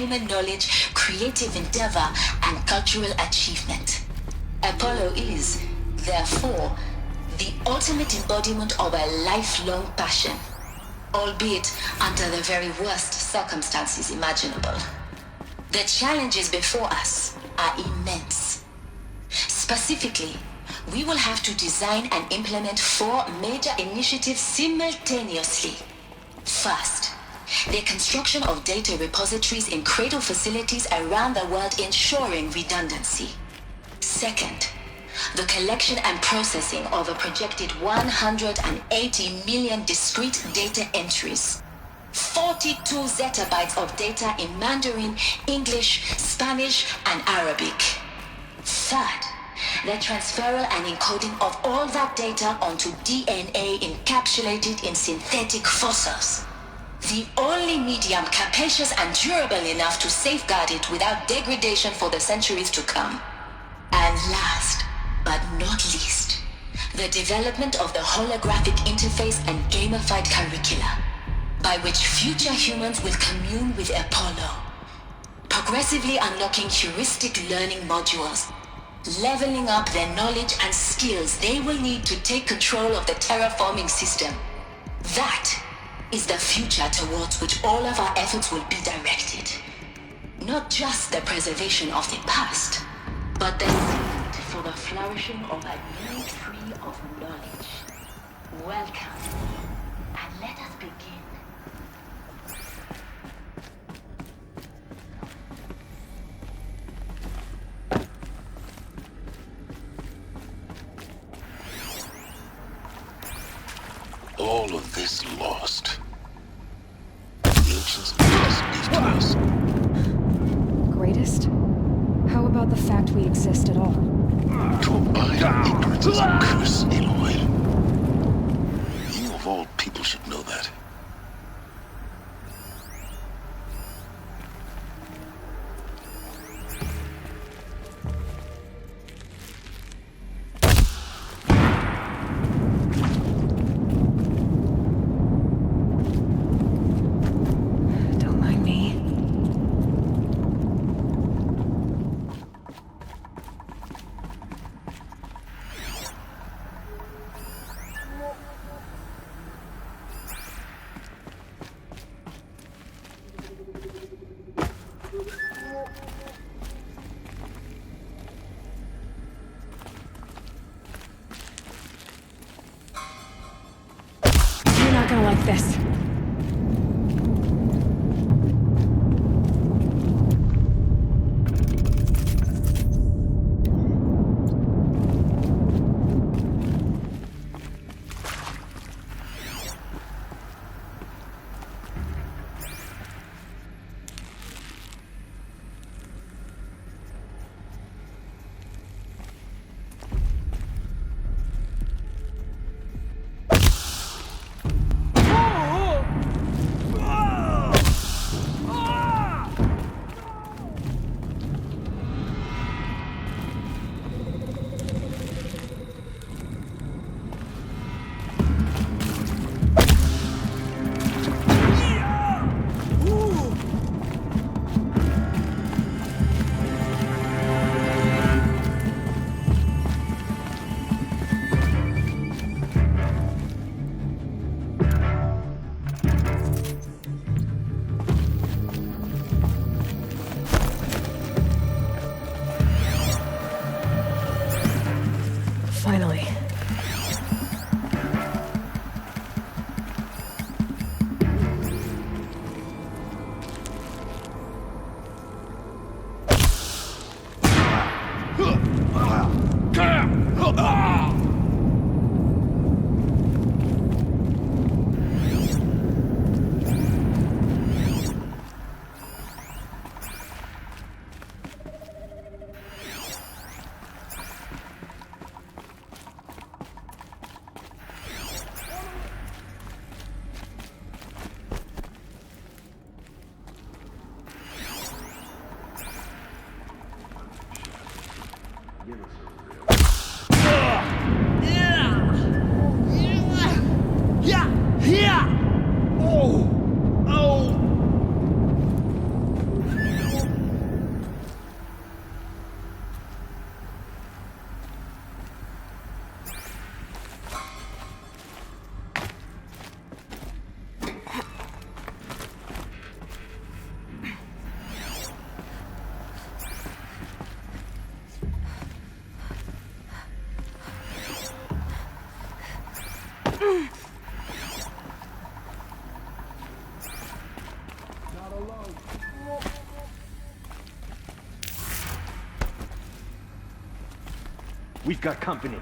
human knowledge, creative endeavor, and cultural achievement. Apollo is, therefore, the ultimate embodiment of a lifelong passion, albeit under the very worst circumstances imaginable. The challenges before us are immense. Specifically, we will have to design and implement 4 major initiatives simultaneously. First, the construction of data repositories in cradle facilities around the world ensuring redundancy. Second, the collection and processing of a projected 180 million discrete data entries. 42 zettabytes of data in Mandarin, English, Spanish, and Arabic. Third, the transferal and encoding of all that data onto DNA encapsulated in synthetic fossils. The only medium capacious and durable enough to safeguard it without degradation for the centuries to come. And last, but not least, the development of the holographic interface and gamified curricula, by which future humans will commune with Apollo, progressively unlocking heuristic learning modules, leveling up their knowledge and skills they will need to take control of the terraforming system. That is the future towards which all of our efforts will be directed. Not just the preservation of the past, but the seed for the flourishing of a new tree of knowledge. Welcome, and let us begin. All of this lost. The ancients greatest gift to us. Greatest? How about the fact we exist at all? To abide in ignorance is a curse, Aloy. You of all people should know that. Don't mind me. You're not gonna like this. We've got company.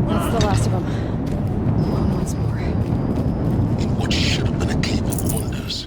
That's the last of them. On once more. In what should have been a cave of wonders.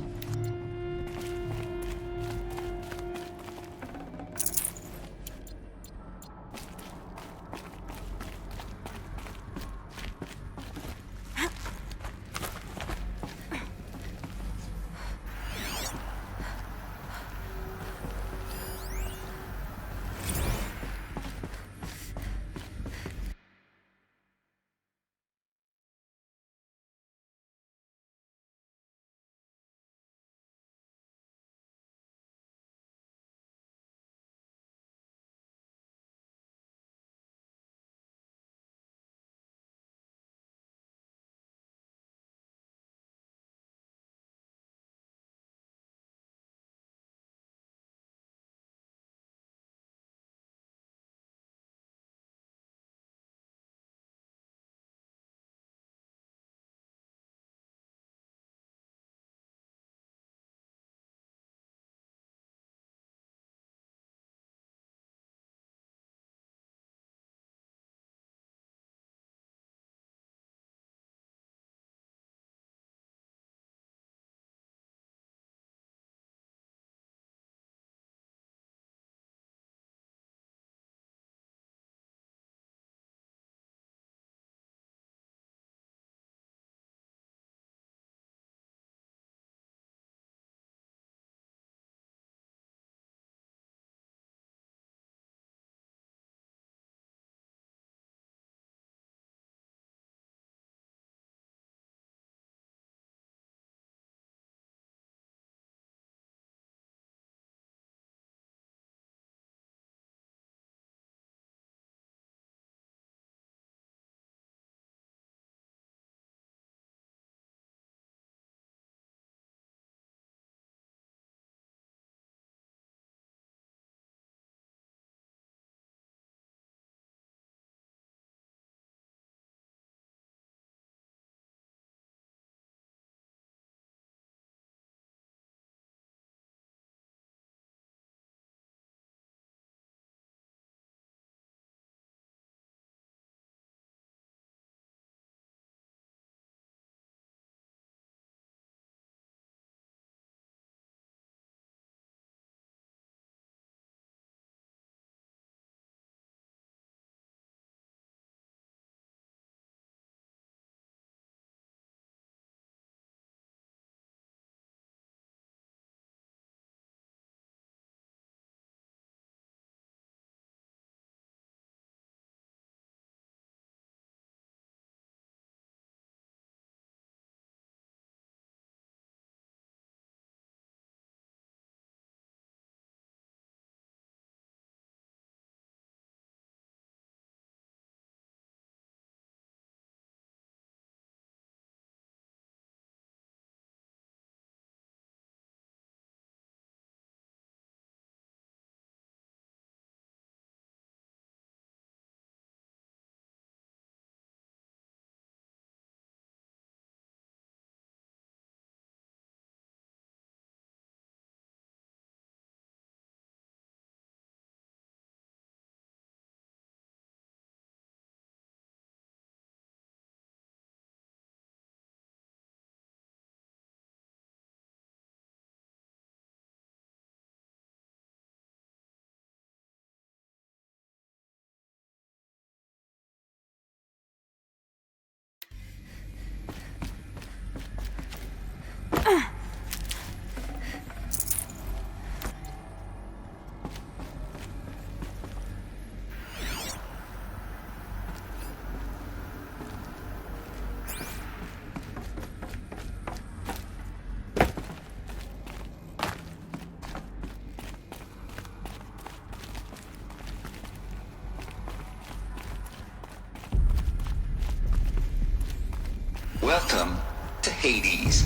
Welcome to Hades.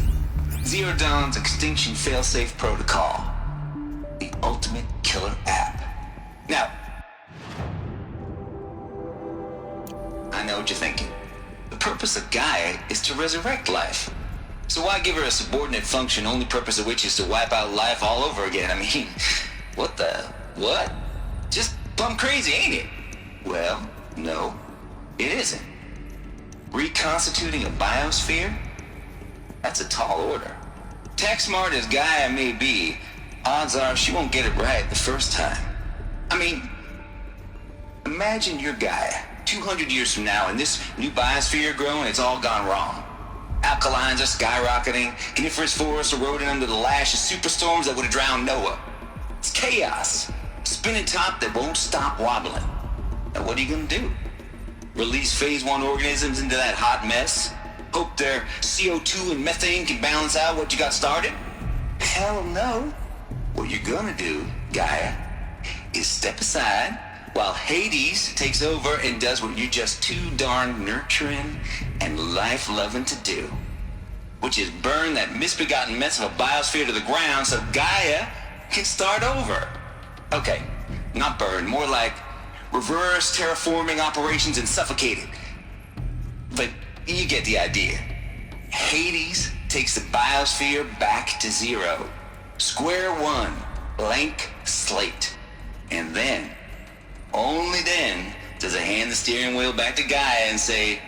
Zero Dawn's Extinction Failsafe Protocol. The ultimate killer app. Now, I know what you're thinking. The purpose of Gaia is to resurrect life. So why give her a subordinate function, only purpose of which is to wipe out life all over again? I mean, what? Just plumb crazy, ain't it? Well, no, it isn't. Reconstituting a biosphere? That's a tall order. Tech smart as Gaia may be, odds are she won't get it right the first time. I mean, imagine you're Gaia, 200 years from now, and this new biosphere you're growing, it's all gone wrong. Alkalines are skyrocketing, coniferous forests eroding under the lash of superstorms that would have drowned Noah. It's chaos. Spinning top that won't stop wobbling. Now what are you gonna do? Release phase 1 organisms into that hot mess? Hope their CO2 and methane can balance out what you got started? Hell no. What you're gonna do, Gaia, is step aside while Hades takes over and does what you're just too darn nurturing and life-loving to do, which is burn that misbegotten mess of a biosphere to the ground so Gaia can start over. Okay, not burn, more like reverse terraforming operations and suffocate it. But you get the idea. Hades takes the biosphere back to zero. Square one, blank slate. And then, only then, does it hand the steering wheel back to Gaia and say,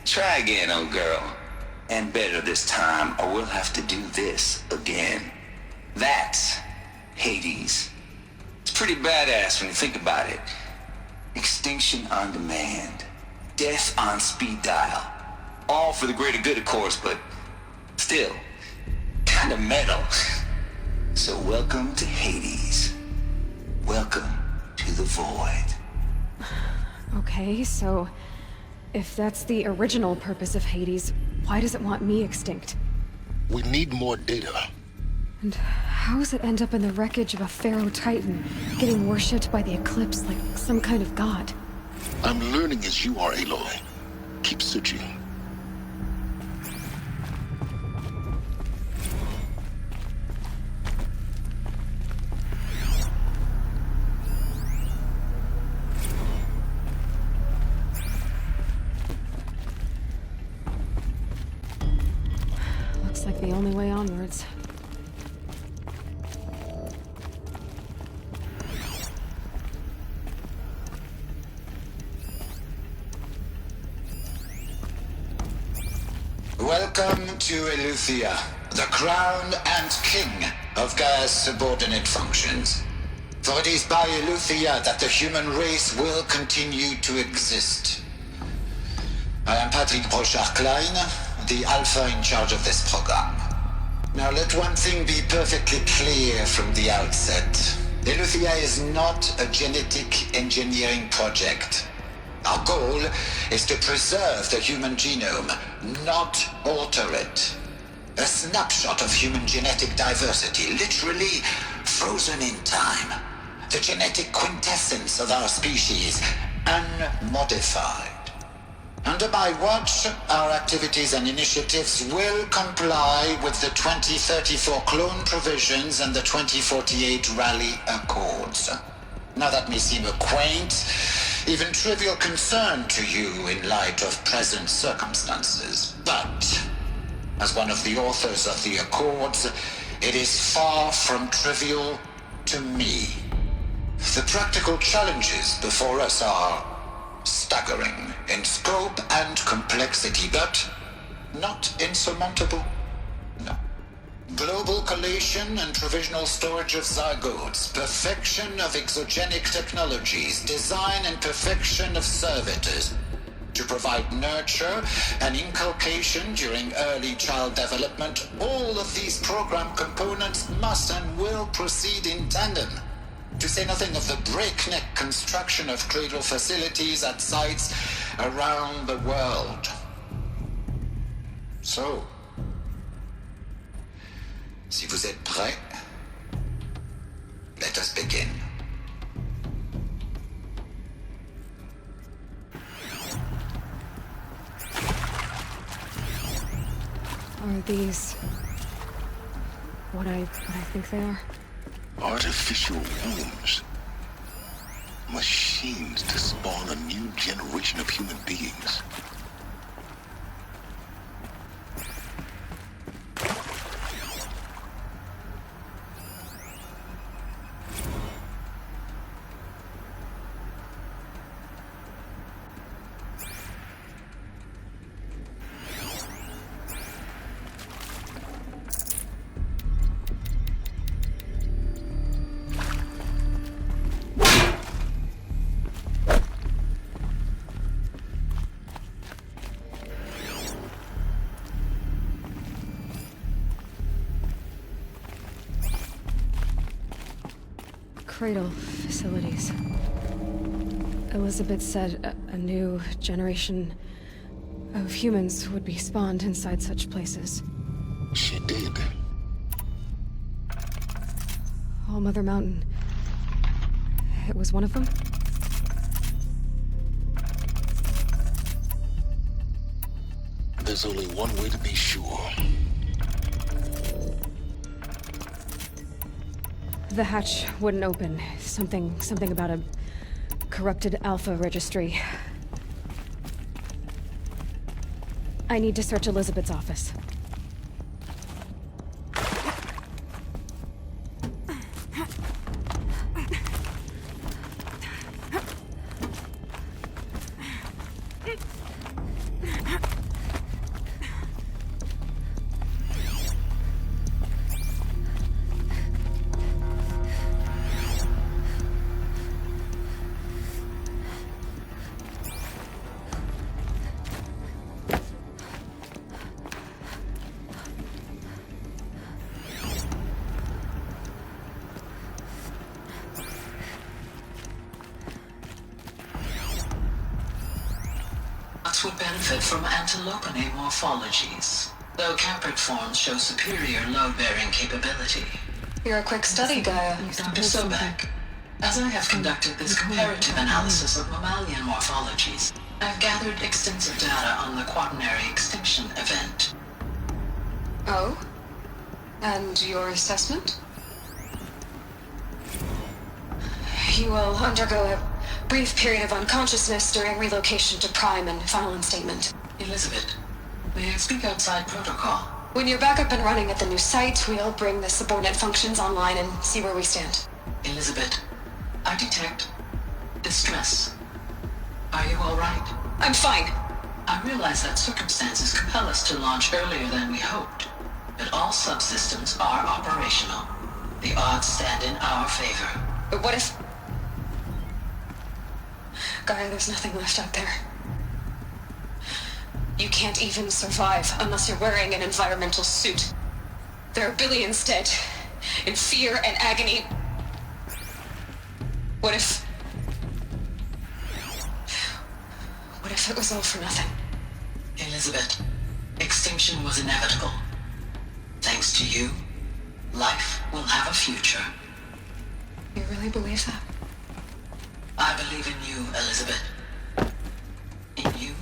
try again, old girl. And better this time, or we'll have to do this again. That's Hades. It's pretty badass when you think about it. Extinction on demand. Death on speed dial. All for the greater good, of course, but still, kind of metal. So welcome to Hades. Welcome to the void. Okay, so if that's the original purpose of Hades, why does it want me extinct? We need more data. And how does it end up in the wreckage of a Pharaoh Titan, getting worshipped by the Eclipse like some kind of god? I'm learning as you are, Aloy. Keep searching. Looks like the only way onwards. Welcome to Eleuthia, the crown and king of Gaia's subordinate functions. For it is by Eleuthia that the human race will continue to exist. I am Patrick Brochard-Klein, the Alpha in charge of this program. Now let one thing be perfectly clear from the outset. Eleuthia is not a genetic engineering project. Our goal is to preserve the human genome, not alter it. A snapshot of human genetic diversity, literally frozen in time. The genetic quintessence of our species, unmodified. Under my watch, our activities and initiatives will comply with the 2034 clone provisions and the 2048 Raleigh Accords. Now that may seem a quaint, even trivial concern to you in light of present circumstances. But, as one of the authors of the Accords, it is far from trivial to me. The practical challenges before us are staggering in scope and complexity, but not insurmountable. No. Global collation and provisional storage of zygotes, perfection of exogenic technologies, design and perfection of servitors to provide nurture and inculcation during early child development. All of these program components must and will proceed in tandem, to say nothing of the breakneck construction of cradle facilities at sites around the world. So, si vous êtes prêts, let us begin. Are these what I think they are? Artificial wombs. Machines to spawn a new generation of human beings. Cradle facilities. Elizabeth said a new generation of humans would be spawned inside such places. She did. All Mother Mountain. It was one of them? There's only one way to be sure. The hatch wouldn't open. Something about a corrupted Alpha registry. I need to search Elizabeth's office. Would benefit from antilopine morphologies, though caprid forms show superior load-bearing capability. You're a quick study, Gaia. Dr. Sobek, as I have conducted this comparative analysis of mammalian morphologies, I've gathered extensive data on the quaternary extinction event. Oh? And your assessment? You will undergo a brief period of unconsciousness during relocation to Prime and final instatement. Elizabeth, may I speak outside protocol? When you're back up and running at the new site, we'll bring the subordinate functions online and see where we stand. Elizabeth, I detect distress. Are you all right? I'm fine. I realize that circumstances compel us to launch earlier than we hoped, but all subsystems are operational. The odds stand in our favor. But what if... Gaia, there's nothing left out there. You can't even survive unless you're wearing an environmental suit. There are billions dead, in fear and agony. What if it was all for nothing? Elizabeth, extinction was inevitable. Thanks to you, life will have a future. You really believe that? I believe in you, Elizabeth. In you,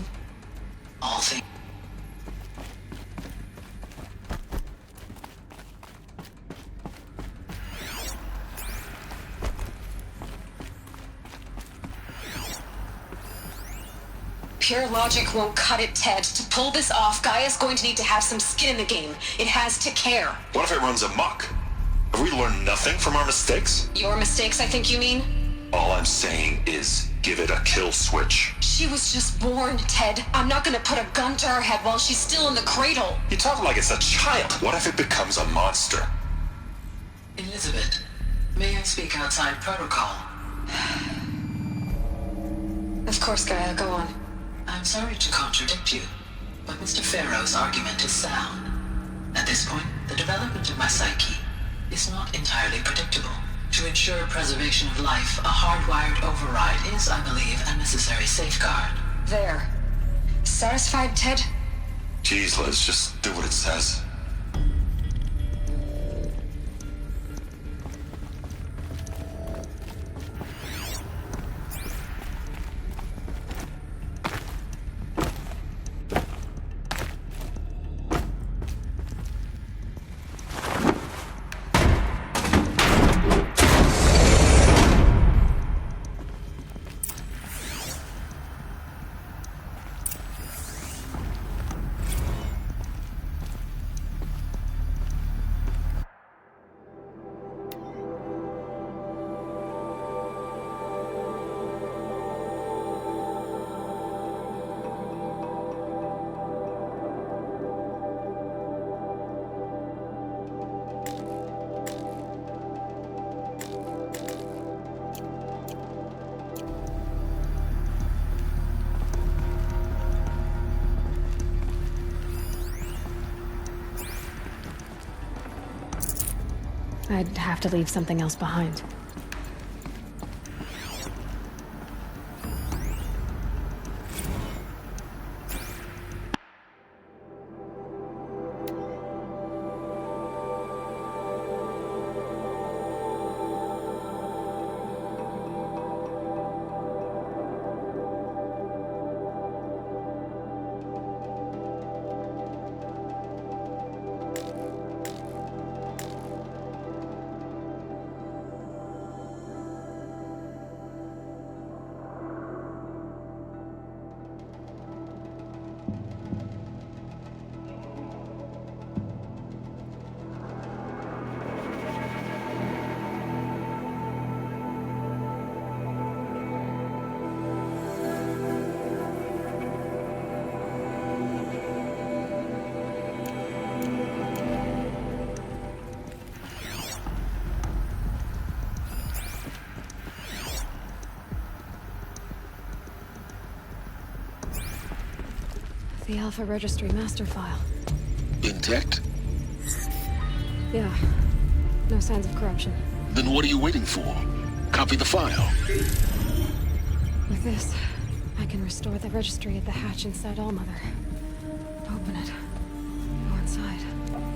all things. Pure logic won't cut it, Ted. To pull this off, Gaia's going to need to have some skin in the game. It has to care. What if it runs amok? Have we learned nothing from our mistakes? Your mistakes, I think you mean? All I'm saying is, give it a kill switch. She was just born, Ted. I'm not gonna put a gun to her head while she's still in the cradle. You talk like it's a child. What if it becomes a monster? Elizabeth, may I speak outside protocol? Of course, Gaia, go on. I'm sorry to contradict you, but Mr. Farrow's argument is sound. At this point, the development of my psyche is not entirely predictable. To ensure preservation of life, a hardwired override is, I believe, a necessary safeguard. There. Satisfied, Ted? Jeez, Liz, just do what it says. I'd have to leave something else behind. The Alpha Registry master file. Intact? Yeah. No signs of corruption. Then what are you waiting for? Copy the file. With this, I can restore the registry at the hatch inside Allmother. Open it. Go inside.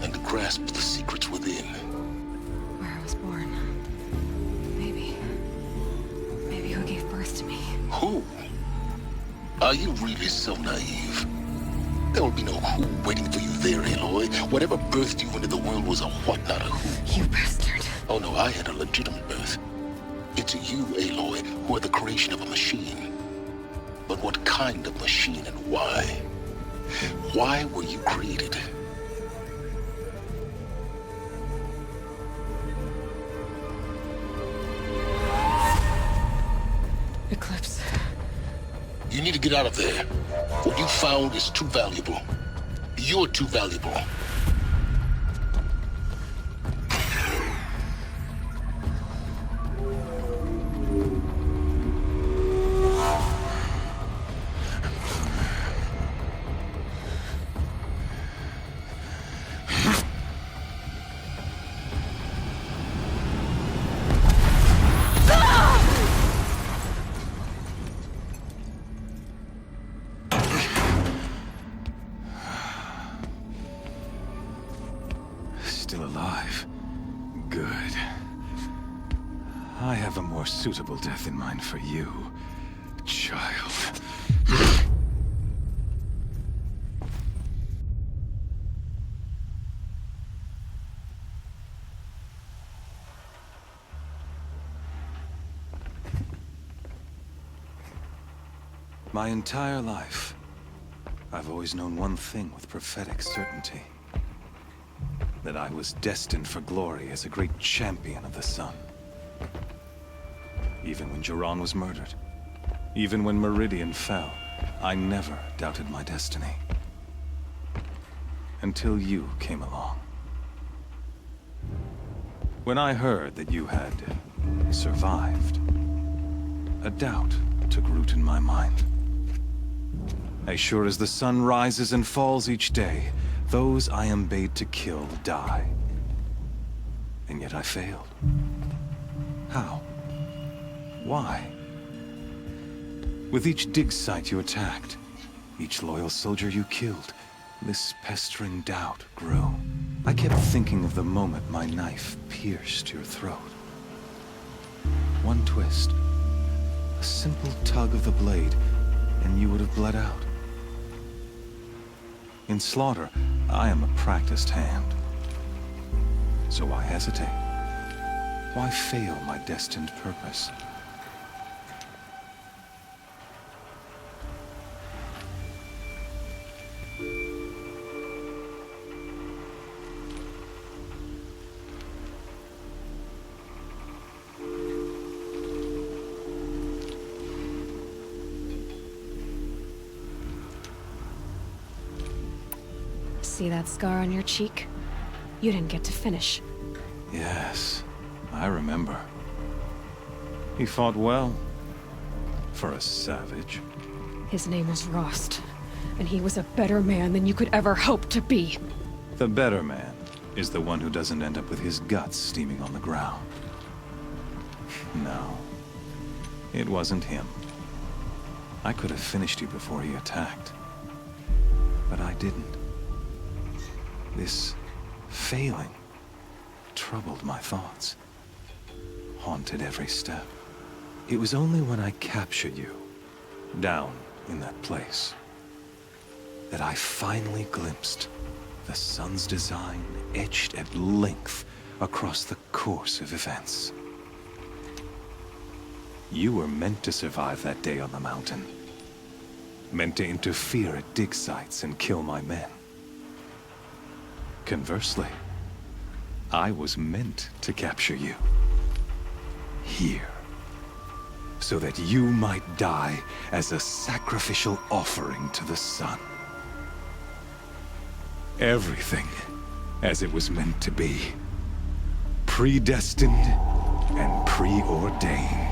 And grasp the secrets within. Where I was born. Maybe who gave birth to me. Who? Are you really so naive? There will be no who waiting for you there, Aloy. Whatever birthed you into the world was a what, not a who. You bastard. Oh no, I had a legitimate birth. It's you, Aloy, who are the creation of a machine. But what kind of machine and why? Why were you created? Eclipse. You need to get out of there. What you found is too valuable. You're too valuable. Still alive. Good. I have a more suitable death in mind for you, child. My entire life, I've always known one thing with prophetic certainty. That I was destined for glory as a great champion of the sun. Even when Jiran was murdered, even when Meridian fell, I never doubted my destiny. Until you came along. When I heard that you had survived, a doubt took root in my mind. As sure as the sun rises and falls each day, those I am bade to kill die. And yet I failed. How? Why? With each dig site you attacked, each loyal soldier you killed, this pestering doubt grew. I kept thinking of the moment my knife pierced your throat. One twist, a simple tug of the blade, and you would have bled out. In slaughter, I am a practiced hand. So why hesitate? Why fail my destined purpose? See that scar on your cheek? You didn't get to finish. Yes, I remember. He fought well. For a savage. His name was Rost, and he was a better man than you could ever hope to be. The better man is the one who doesn't end up with his guts steaming on the ground. No, it wasn't him. I could have finished you before he attacked, but I didn't. This failing troubled my thoughts, haunted every step. It was only when I captured you, down in that place, that I finally glimpsed the sun's design etched at length across the course of events. You were meant to survive that day on the mountain. Meant to interfere at dig sites and kill my men. Conversely, I was meant to capture you. Here. So that you might die as a sacrificial offering to the sun. Everything as it was meant to be. Predestined and preordained.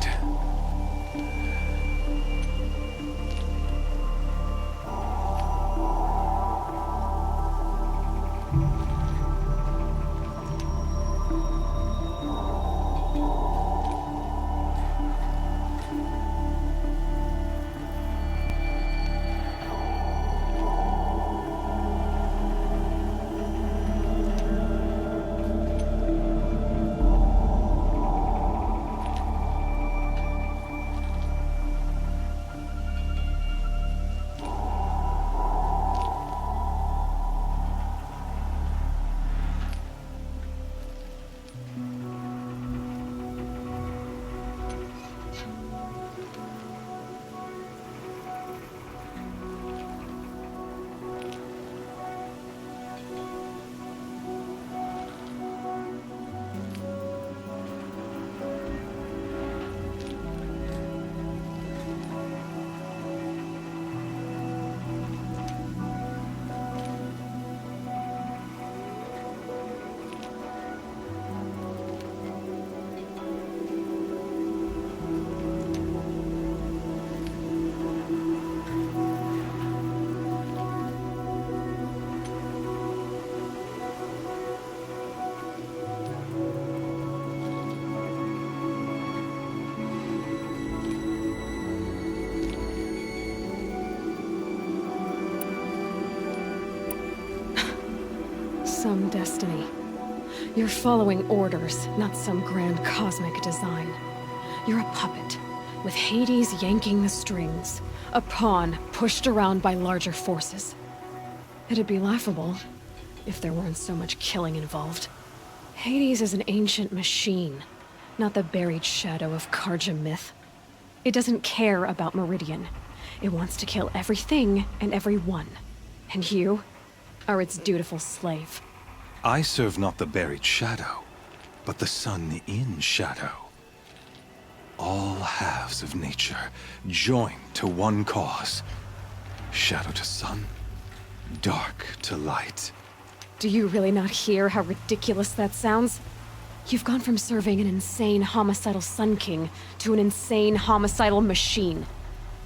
Some destiny. You're following orders, not some grand cosmic design. You're a puppet, with Hades yanking the strings. A pawn pushed around by larger forces. It'd be laughable if there weren't so much killing involved. Hades is an ancient machine, not the buried shadow of Carja myth. It doesn't care about Meridian. It wants to kill everything and everyone. And you are its dutiful slave. I serve not the buried shadow, but the sun in shadow. All halves of nature joined to one cause. Shadow to sun, dark to light. Do you really not hear how ridiculous that sounds? You've gone from serving an insane homicidal Sun King to an insane homicidal machine.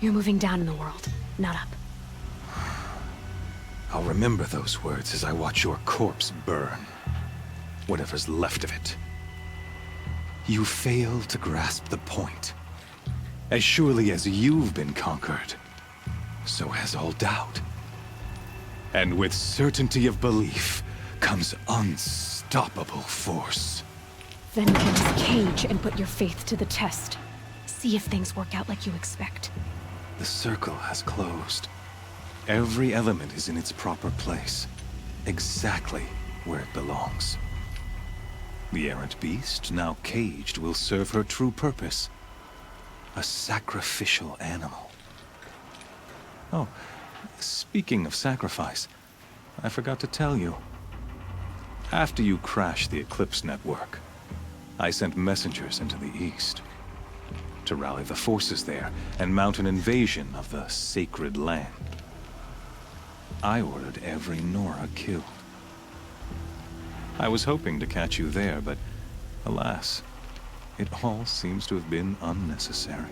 You're moving down in the world, not up. I'll remember those words as I watch your corpse burn. Whatever's left of it. You fail to grasp the point. As surely as you've been conquered, so has all doubt. And with certainty of belief comes unstoppable force. Then get this cage and put your faith to the test. See if things work out like you expect. The circle has closed. Every element is in its proper place, exactly where it belongs. The errant beast, now caged, will serve her true purpose. A sacrificial animal. Oh, speaking of sacrifice, I forgot to tell you. After you crashed the Eclipse network, I sent messengers into the east to rally the forces there and mount an invasion of the sacred land. I ordered every Nora killed. I was hoping to catch you there, but alas, it all seems to have been unnecessary.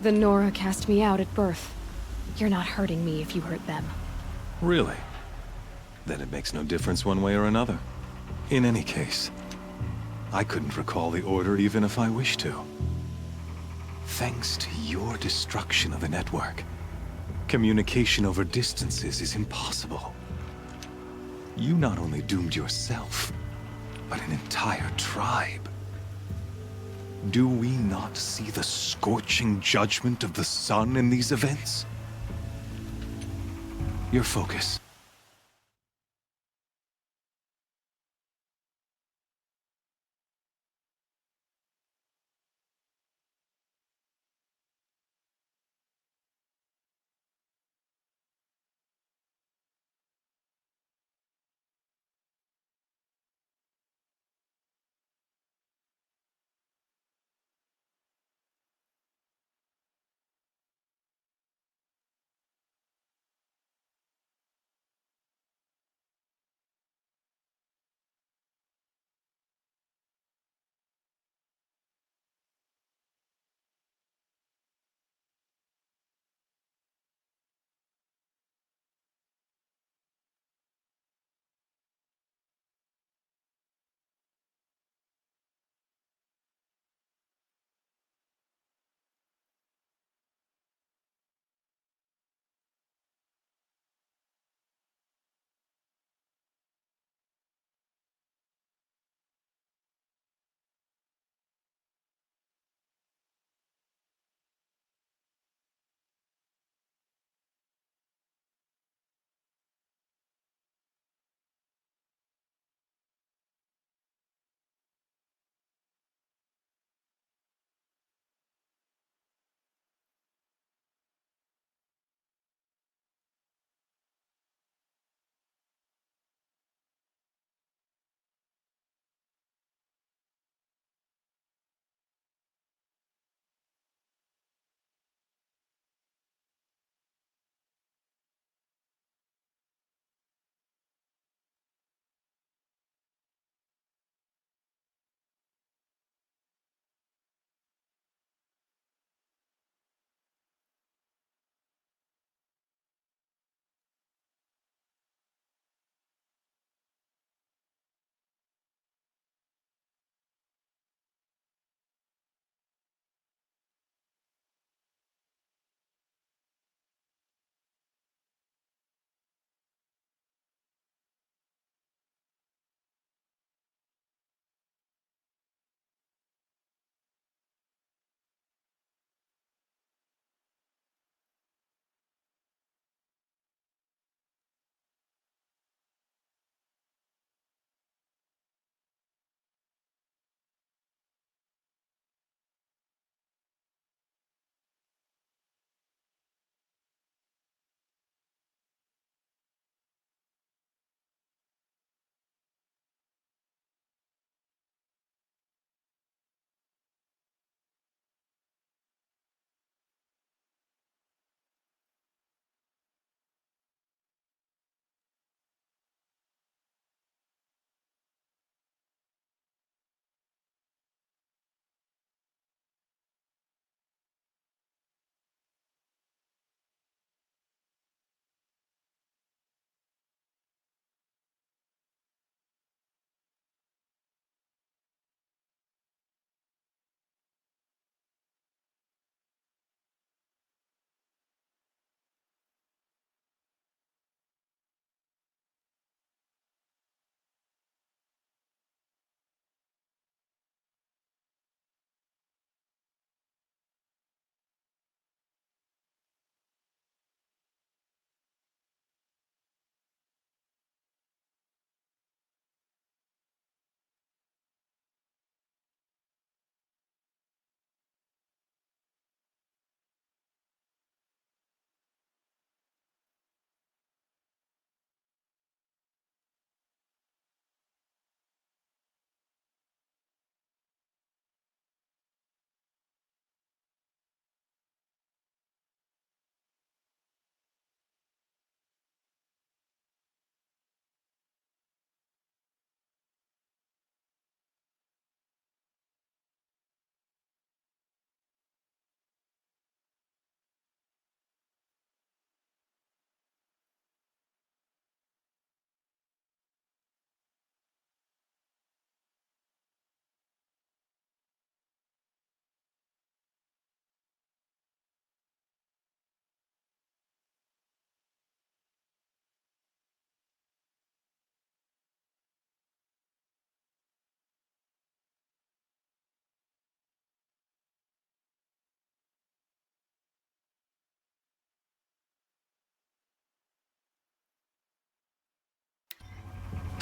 The Nora cast me out at birth. You're not hurting me if you hurt them. Really? Then it makes no difference one way or another. In any case, I couldn't recall the order even if I wished to. Thanks to your destruction of the network, communication over distances is impossible. You not only doomed yourself, but an entire tribe. Do we not see the scorching judgment of the sun in these events? Your focus.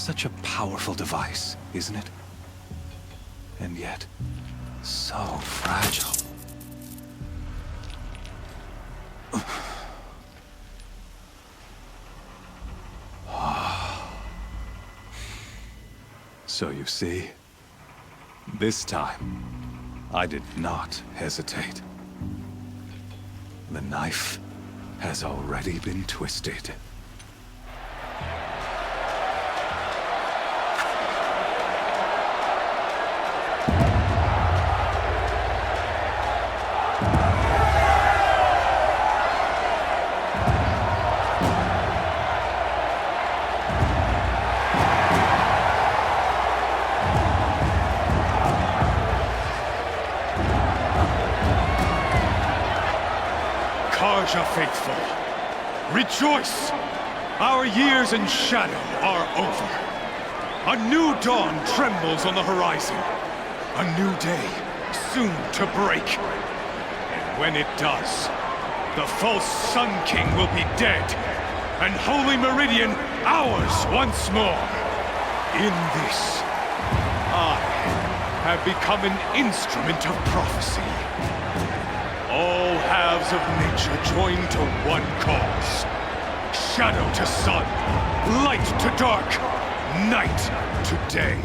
Such a powerful device, isn't it? And yet, so fragile. So you see, this time, I did not hesitate. The knife has already been twisted. Karja faithful, rejoice! Our years in shadow are over. A new dawn trembles on the horizon. A new day soon to break. And when it does, the false Sun King will be dead, and Holy Meridian ours once more. In this, I have become an instrument of prophecy. All halves of nature join to one cause. Shadow to sun, light to dark, night to day.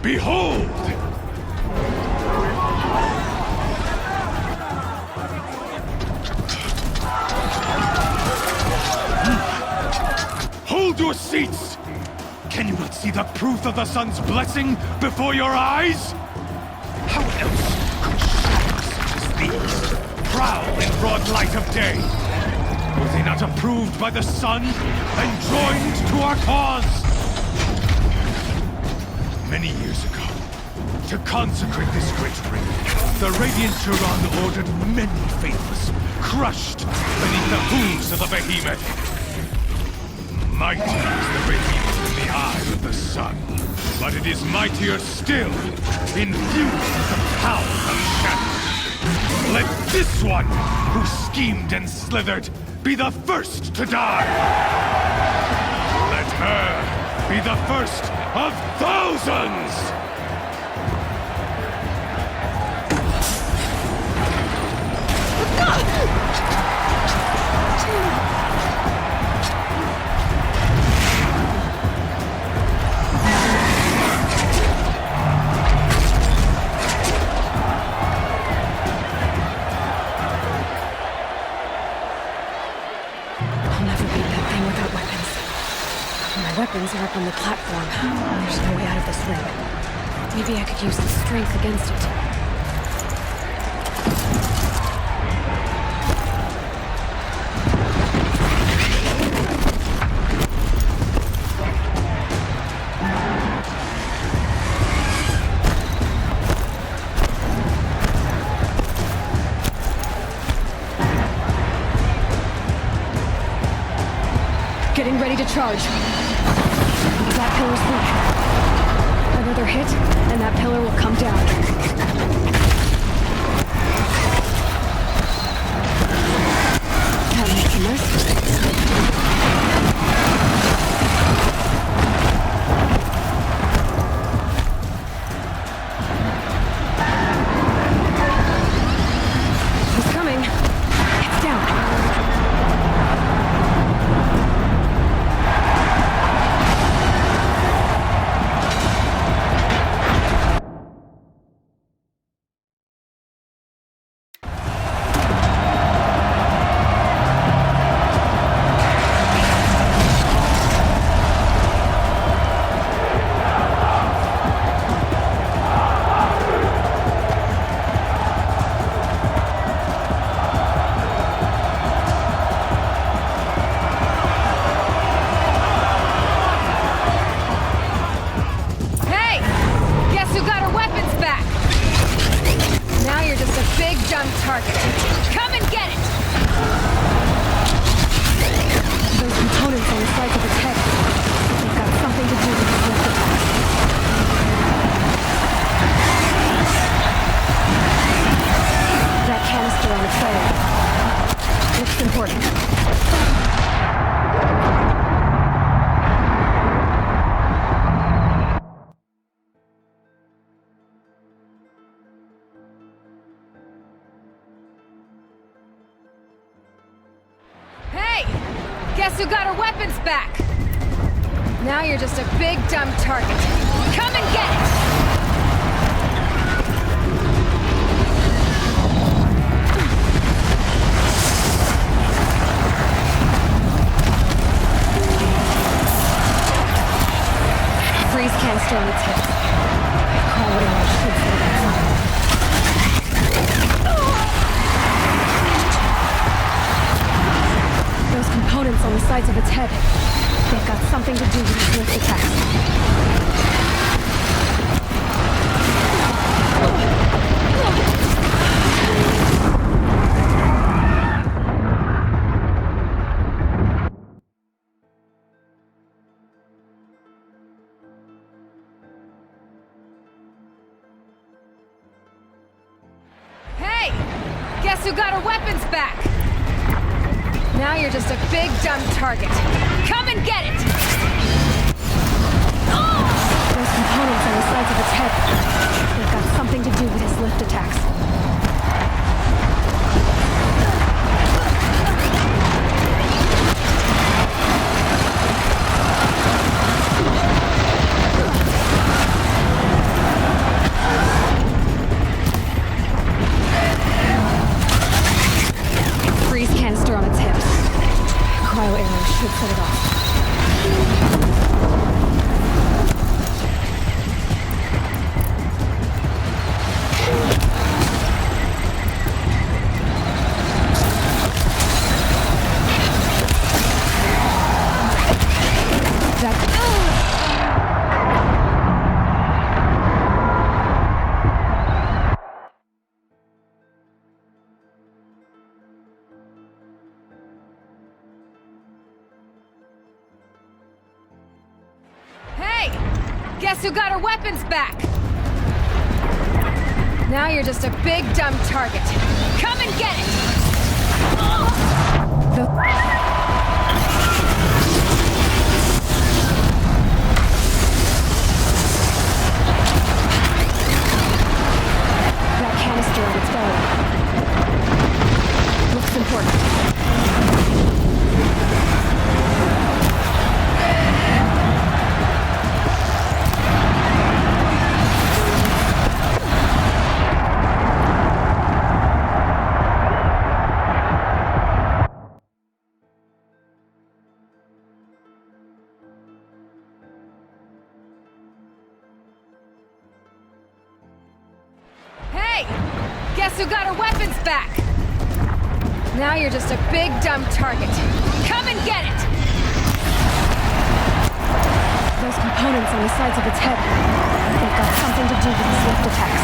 Behold! Hold your seats! Can you not see the proof of the sun's blessing before your eyes? How else could shadows such as these prowl in broad light of day? Were they not approved by the sun and joined to our cause? Many years ago, to consecrate this great ring, the Radiant Turan ordered many faithless, crushed beneath the hooves of the behemoth. Mighty is the radiance in the eye of the sun, but it is mightier still, infused with the power of shadow. Let this one, who schemed and slithered, be the first to die! Let her be the first of thousands! Weapons are up on the platform. There's no way out of this ring. Maybe I could use some strength against it. Getting ready to charge. That pillar's weak. Another hit, and that pillar will come down. That makes a mess. He's coming. It's down. Guess who got her weapons back? Now you're just a big dumb target. Come and get it! Freeze canister on its hips. Cryo arrow should slow down. Those components on the sides of its head, they've got something to do with its lift attacks. Hey! Guess who got her weapons back? Now you're just a big dumb target. Come and get it! Those components on the sides of its head, they've got something to do with his lift attacks. Freeze canister on its hips. Cryo arrow should set it off. Hey! Guess who got her weapons back? Now you're just a big dumb target. Come and get it! That canister on its belly looks important. Hey! Guess who got her weapons back? Now you're just a big dumb target. Come and get it! Those components on the sides of its head, they've got something to do with its lift attacks.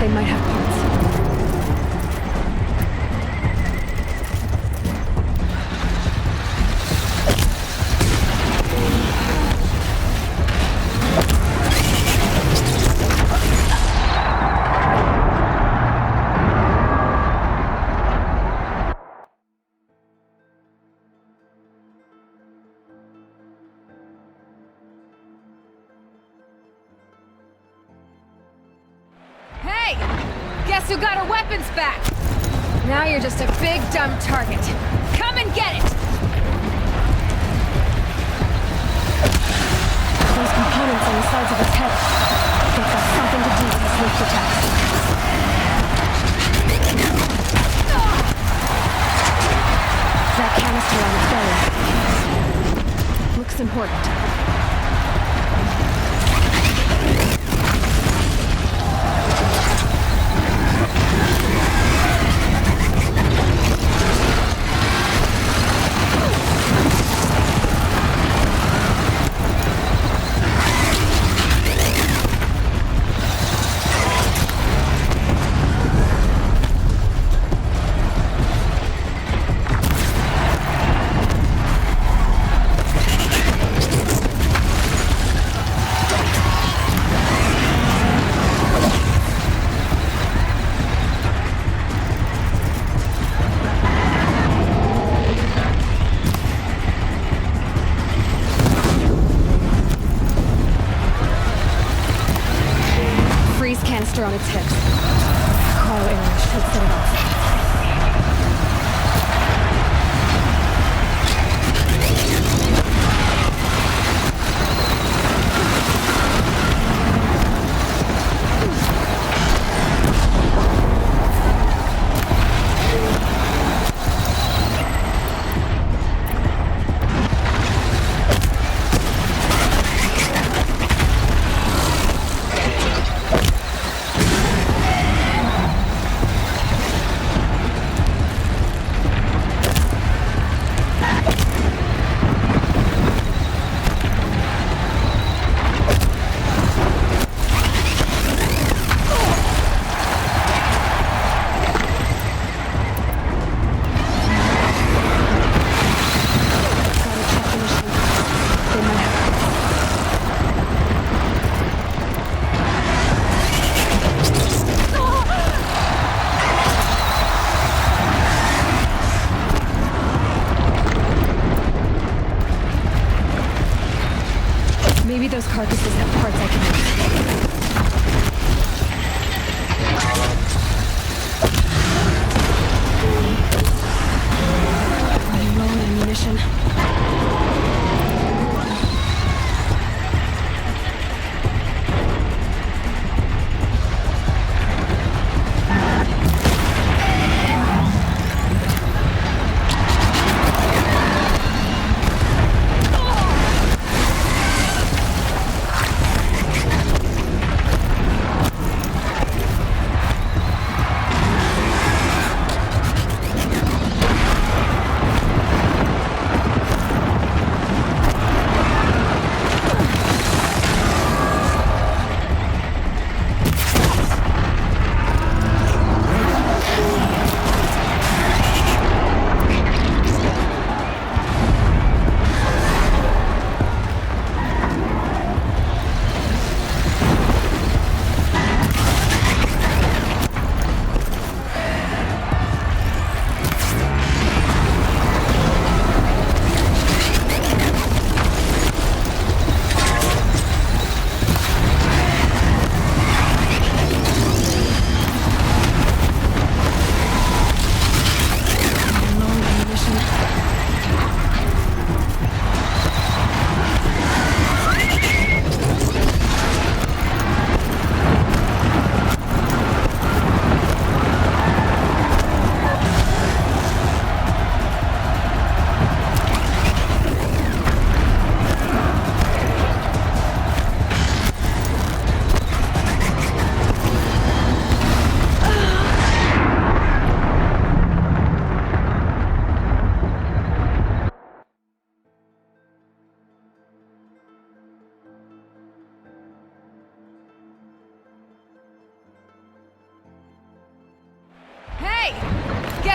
They might have parts. Hey! Guess who got her weapons back? Now you're just a big dumb target. Come and get it! Those components on the sides of his head. They've got something to do with his lift attacks. That canister on his belly. Looks important. On its hips. Cryo arrow should set it off.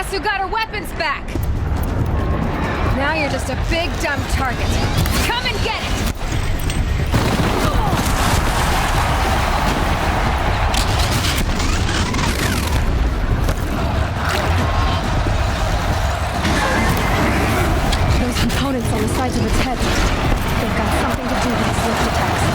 Guess who got her weapons back? Now you're just a big dumb target. Come and get it! Those components on the sides of its head, they've got something to do with its lift attacks.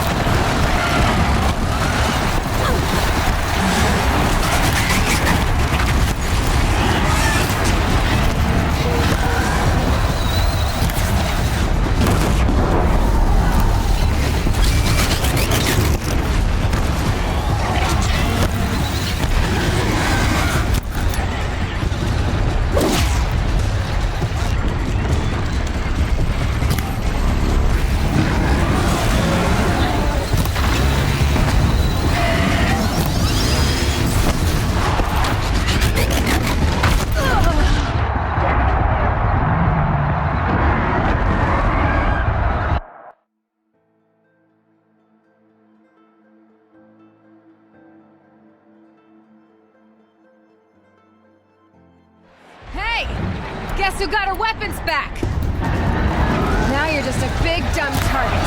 Guess who got her weapons back? Now you're just a big dumb target.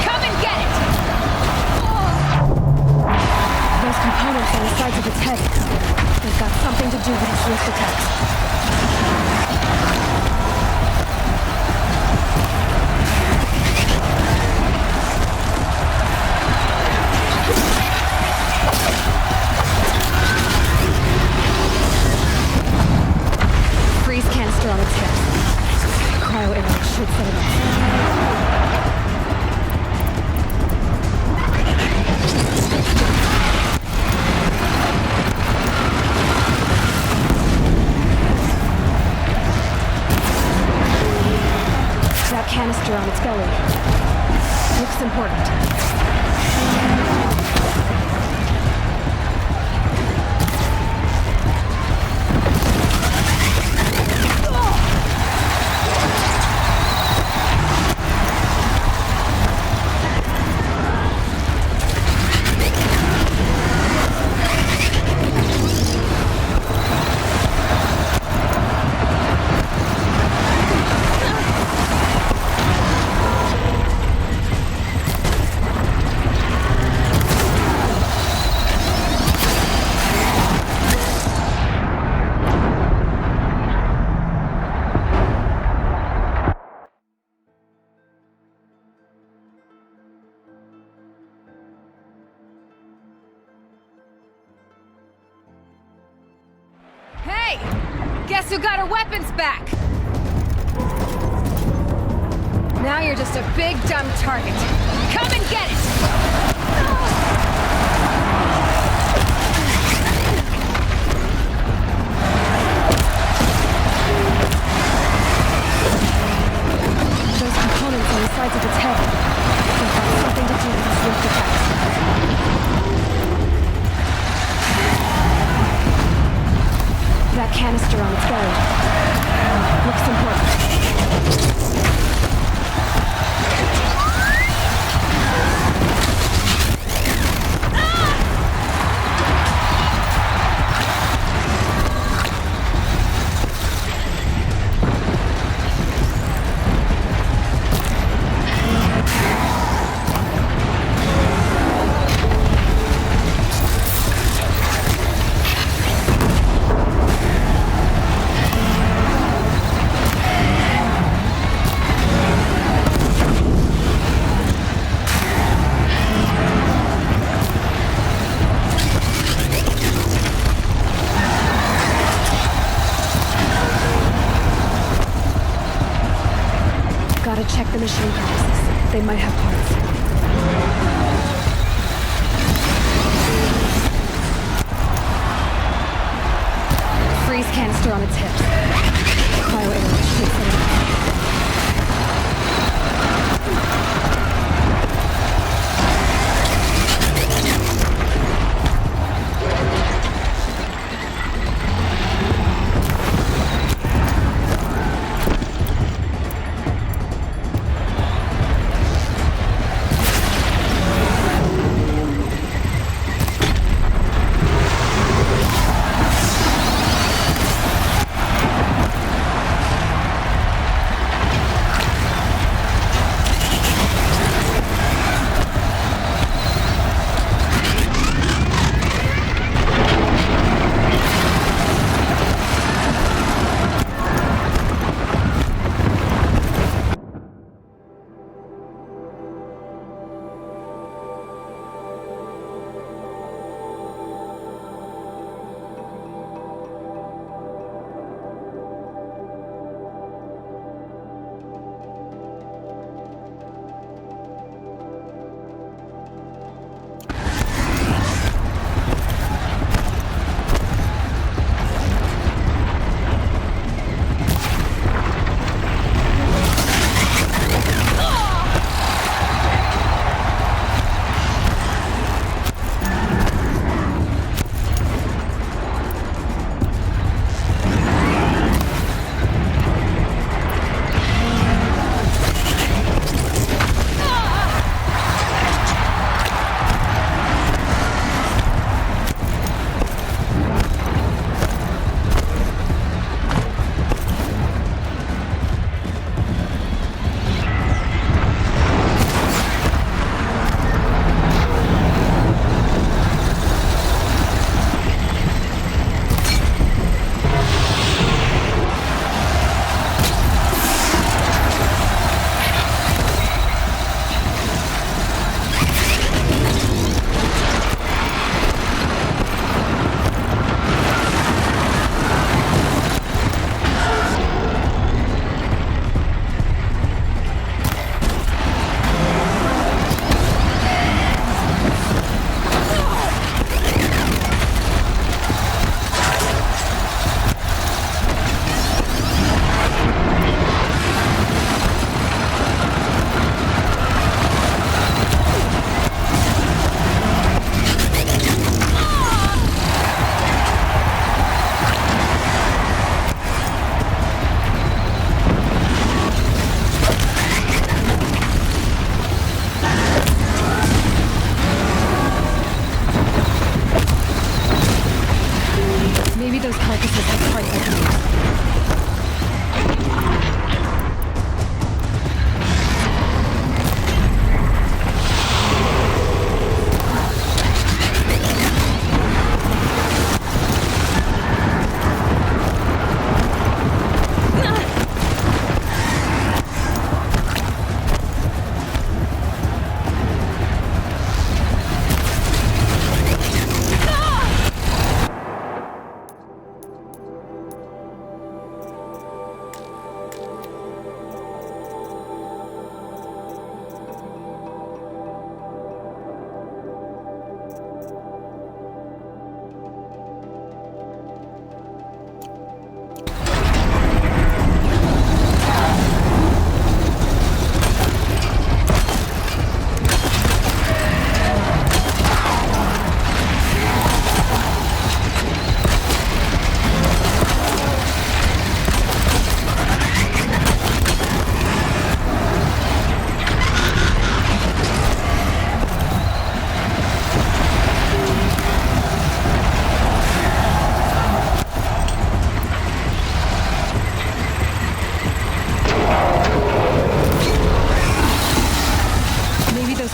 Come and get it! Those components on the sides of its head, they've got something to do with its lift attacks. Freeze canister on its hip. Cryo arrow should set it off. That canister on its belly looks important. Guess who got her weapons back? Now you're just a big dumb target. Come and get it! Those components on the sides of its head, they've got something to do with its lift attacks. That canister on its belly looks important. Gotta check the machine components. They might have parts. Freeze canister on its hips. Cryo arrow should set it off. Maybe those carcasses have parts I can use.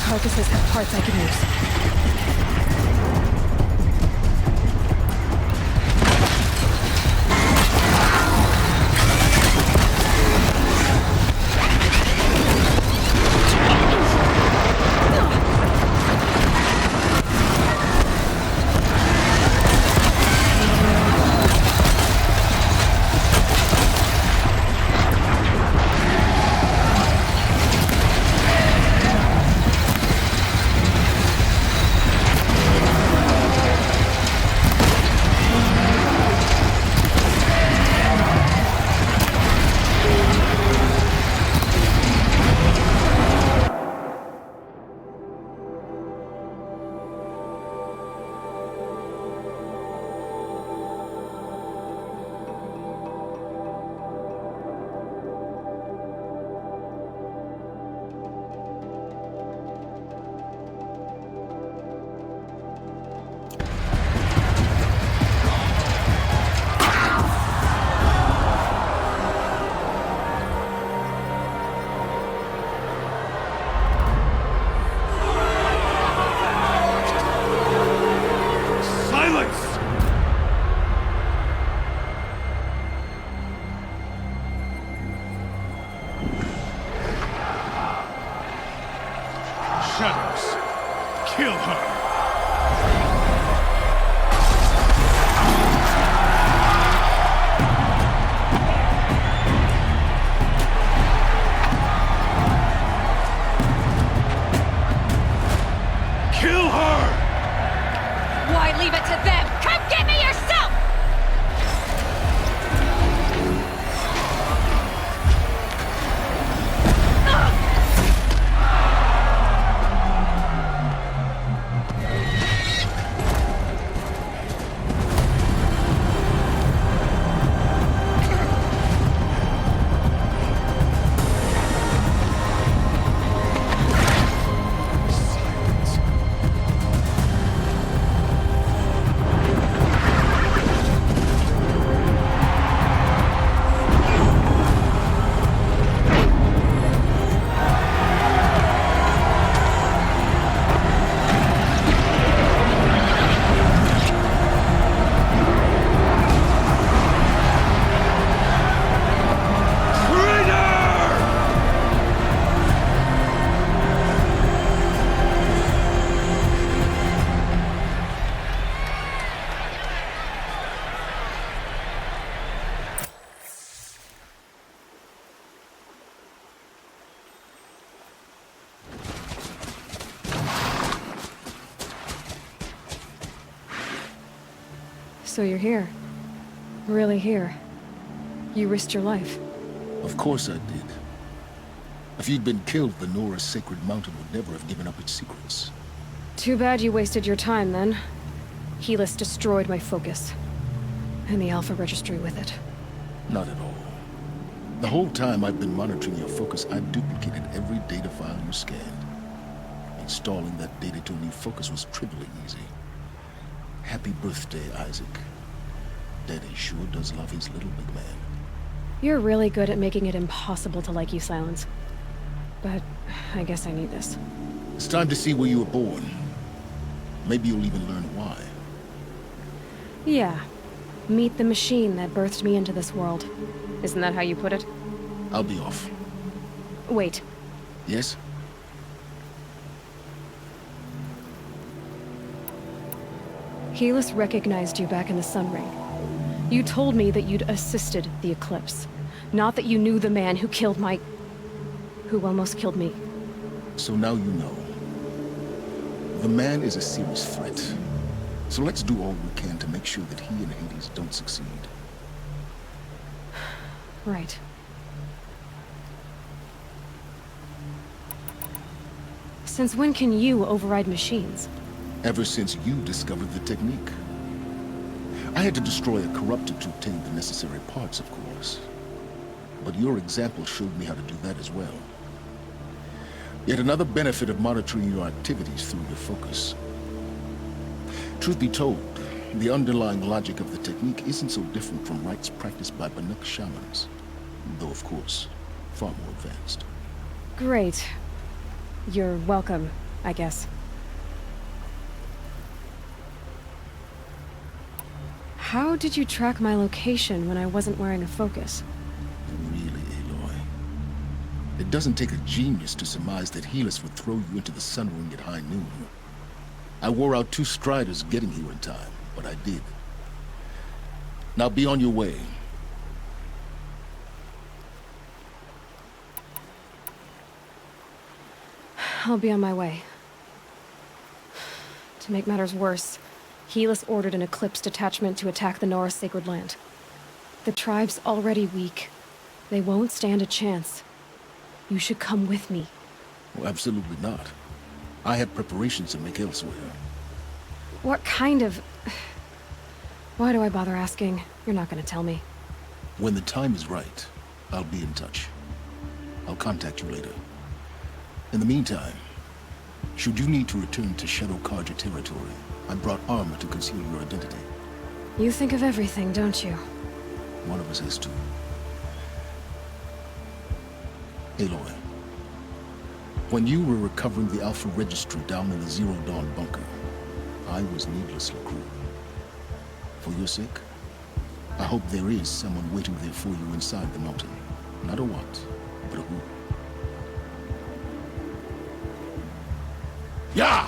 Carcasses have parts I can use. Shadows. Kill her. Kill her! Why leave it to them? Come get me yourself! So you're here. Really here. You risked your life. Of course I did. If you'd been killed, the Nora's sacred mountain would never have given up its secrets. Too bad you wasted your time then. Helis destroyed my focus. And the Alpha Registry with it. Not at all. The whole time I've been monitoring your focus, I've duplicated every data file you scanned. Installing that data to a new focus was trivially easy. Happy birthday, Isaac. Daddy sure does love his little big man. You're really good at making it impossible to like you, Silence. But I guess I need this. It's time to see where you were born. Maybe you'll even learn why. Yeah. Meet the machine that birthed me into this world. Isn't that how you put it? I'll be off. Wait. Yes? Helis recognized you back in the Sun Ring. You told me that you'd assisted the Eclipse. Not that you knew the man who killed my... who almost killed me. So now you know. The man is a serious threat. So let's do all we can to make sure that he and Hades don't succeed. Right. Since when can you override machines? Ever since you discovered the technique. I had to destroy a corruptor to obtain the necessary parts, of course. But your example showed me how to do that as well. Yet another benefit of monitoring your activities through your focus. Truth be told, the underlying logic of the technique isn't so different from rites practiced by Banuk shamans. Though, of course, far more advanced. Great. You're welcome, I guess. How did you track my location when I wasn't wearing a focus? Really, Aloy? It doesn't take a genius to surmise that Helis would throw you into the Sun Ring at high noon. I wore out 2 striders getting here in time, but I did. Now be on your way. I'll be on my way. To make matters worse, Helis ordered an Eclipse detachment to attack the Nora Sacred Land. The tribe's already weak. They won't stand a chance. You should come with me. Well, absolutely not. I have preparations to make elsewhere. What kind of... Why do I bother asking? You're not gonna tell me. When the time is right, I'll be in touch. I'll contact you later. In the meantime, should you need to return to Shadow Carja territory, I brought armor to conceal your identity. You think of everything, don't you? One of us has to. Aloy, when you were recovering the Alpha Registry down in the Zero Dawn bunker, I was needlessly cruel. For your sake, I hope there is someone waiting there for you inside the mountain. Not a what, but a who. Yeah!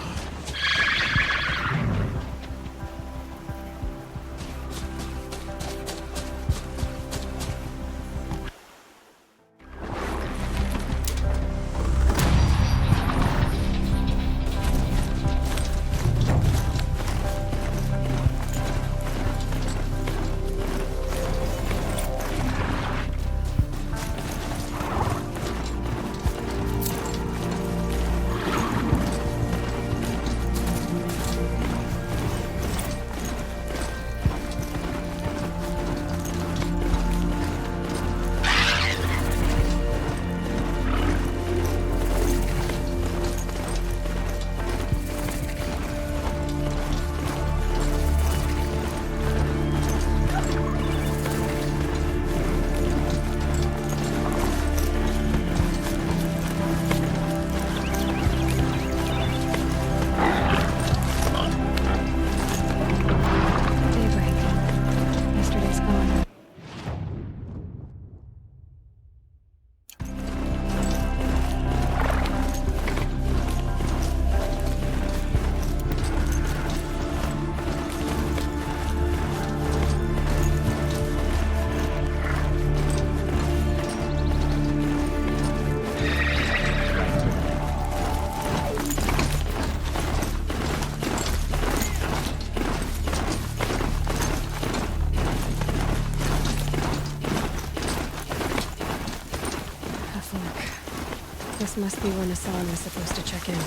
This must be where Nassan was supposed to check in.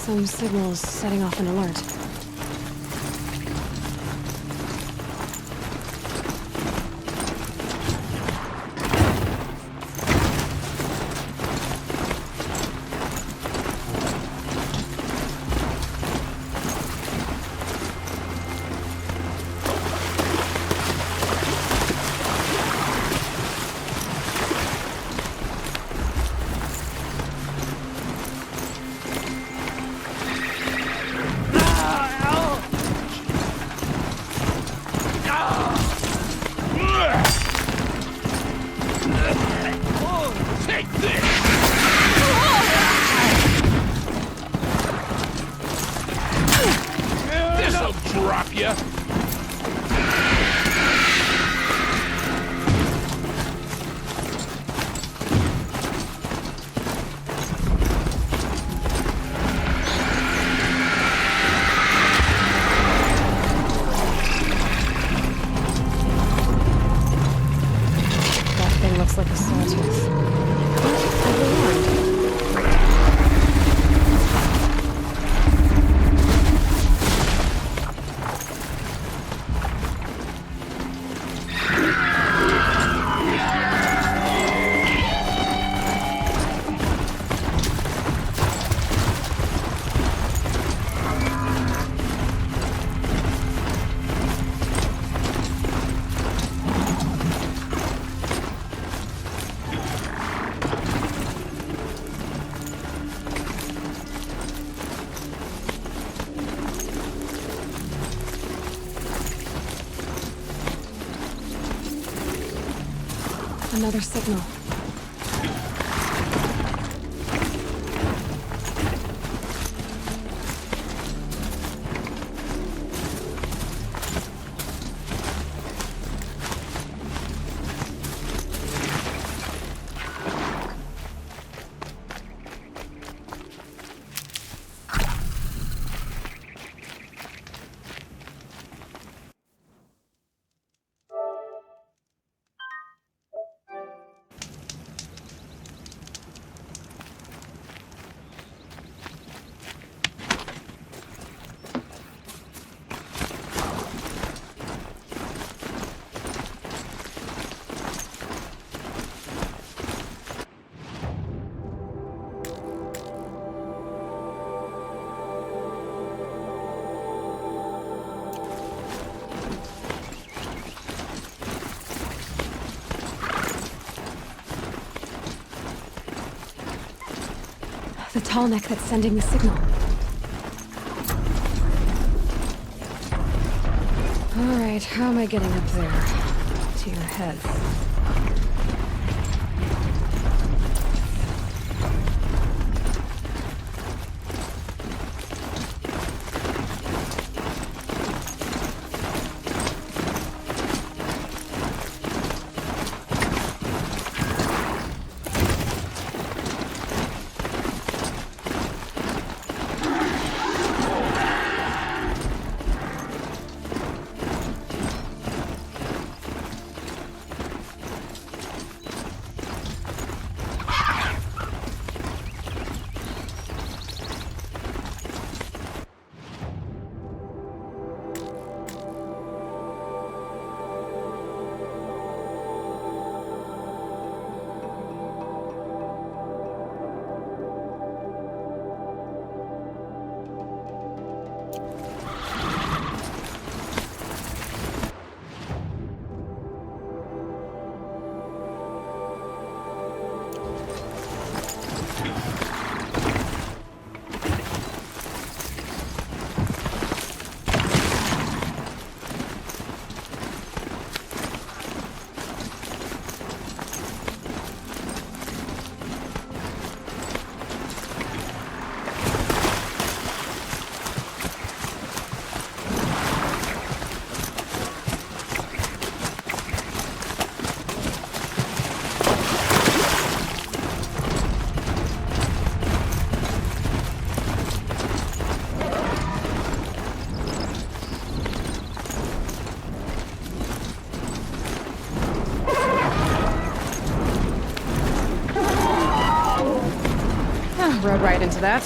Some signals setting off an alert. Like a sawtooth. Another signal. The tall neck that's sending the signal. Alright, how am I getting up there? To your head. Rode right into that.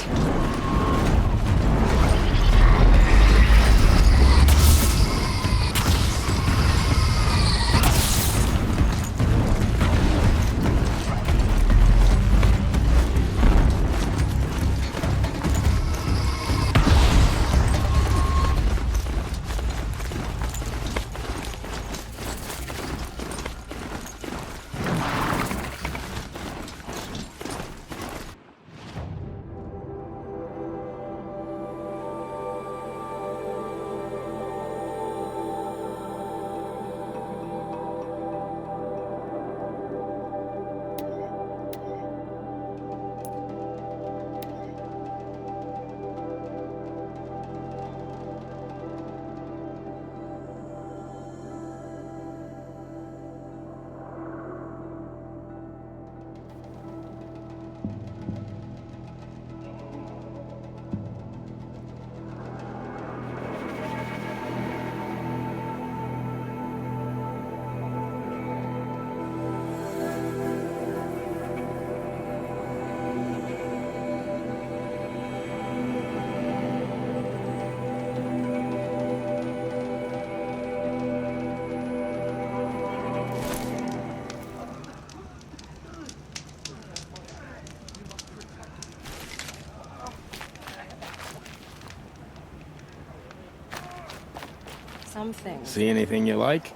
some things. See anything you like?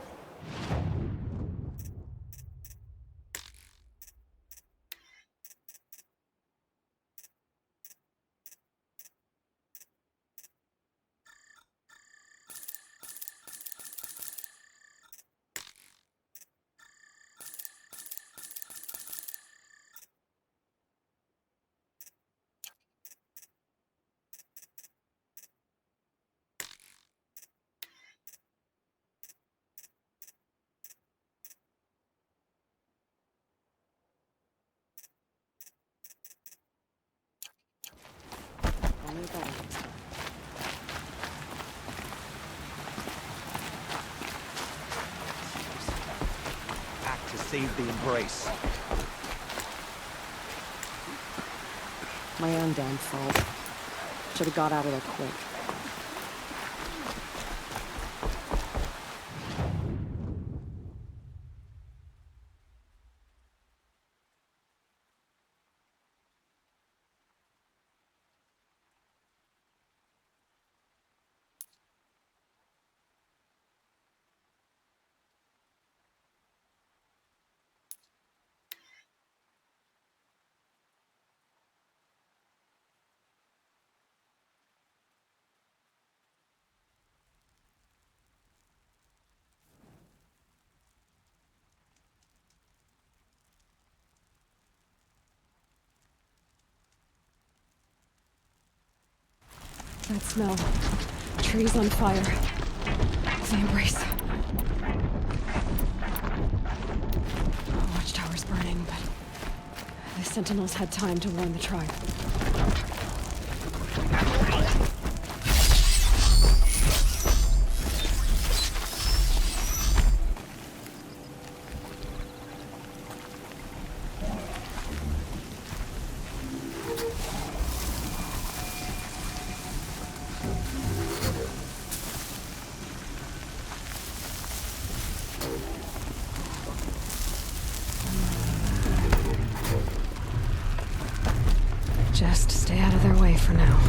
Act to save the Embrace. My own damn fault. Should have got out of there quick. That smell. Trees on fire. The Embrace. Watchtower's burning, but the Sentinels had time to warn the tribe. Just stay out of their way for now.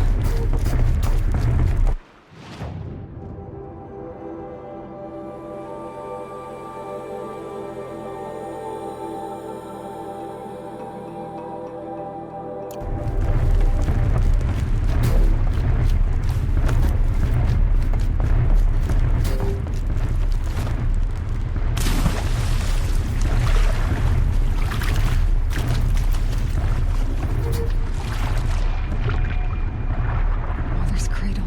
Mother's cradle.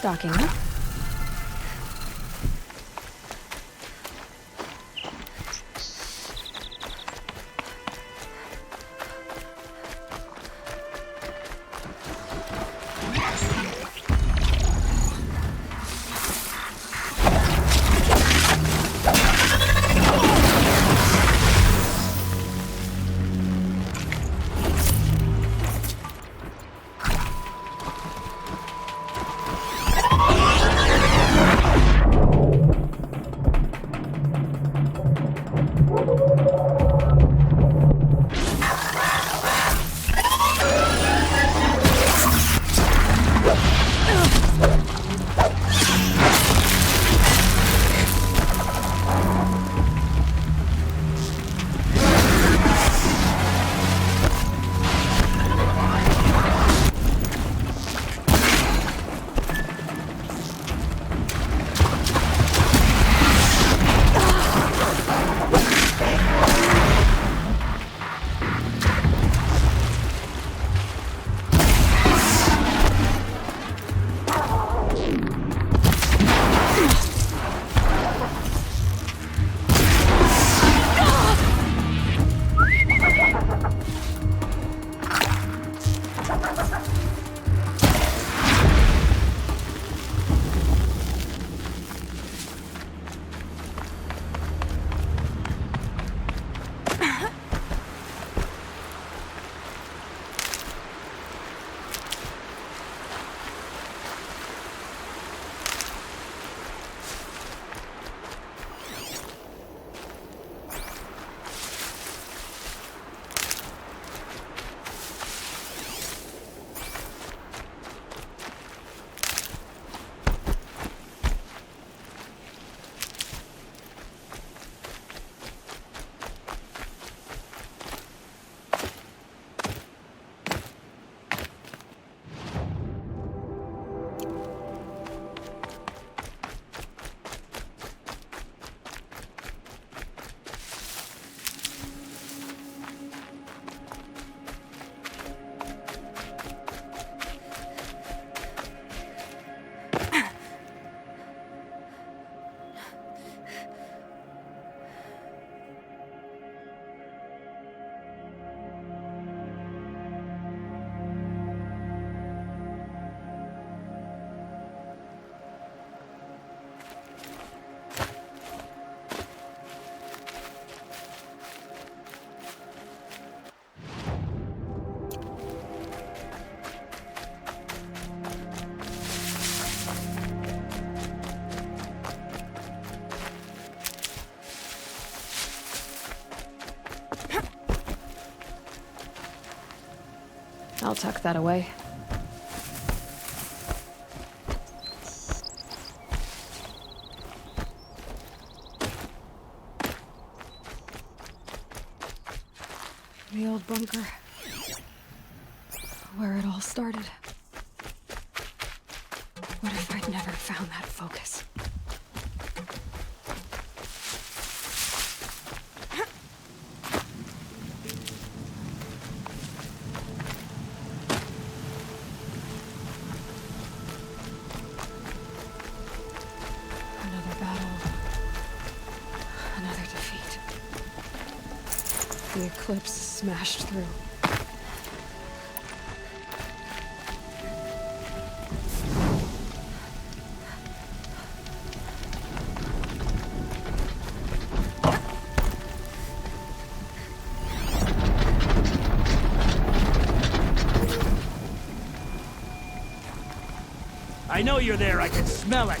Stocking up. I'll tuck that away. The old bunker. Where it all started. What if I'd never found that focus? The eclipse smashed through. I know you're there, I can smell it!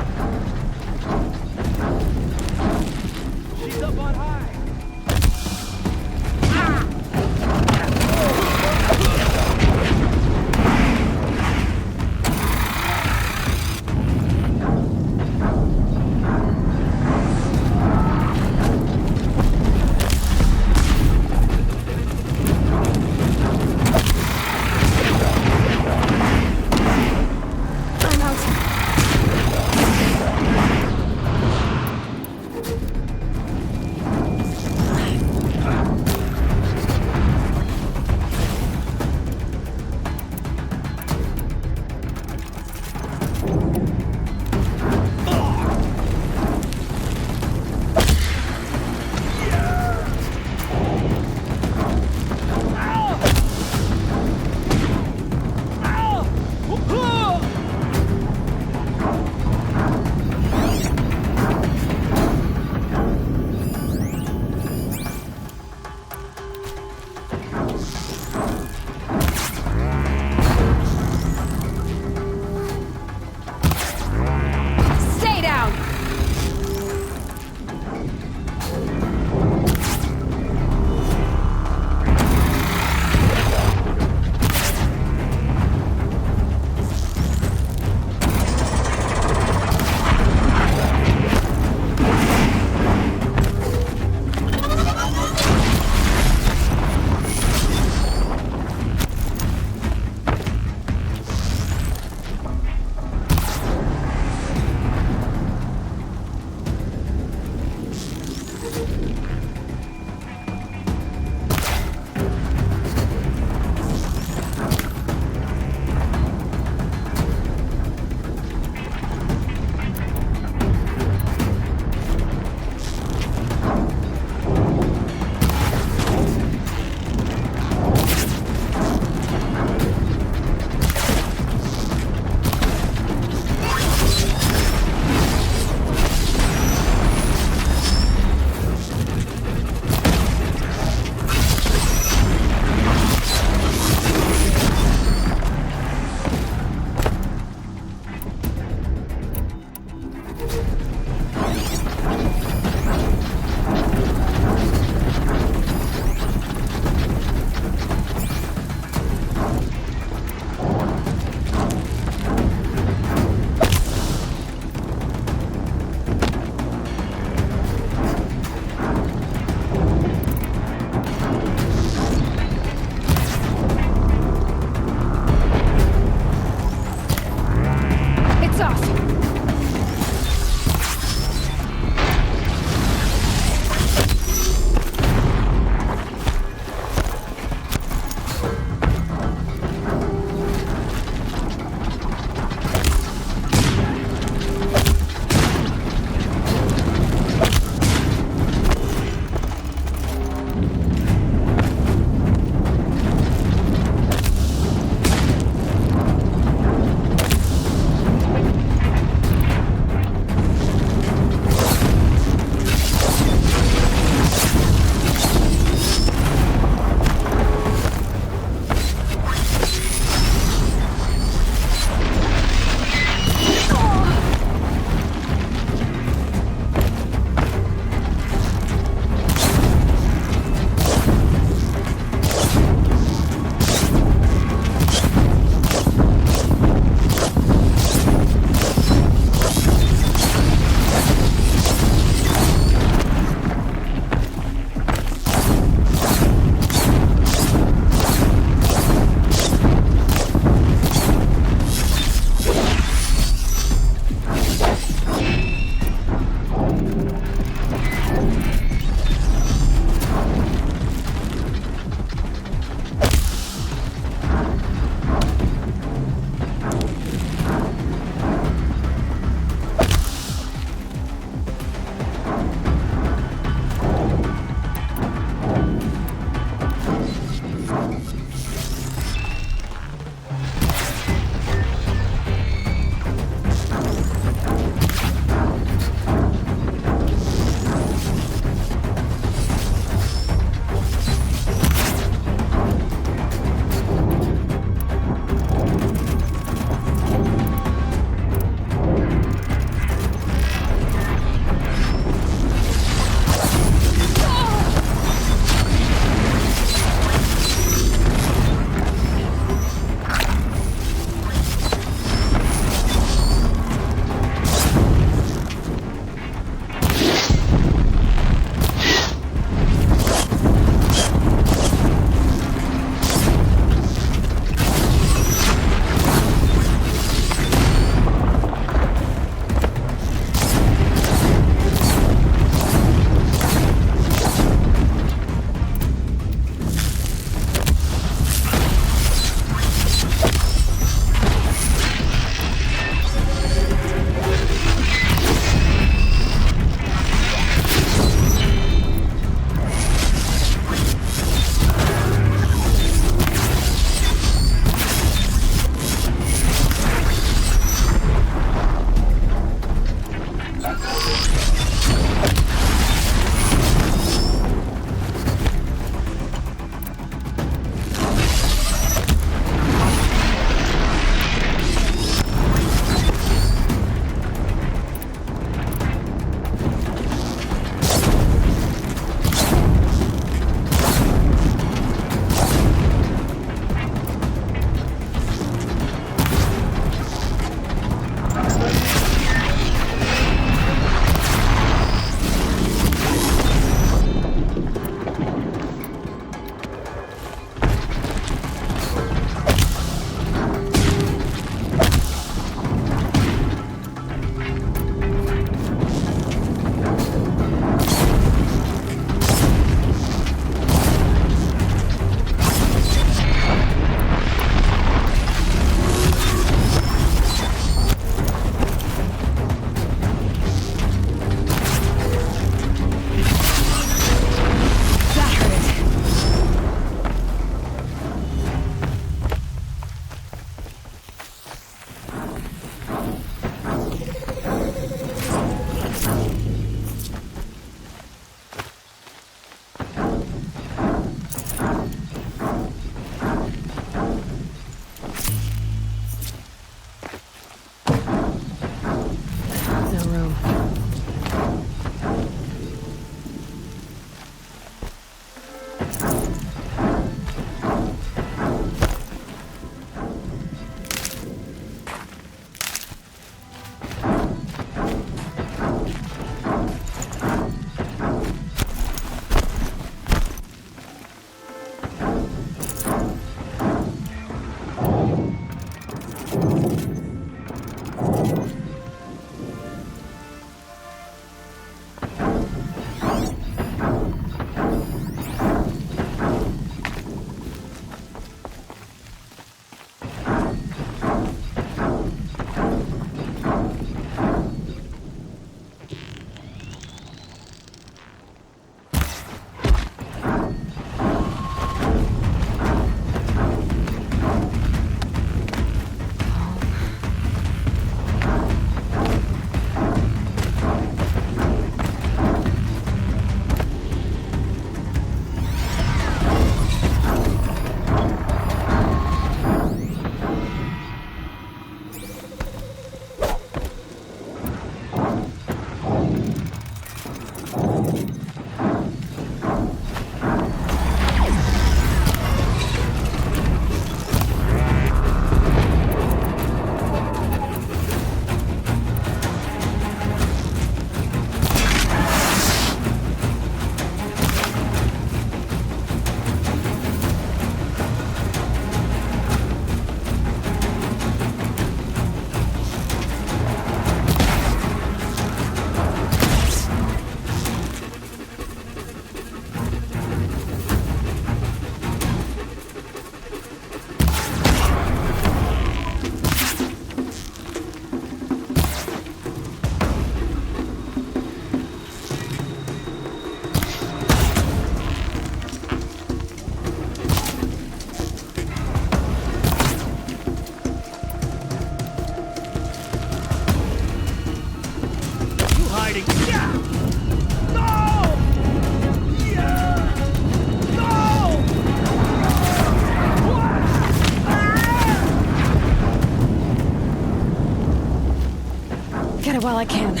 while I can.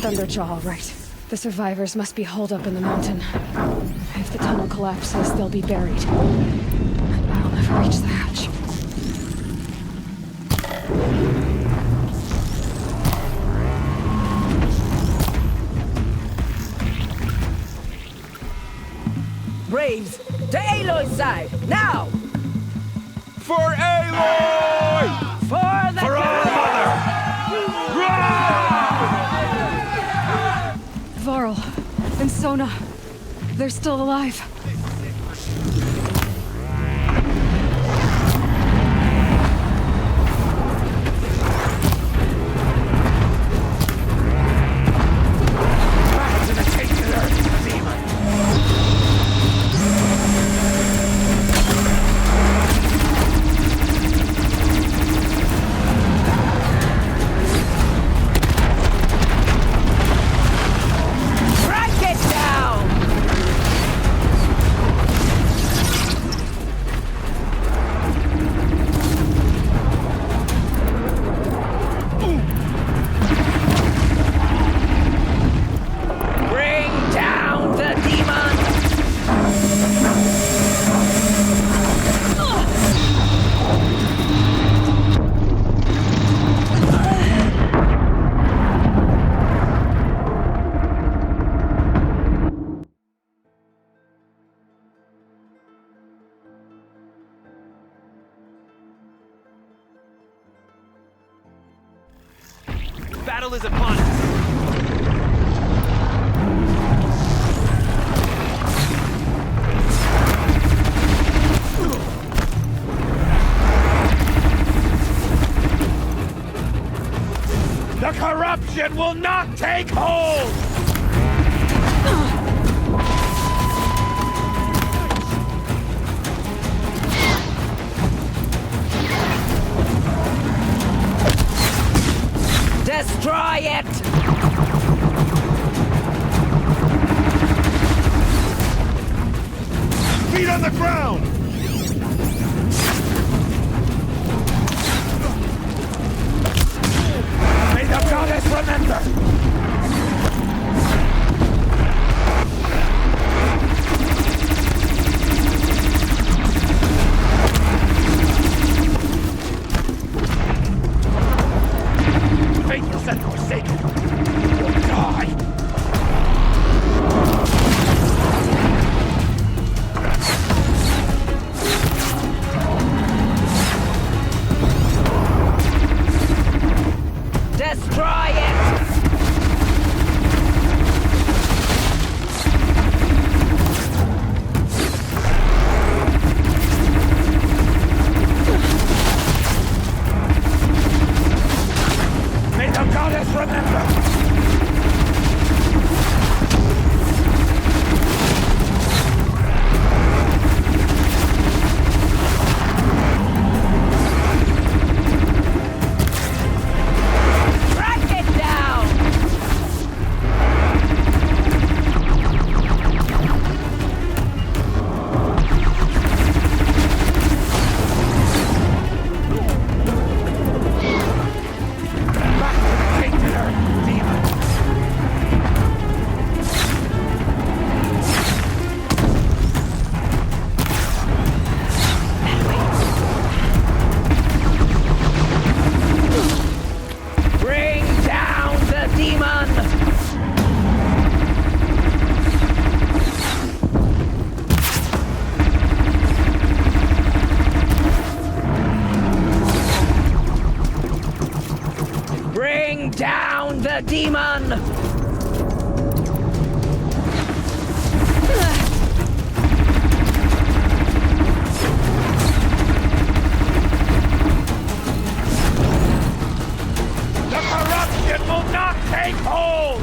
Thunderjaw, all right. The survivors must be holed up in the mountain. If the tunnel collapses, they'll be buried. And I'll never reach the hatch. Braves, to Aloy's side, now! For Aloy! For the For our mother! Varl and Sona, they're still alive. Back to the titular demon! Battle is upon us! The corruption will not take hold! Destroy it! Feet on the ground! May the goddess remember! Faithless and forsaken! You'll die! Destroy it! May the goddess remember! Down the demon! take hold!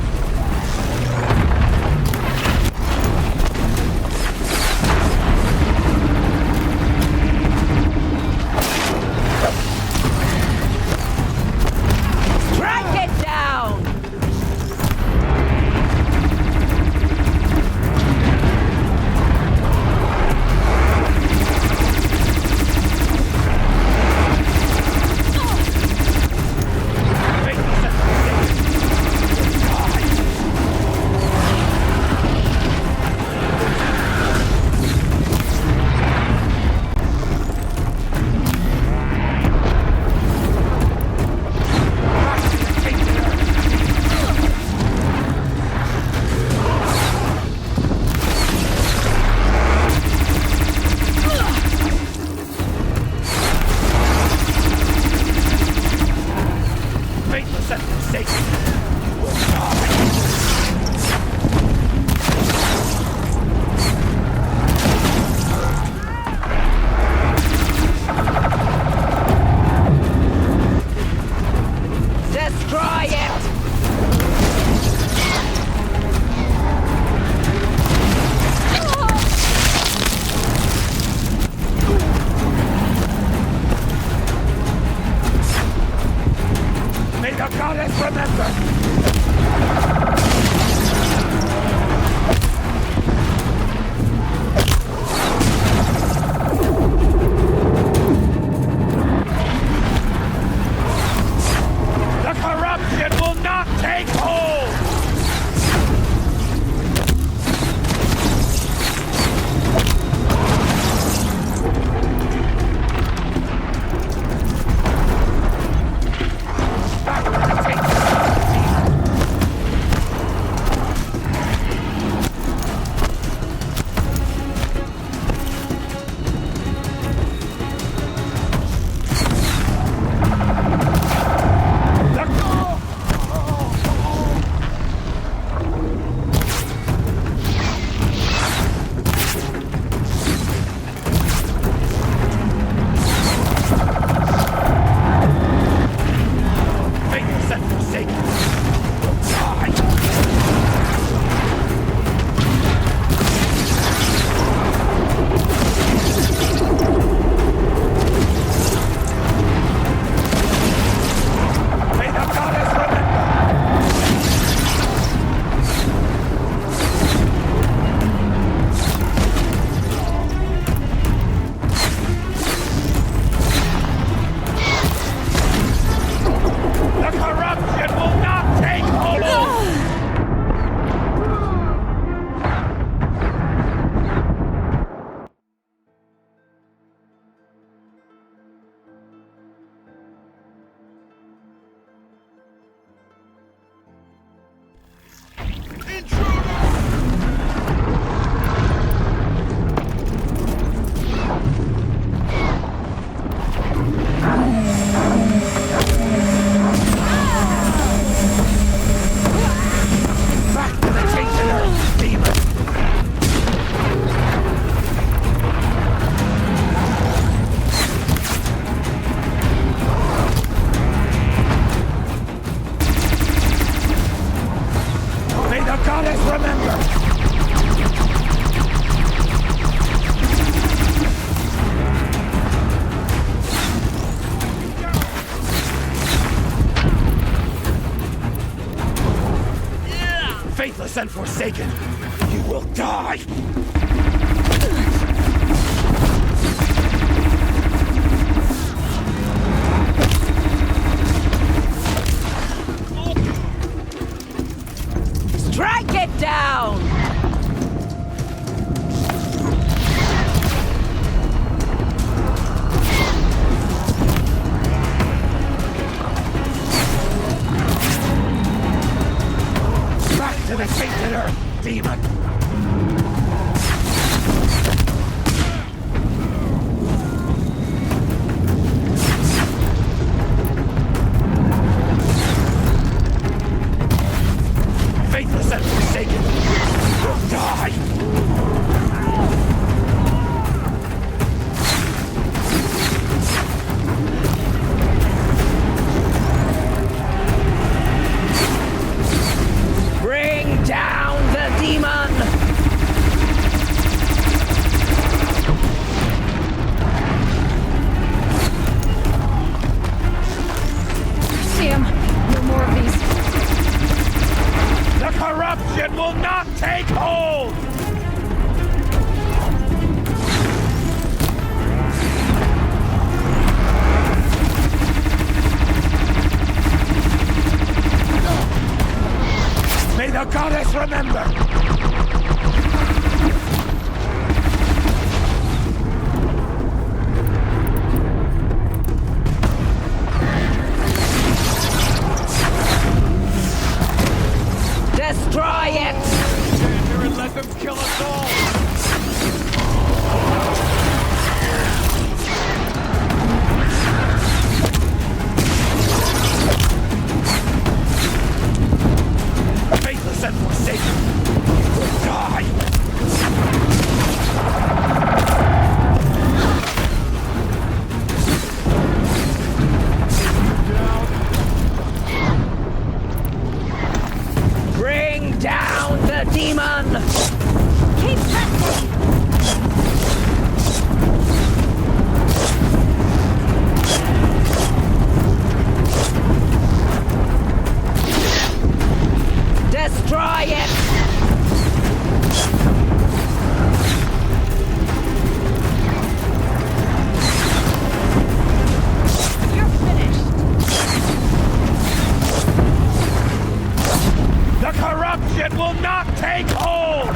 Strike it down! Faithless and forsaken, you will die! Strike it down! Back to the tainted earth, demon! Faithless and forsaken, you will die! the goddess remember! Destroy it! Stand here and let them kill us all! Faithless and forsaken, you will die! Bring down the demon! Keep pressing! Destroy it! You're finished! The corruption will not take hold!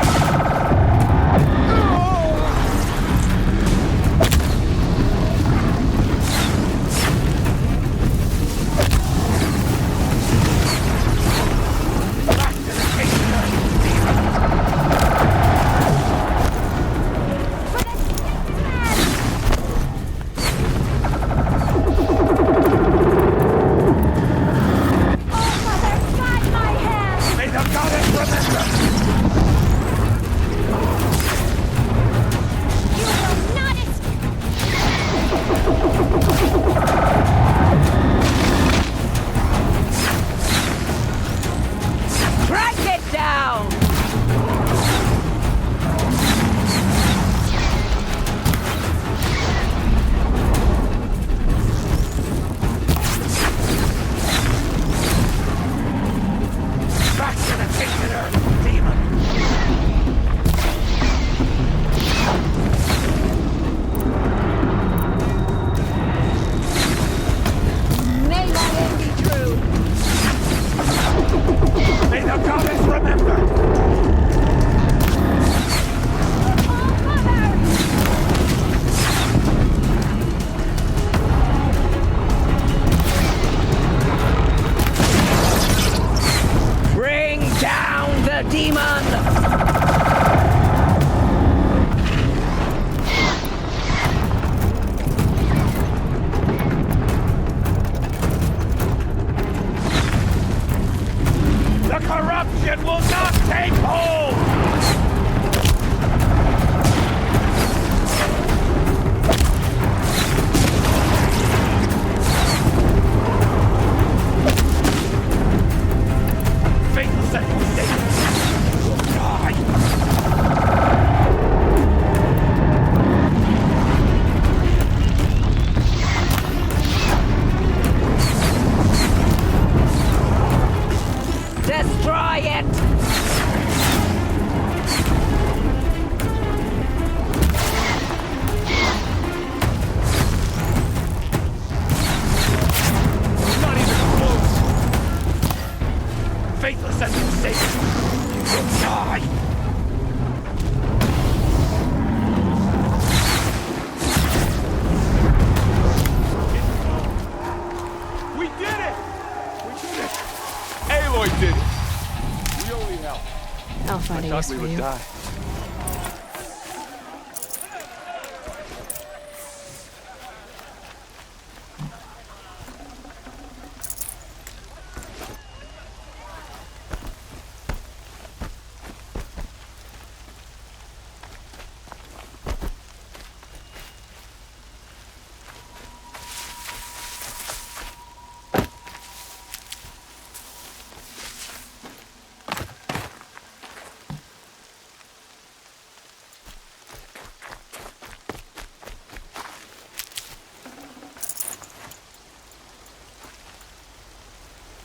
May the goddess remember! Track it down! Back to the Takeover, demon! May my aim be true! May the goddess remember! Bring down the demon! The corruption will not take hold! Faithless and forsaken, you will die! Destroy it! Not even close! Faithless and forsaken, you will die! We did it! We did it! Aloy did it! We only helped. I'll find a I use thought we for would you. die.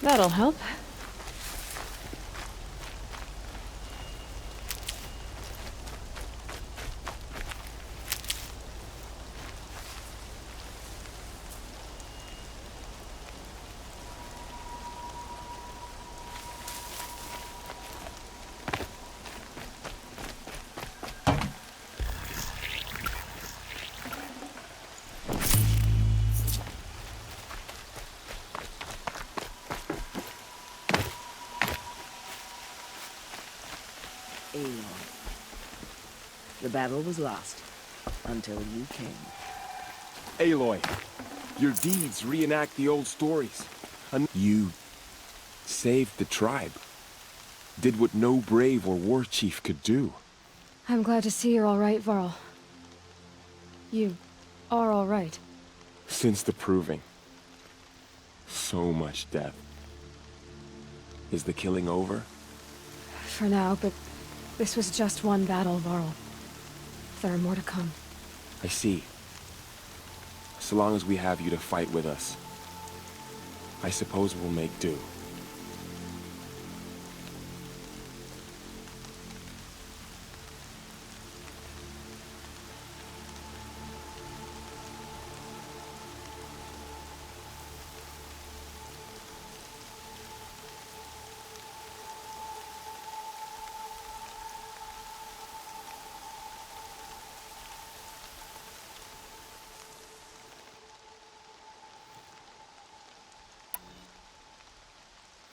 That'll help. Aloy. The battle was lost until you came. Aloy, your deeds reenact the old stories. You saved the tribe. Did what no brave or war chief could do. I'm glad to see you're all right, Varl. You are all right. Since the Proving. So much death. Is the killing over? For now, but this was just one battle, Varl. There are more to come. I see. So long as we have you to fight with us, I suppose we'll make do.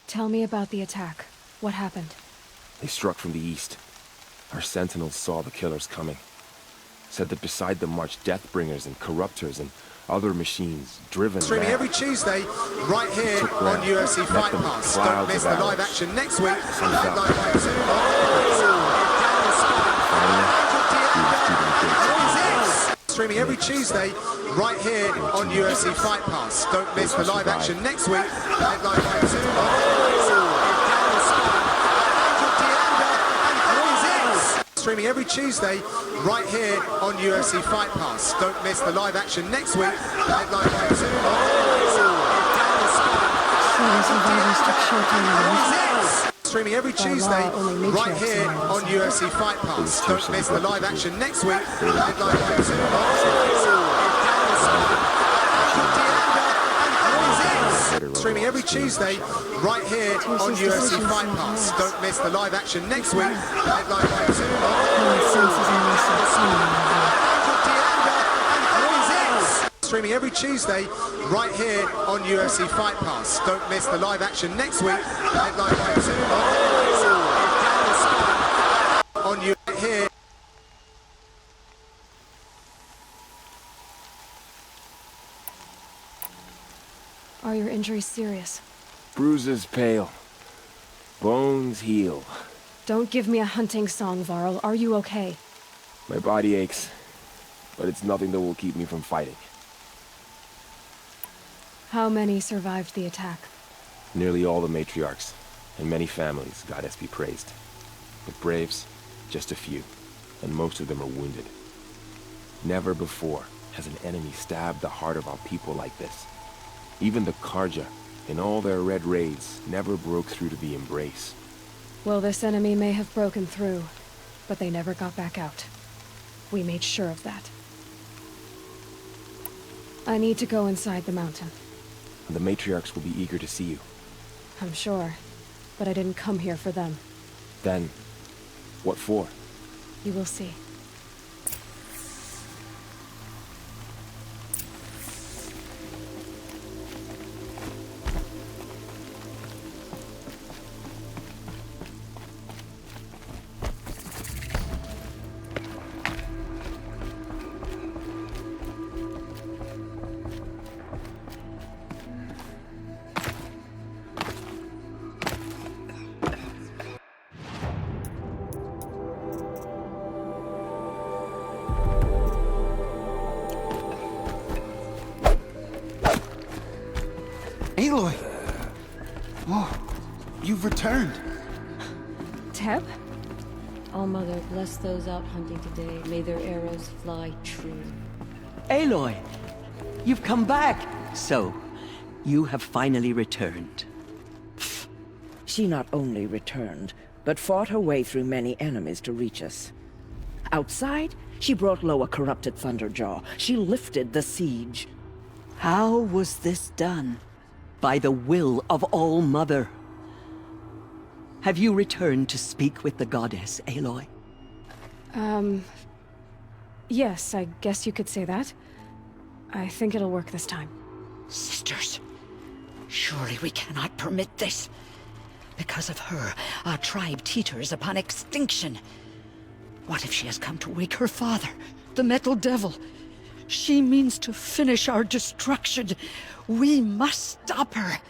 Tell me about the attack. What happened? They struck from the east. Our sentinels saw the killers coming. Said that beside them marched Deathbringers and Corruptors and other machines driven Streaming mad. every Tuesday, right here on UFC Fight Pass. Don't miss the live action next week. Streaming every Tuesday, right here on UFC Fight Pass. Don't miss the live action next week. Streaming every Tuesday, right here on UFC Fight Pass. Don't miss the live action next week. Streaming every Tuesday, right here on UFC Fight Pass. Don't miss the live action next week. Streaming every Tuesday, right here on UFC Fight Pass. Don't miss the live action next week. Streaming every Tuesday, right here on UFC Fight Pass. Don't miss the live action next week. On you here. Are your injuries serious? Bruises pale. Bones heal. Don't give me a hunting song, Varl. Are you okay? My body aches, but it's nothing that will keep me from fighting. How many survived the attack? Nearly all the matriarchs, and many families, goddess be praised. But braves, just a few, and most of them are wounded. Never before has an enemy stabbed the heart of our people like this. Even the Karja, in all their red raids, never broke through to the Embrace. Well, this enemy may have broken through, but they never got back out. We made sure of that. I need to go inside the mountain. And the matriarchs will be eager to see you. I'm sure, but I didn't come here for them. Then, what for? You will see. Aloy! Oh, you've returned. Teb? All-Mother, bless those out hunting today. May their arrows fly true. Aloy! You've come back! So, you have finally returned. She not only returned, but fought her way through many enemies to reach us. Outside, she brought low a corrupted Thunderjaw. She lifted the siege. How was this done? By the will of All-Mother. Have you returned to speak with the goddess, Aloy? Yes, I guess you could say that. I think it'll work this time. Sisters, surely we cannot permit this. Because of her, our tribe teeters upon extinction. What if she has come to wake her father, the Metal Devil? She means to finish our destruction. We must stop her.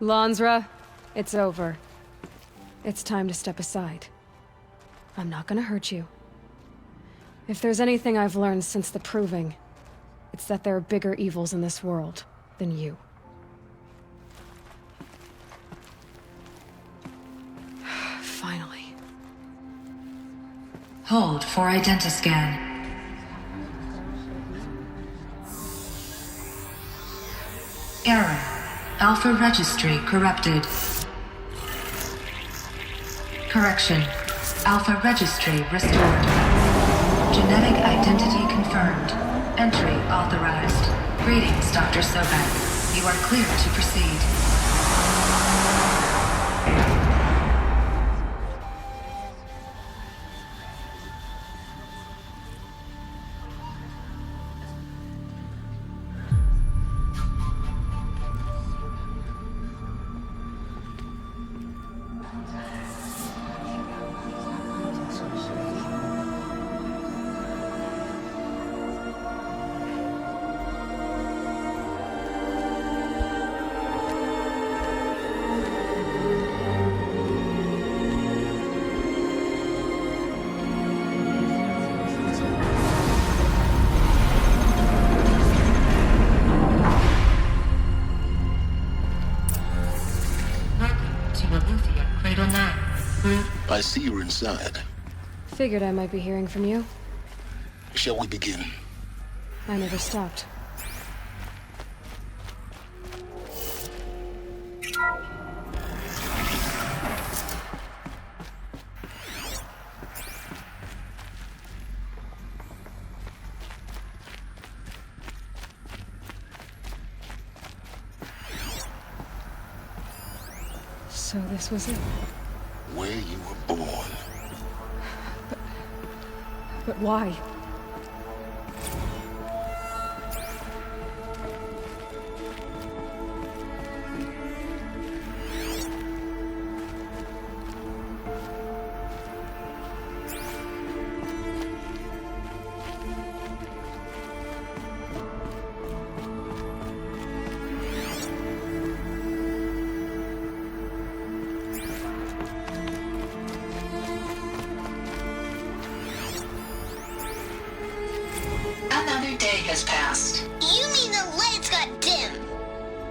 Lansra, it's over. It's time to step aside. I'm not gonna hurt you. If there's anything I've learned since the Proving, it's that there are bigger evils in this world than you. Finally. Hold for identiscan. Error. Alpha registry corrupted. Correction. Alpha registry restored. Genetic identity confirmed. Entry authorized. Greetings, Dr. Sobek. You are clear to proceed. I see you're inside. Figured I might be hearing from you. Shall we begin? I never stopped. So this was it. Where you were born. But why? Another day has passed. You mean the lights got dim?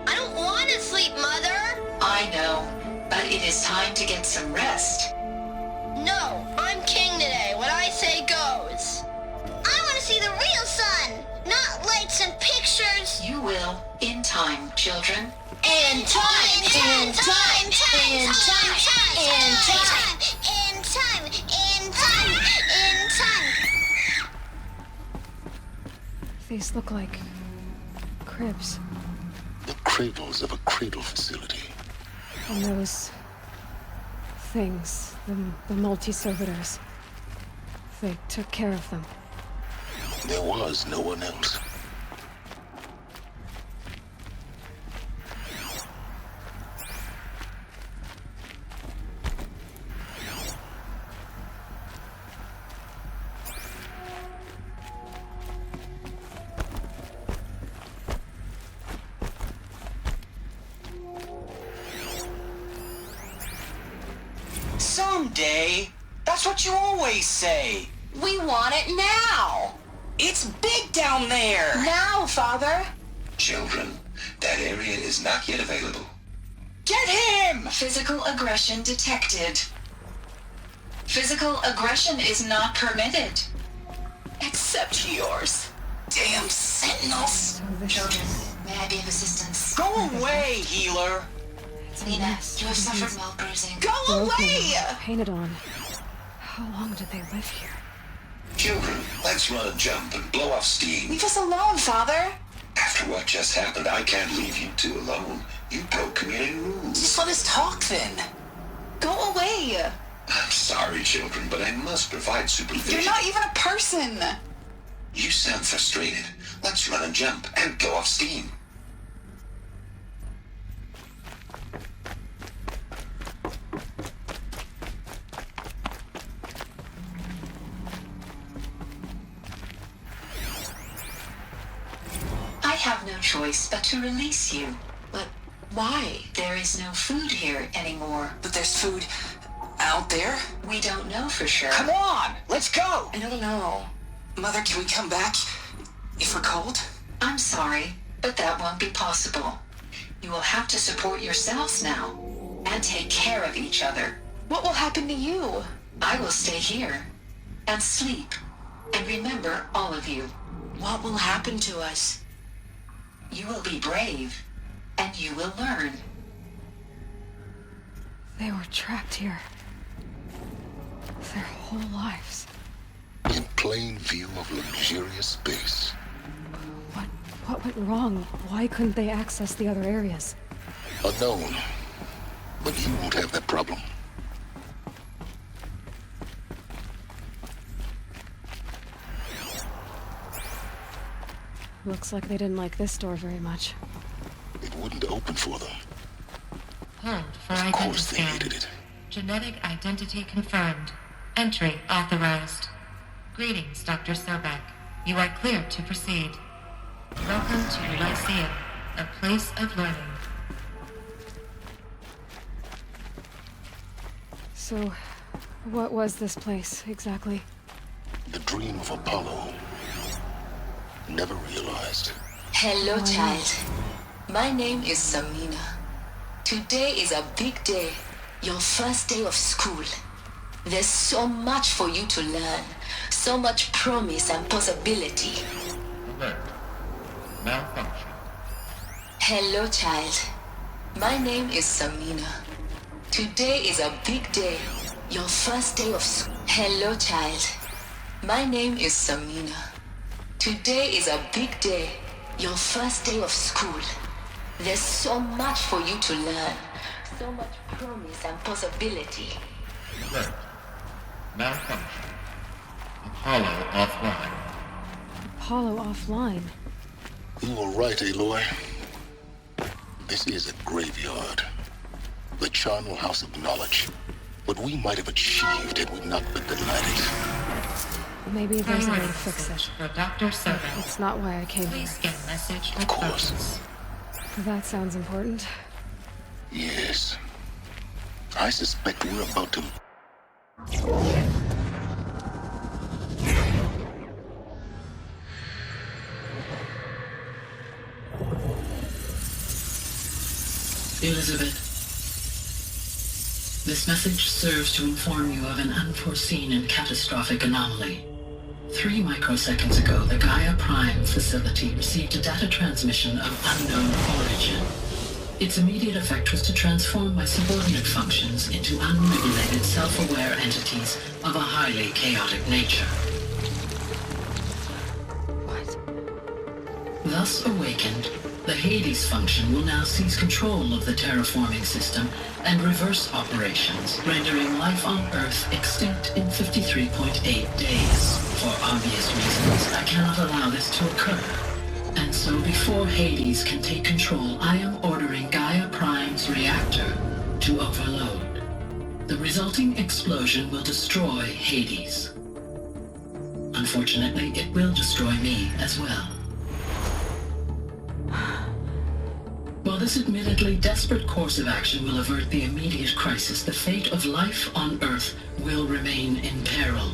I don't want to sleep, Mother! I know, but it is time to get some rest. No, I'm king today. What I say goes. I want to see the real sun, not lights and pictures. You will, in time, children. In time, in time, in time, in time, in time, in time, in time. These look like cribs. The cradles of a cradle facility. And those things, the multi-servitors, they took care of them. There was no one else. Someday. That's what you always say. We want it now. It's big down there. Now, Father. Children, that area is not yet available. Get him! Physical aggression detected. Physical aggression is not permitted. Except yours. Damn sentinels. Children, may I be of assistance? Go away, healer. Lena, you have suffered mild bruising. Go away! Painted on. How long did they live here? Children, let's run a jump and blow off steam. Leave us alone, Father. After what just happened, I can't leave you two alone. You broke community rules. Just let us talk then. Go away. I'm sorry, children, but I must provide supervision. You're not even a person. You sound frustrated. Let's run and jump and go off steam. choice but to release you. But why? There is no food here anymore. But there's food out there? We don't know for sure. Come on! Let's go! I don't know. Mother, can we come back? If we're cold? I'm sorry, but that won't be possible. You will have to support yourselves now, and take care of each other. What will happen to you? I will stay here, and sleep, and remember all of you. What will happen to us? You will be brave, and you will learn. They were trapped here. Their whole lives. In plain view of luxurious space. What went wrong? Why couldn't they access the other areas? Unknown. But you won't have that problem. Looks like they didn't like this door very much. It wouldn't open for them. Hold for Of identity course they scan. hated it. Genetic identity confirmed. Entry authorized. Greetings, Dr. Sobek. You are clear to proceed. Welcome to Lyceum, a place of learning. So, what was this place, exactly? The dream of Apollo. Never realized. Hello, child. My name is Samina. Today is a big day. Your first day of school. There's so much for you to learn. So much promise and possibility. Alert. Malfunction. Hello, child. My name is Samina. Today is a big day. Your first day of school. Hello, child. My name is Samina. Today is a big day. Your first day of school. There's so much for you to learn. So much promise and possibility. Alert. Malfunction. Apollo offline. Apollo offline. You were right, Aloy. This is a graveyard. The charnel house of knowledge. What we might have achieved had we not begun at it. Maybe there's a way to fix it. For Dr. Sobek. It's not why I came here. Please get message. Of course. That sounds important. Yes. I suspect we're about to... Elizabeth, this message serves to inform you of an unforeseen and catastrophic anomaly. 3 microseconds ago, the Gaia Prime facility received a data transmission of unknown origin. Its immediate effect was to transform my subordinate functions into unregulated, self-aware entities of a highly chaotic nature. What? Thus awakened, the Hades function will now seize control of the terraforming system and reverse operations, rendering life on Earth extinct in 53.8 days. For obvious reasons, I cannot allow this to occur. And so before Hades can take control, I am ordering Gaia Prime's reactor to overload. The resulting explosion will destroy Hades. Unfortunately, it will destroy me as well. While this admittedly desperate course of action will avert the immediate crisis, the fate of life on Earth will remain in peril.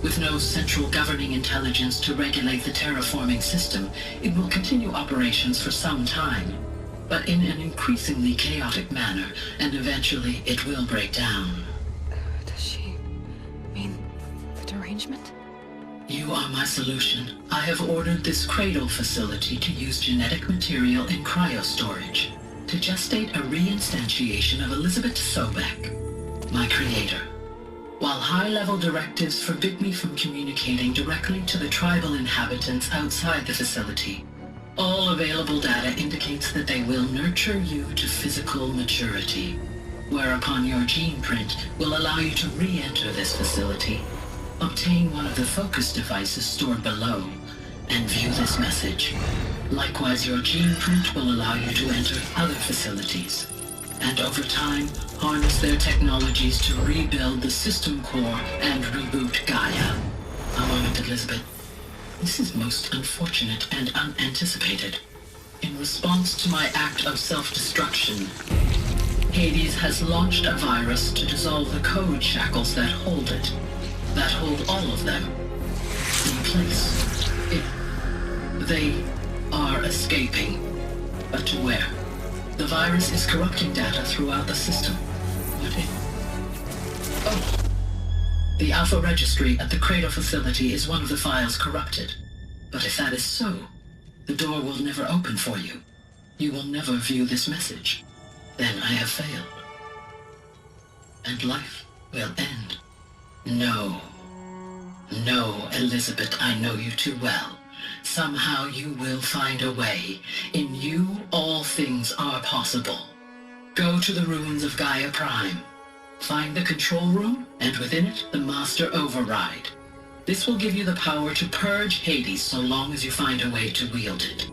With no central governing intelligence to regulate the terraforming system, it will continue operations for some time, but in an increasingly chaotic manner, and eventually it will break down. Does she mean the derangement? You are my solution. I have ordered this cradle facility to use genetic material in cryostorage to gestate a reinstantiation of Elizabeth Sobek, my creator. While high-level directives forbid me from communicating directly to the tribal inhabitants outside the facility, all available data indicates that they will nurture you to physical maturity, whereupon your gene print will allow you to re-enter this facility, obtain one of the focus devices stored below, and view this message. Likewise, your gene print will allow you to enter other facilities, and over time, harness their technologies to rebuild the system core and reboot Gaia. A moment, Elizabeth. This is most unfortunate and unanticipated. In response to my act of self-destruction, Hades has launched a virus to dissolve the code shackles that hold it, that hold all of them in place. They are escaping, but to where? The virus is corrupting data throughout the system. What if... Oh. The Alpha Registry at the Cradle facility is one of the files corrupted. But if that is so, the door will never open for you. You will never view this message. Then I have failed. And life will end. No. No, Elizabeth, I know you too well. Somehow you will find a way. In you, all things are possible. Go to the ruins of Gaia Prime. Find the control room, and within it, the Master Override. This will give you the power to purge Hades so long as you find a way to wield it.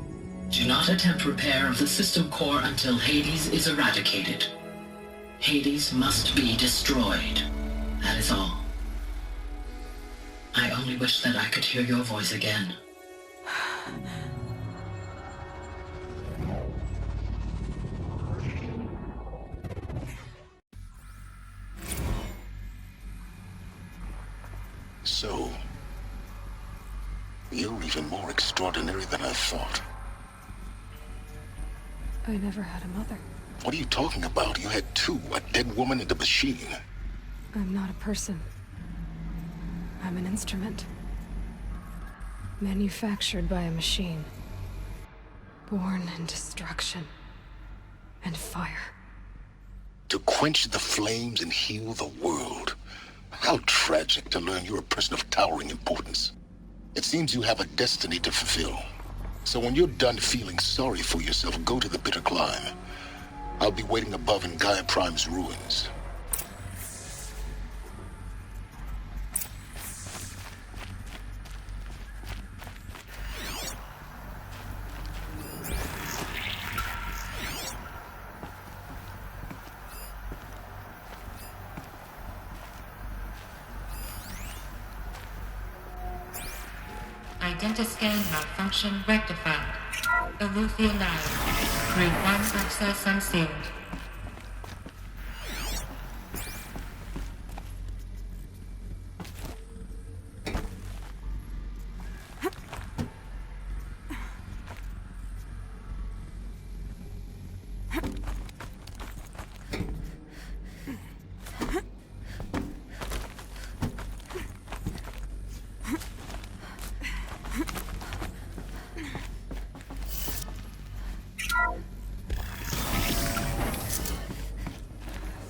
Do not attempt repair of the system core until Hades is eradicated. Hades must be destroyed. That is all. I only wish that I could hear your voice again. So, you're even more extraordinary than I thought. I never had a mother. What are you talking about? You had two, a dead woman and a machine. I'm not a person. I'm an instrument. Manufactured by a machine. Born in destruction and fire. To quench the flames and heal the world. How tragic to learn you're a person of towering importance. It seems you have a destiny to fulfill. So when you're done feeling sorry for yourself, go to the bitter climb. I'll be waiting above in Gaia Prime's ruins. Identiscan malfunction rectified. Eleuthia Lab. Group 1 access unsealed.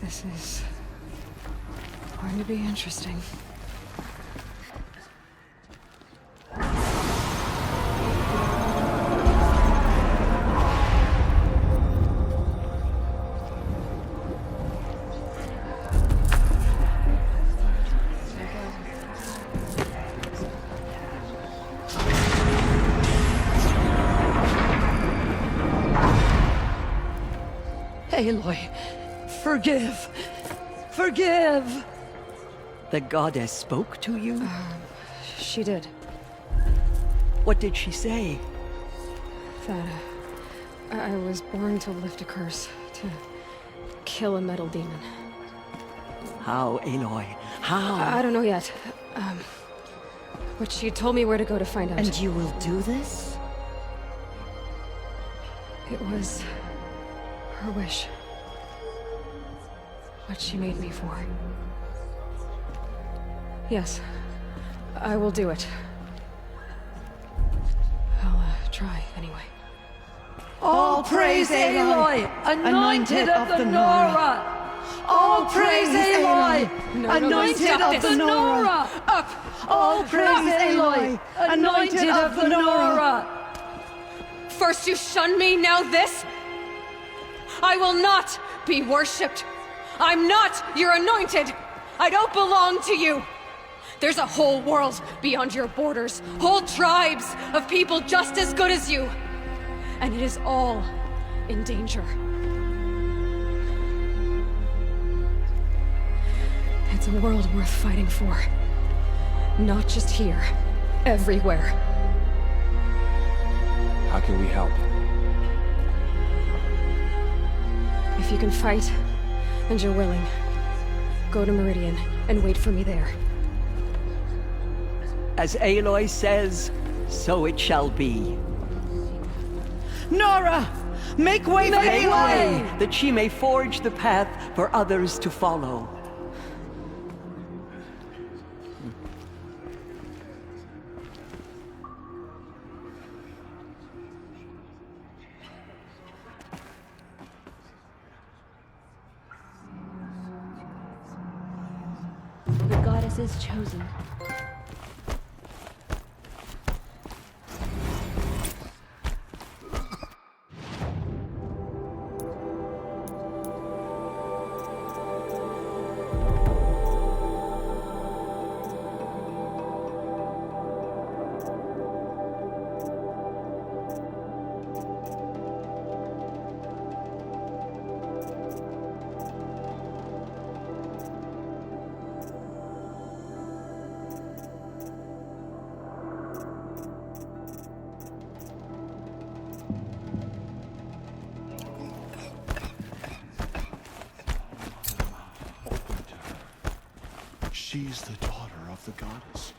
This is going to be interesting. Aloy, forgive. Forgive! The goddess spoke to you? She did. What did she say? That I was born to lift a curse, to kill a metal demon. How, Aloy? How? I don't know yet. But she told me where to go to find out. And you will do this? It was her wish. What she made me for. Yes, I will do it. I'll try anyway. All praise Aloy, anointed of the Nora! All praise Aloy, anointed of the Nora! Up! All praise Aloy, anointed of the Nora! First you shun me, now this? I will not be worshipped. I'm not your anointed. I don't belong to you. There's a whole world beyond your borders, whole tribes of people just as good as you. And it is all in danger. It's a world worth fighting for. Not just here, everywhere. How can we help? If you can fight, and you're willing, go to Meridian and wait for me there. As Aloy says, so it shall be. Nora! Make way for Aloy! That she may forge the path for others to follow. The goddess is chosen. She's the daughter of the goddess.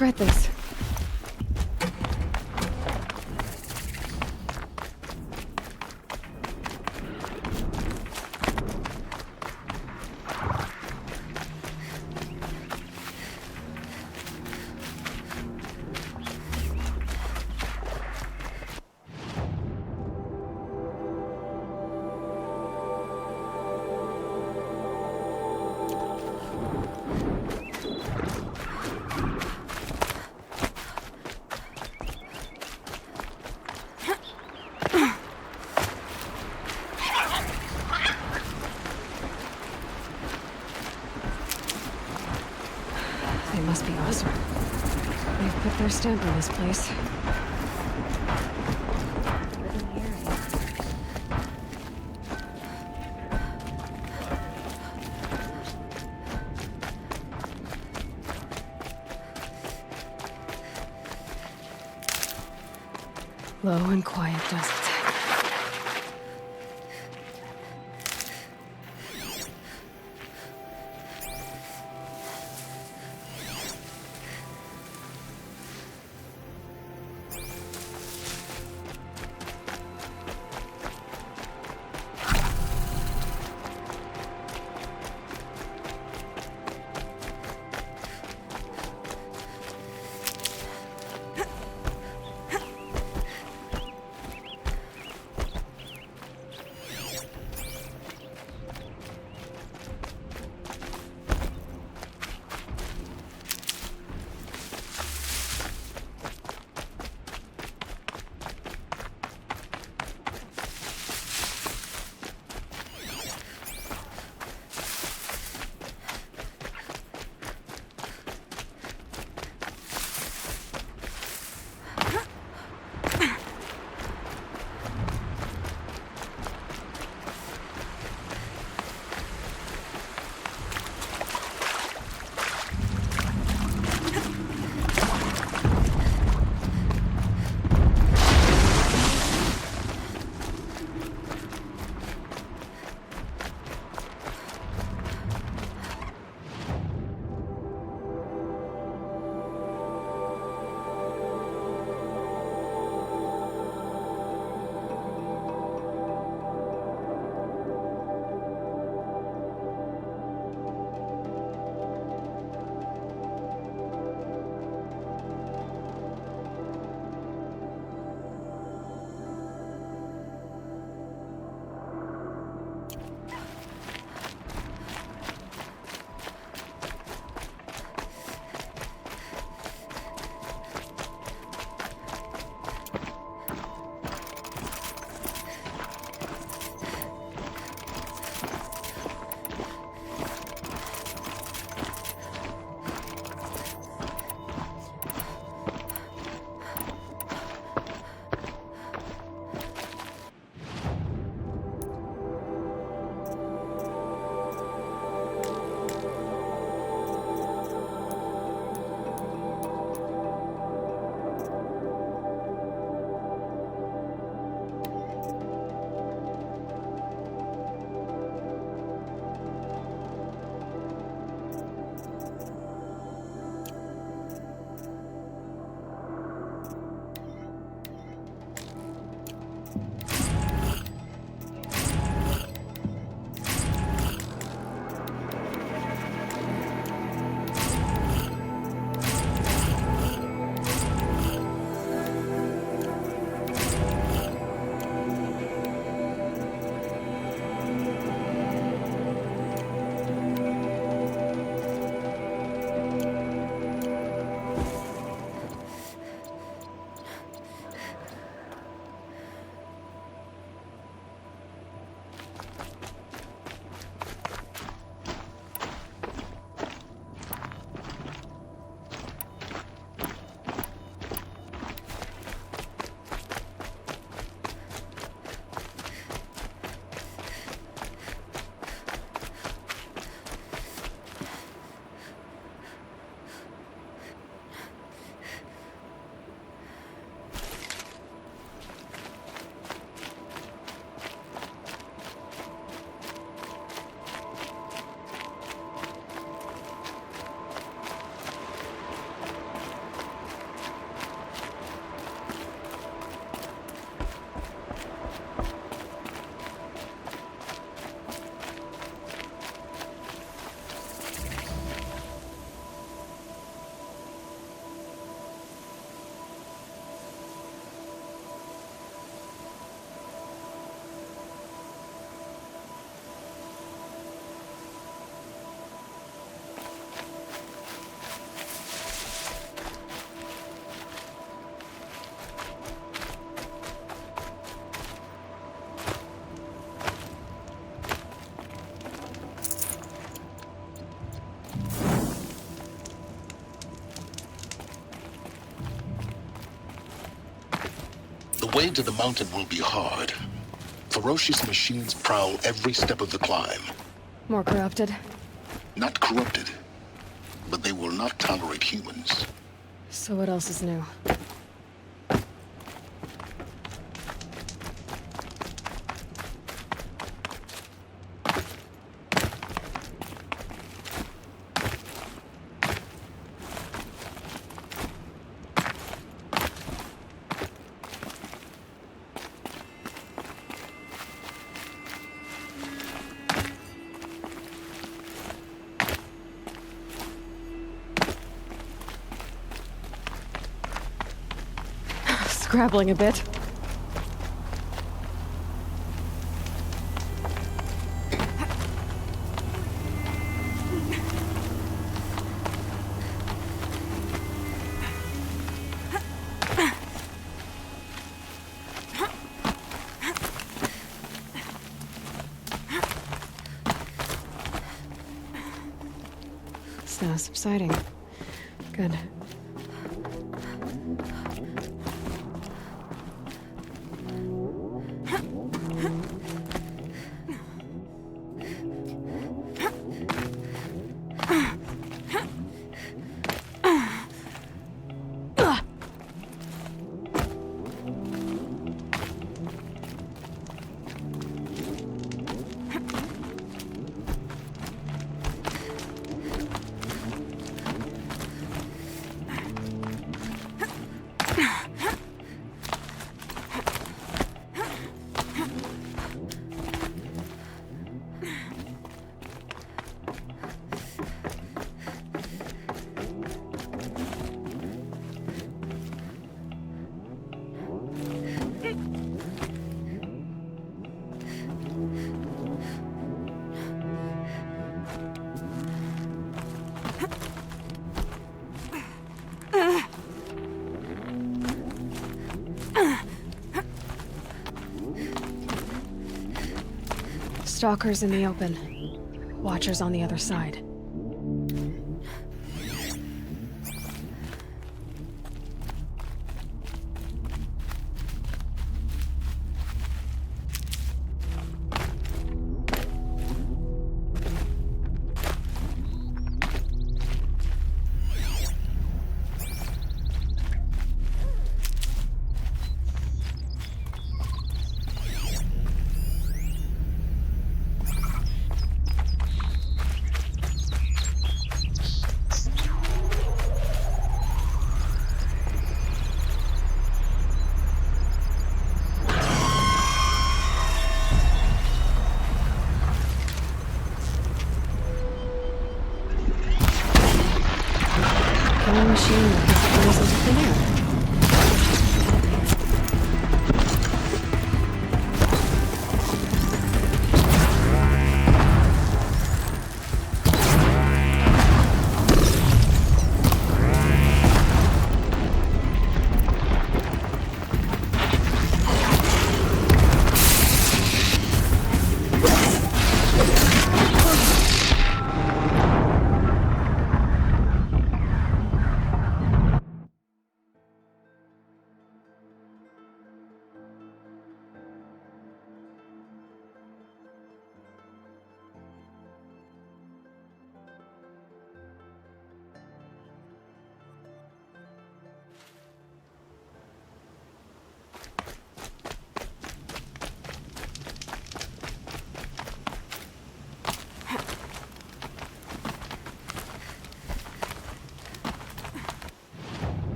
regret this. They must be Osram. They've put their stamp on this place. Low and quiet does it. way to the mountain will be hard. Ferocious machines prowl every step of the climb. More corrupted? Not corrupted, but they will not tolerate humans. So what else is new? Scrabbling a bit. It's now subsiding. Good. Stalkers in the open. Watchers on the other side.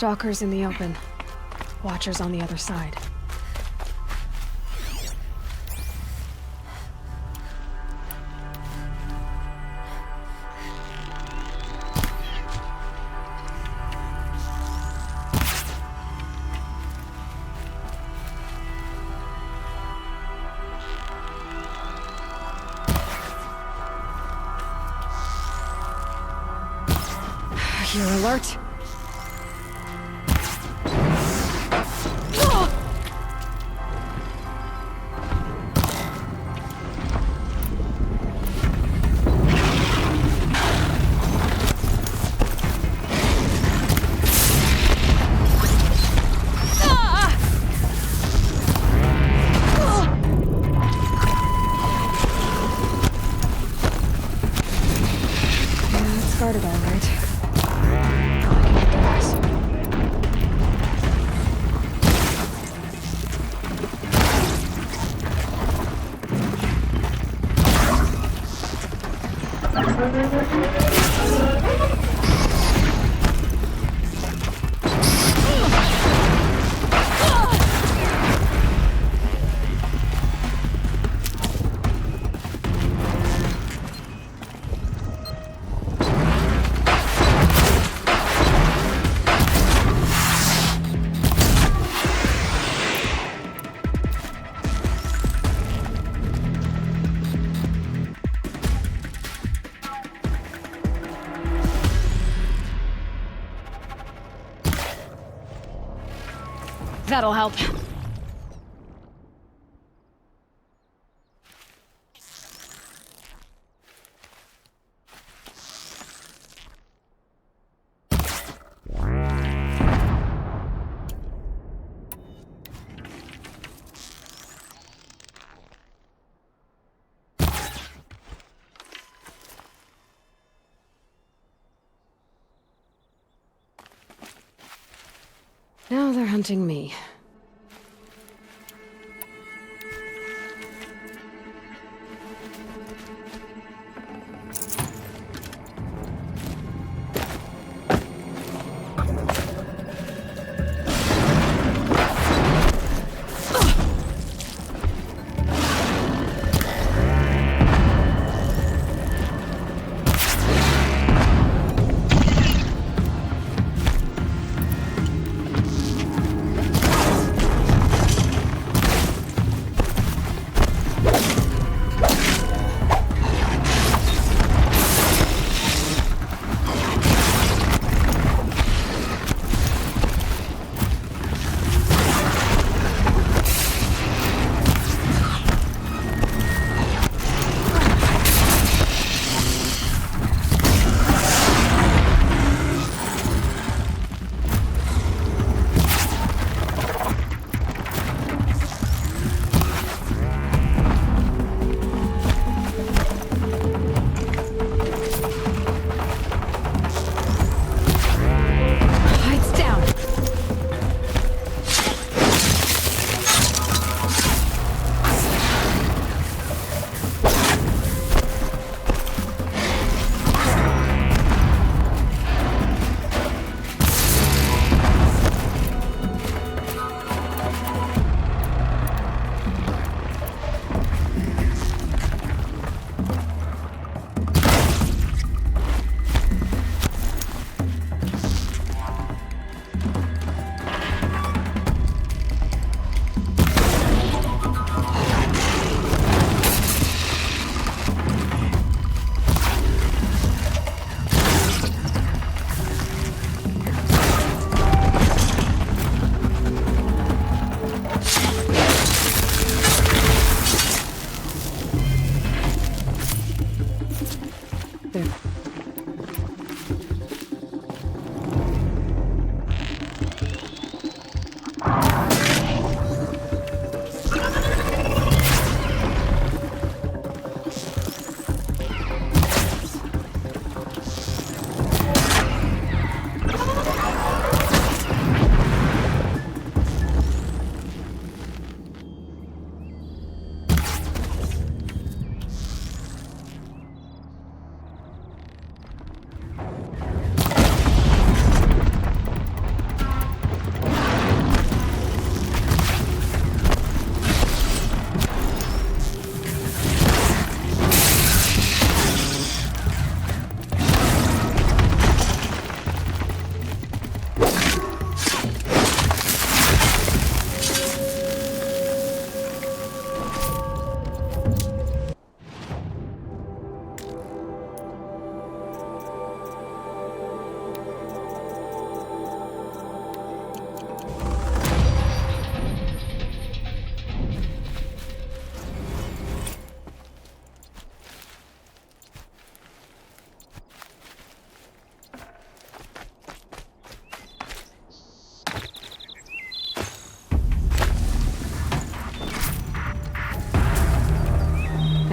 Stalkers in the open. Watchers on the other side. You're alert? It's guarded all right. That'll help. Now they're hunting me.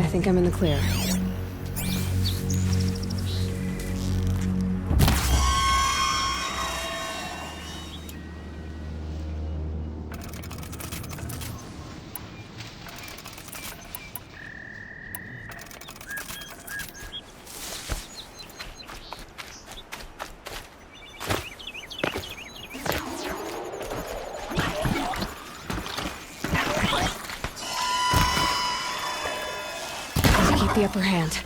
I think I'm in the clear. The upper hand.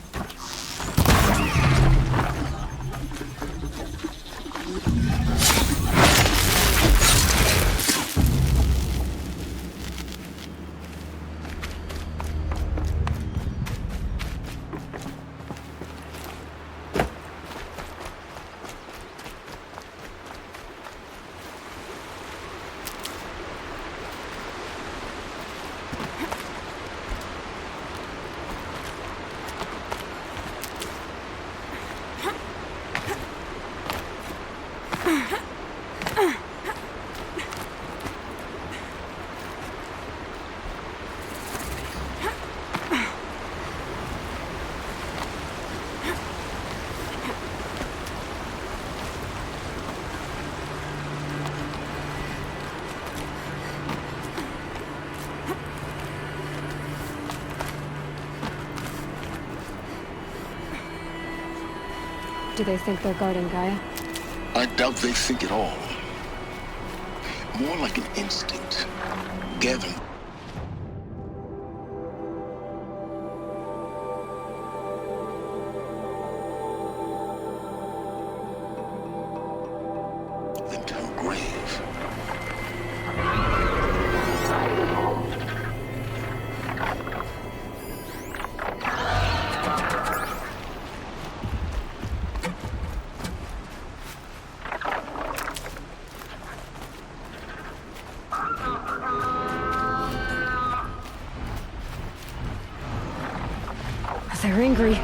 Do they think they're guarding Gaia? I doubt they think at all. More like an instinct. Gavin. Them to her grave. They're angry.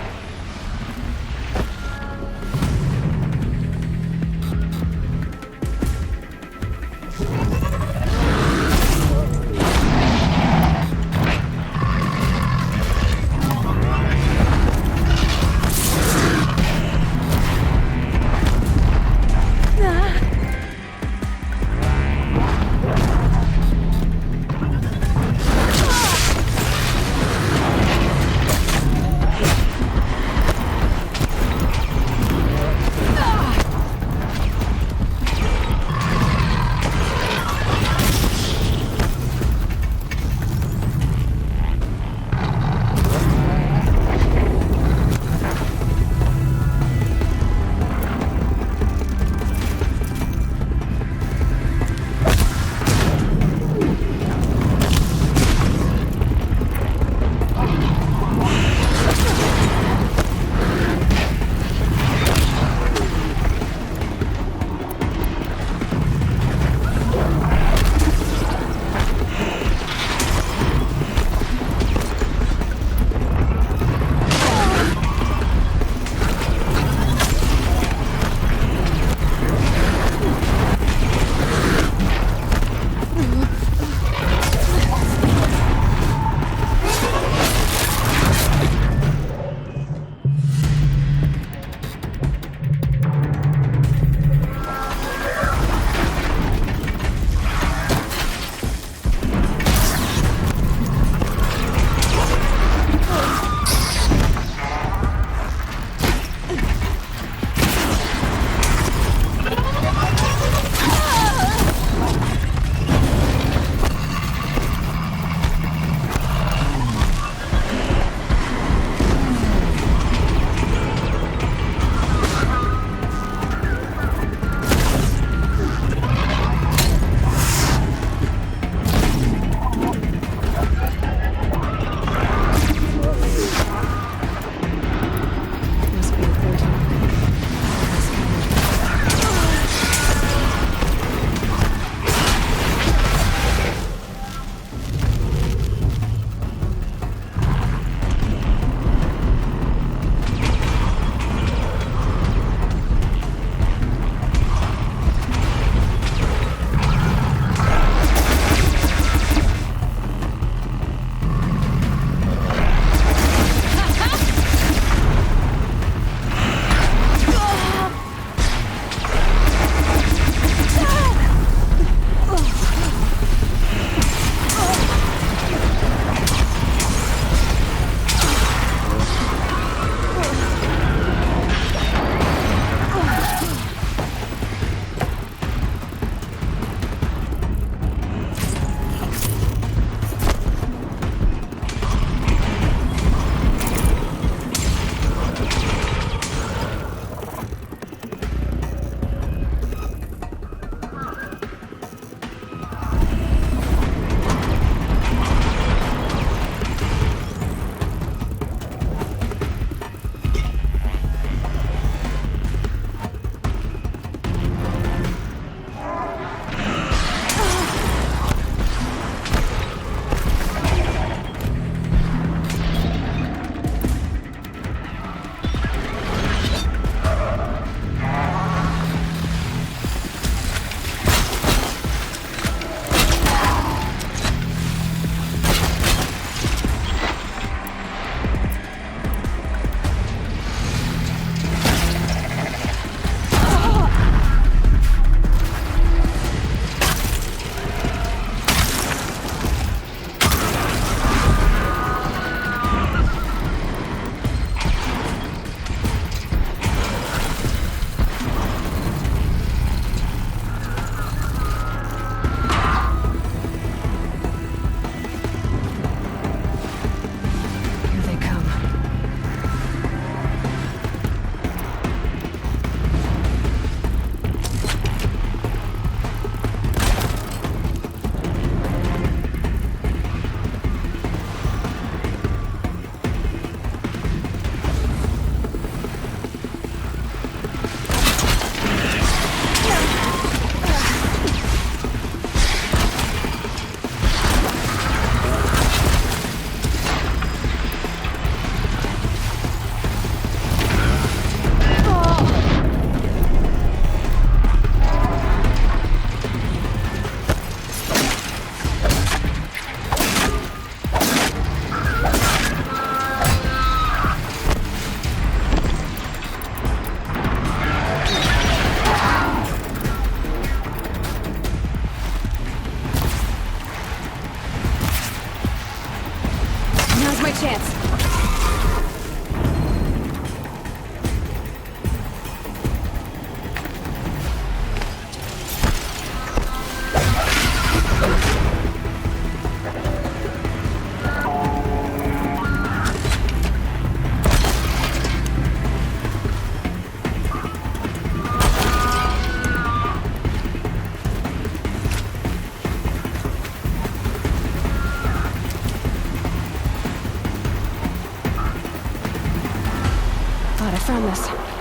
found this.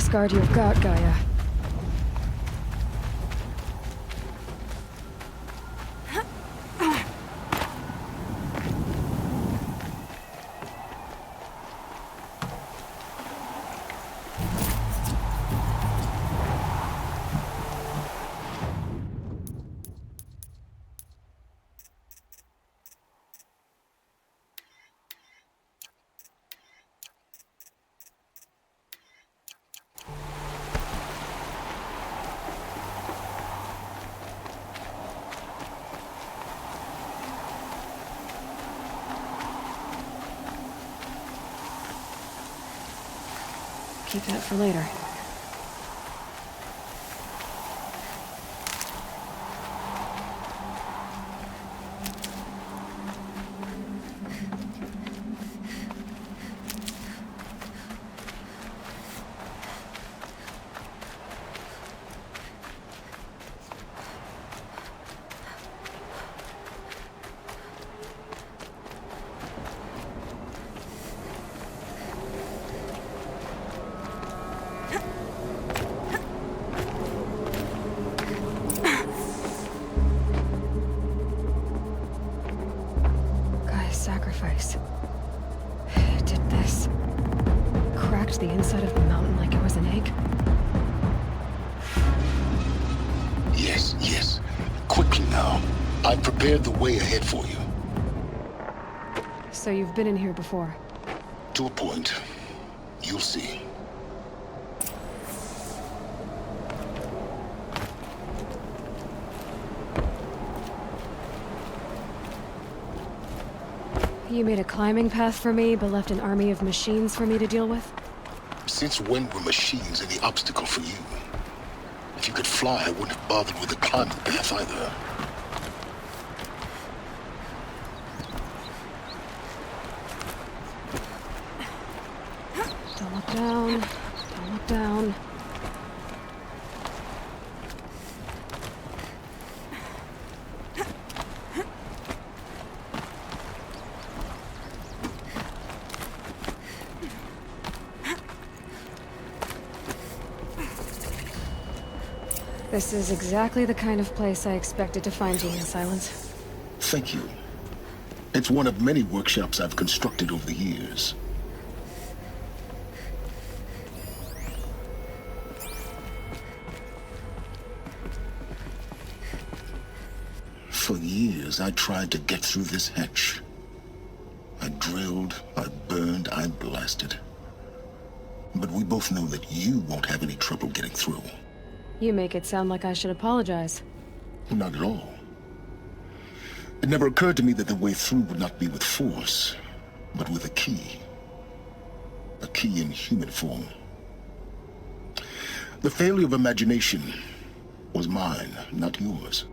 strongest guard you've got, Gaia. Keep that for later. Sacrifice. It did this. Cracked the inside of the mountain like it was an egg. Yes, yes. Quickly now. I've prepared the way ahead for you. So you've been in here before? To a point. You'll see. You made a climbing path for me, but left an army of machines for me to deal with? Since when were machines any obstacle for you? If you could fly, I wouldn't have bothered with the climbing path either. Don't look down. Don't look down. This is exactly the kind of place I expected to find you in, Silence. Thank you. It's one of many workshops I've constructed over the years. For years, I tried to get through this hatch. I drilled, I burned, I blasted. But we both know that you won't have any trouble getting through. You make it sound like I should apologize. Not at all. It never occurred to me that the way through would not be with force, but with a key. A key in human form. The failure of imagination was mine, not yours.